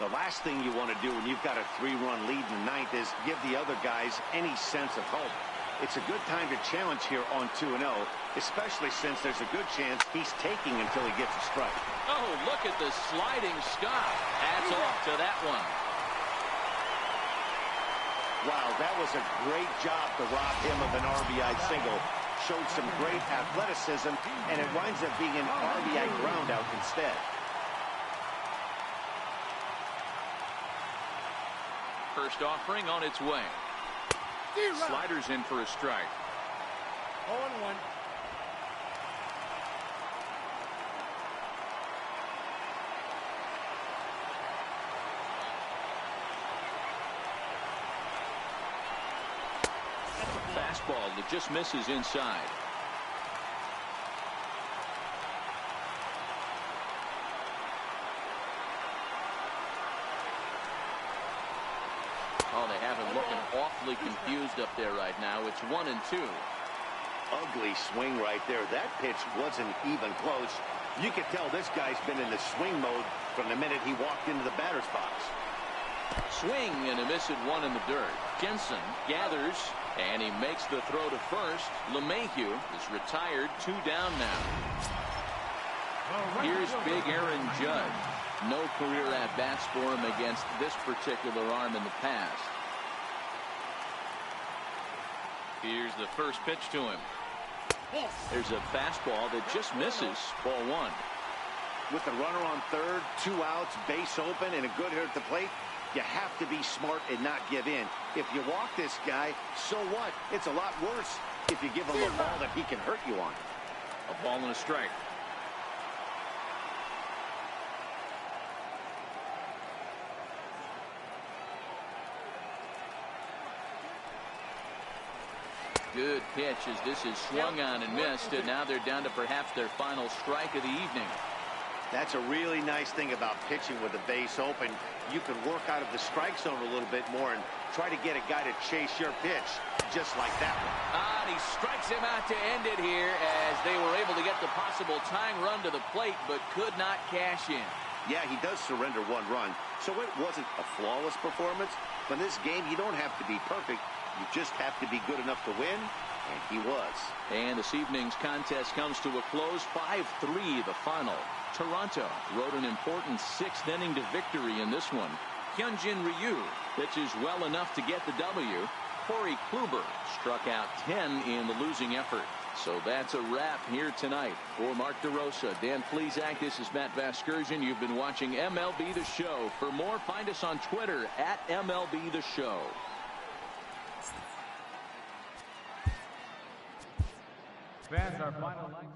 The last thing you want to do when you've got a 3-run lead in the ninth is give the other guys any sense of hope. It's a good time to challenge here on 2-0, especially since there's a good chance he's taking until he gets a strike. Oh, look at the sliding stop. Hats off to that one. Wow, that was a great job to rob him of an RBI single. Showed some great athleticism, and it winds up being an RBI groundout instead. First offering on its way. Sliders in for a strike. 0-1. Fastball that just misses inside. Oh, they have him looking awfully confused up there right now. It's 1-2. Ugly swing right there. That pitch wasn't even close. You could tell this guy's been in the swing mode from the minute he walked into the batter's box. Swing and a miss at one in the dirt. Jensen gathers, and he makes the throw to first. LeMahieu is retired, 2 down now. Here's big Aaron Judge. No career at-bats for him against this particular arm in the past. Here's the first pitch to him. There's a fastball that just misses. Ball 1. With the runner on third, 2 outs, base open, and a good hitter at the plate, you have to be smart and not give in. If you walk this guy, so what? It's a lot worse if you give him a ball that he can hurt you on. A ball and a strike. Good pitch as this is swung on and missed, and now they're down to perhaps their final strike of the evening. That's a really nice thing about pitching with the base open. You can work out of the strike zone a little bit more and try to get a guy to chase your pitch, just like that one. And he strikes him out to end it here as they were able to get the possible tying run to the plate, but could not cash in. Yeah, he does surrender 1 run, so it wasn't a flawless performance. But in this game, you don't have to be perfect. You just have to be good enough to win, and he was. And this evening's contest comes to a close, 5-3 the final. Toronto rode an important 6th inning to victory in this one. Hyunjin Ryu pitches well enough to get the W. Corey Kluber struck out 10 in the losing effort. So that's a wrap here tonight. For Mark DeRosa, Dan Plesac, this is Matt Vasgersian. You've been watching MLB The Show. For more, find us on Twitter at MLB The Show. Fans, our final line.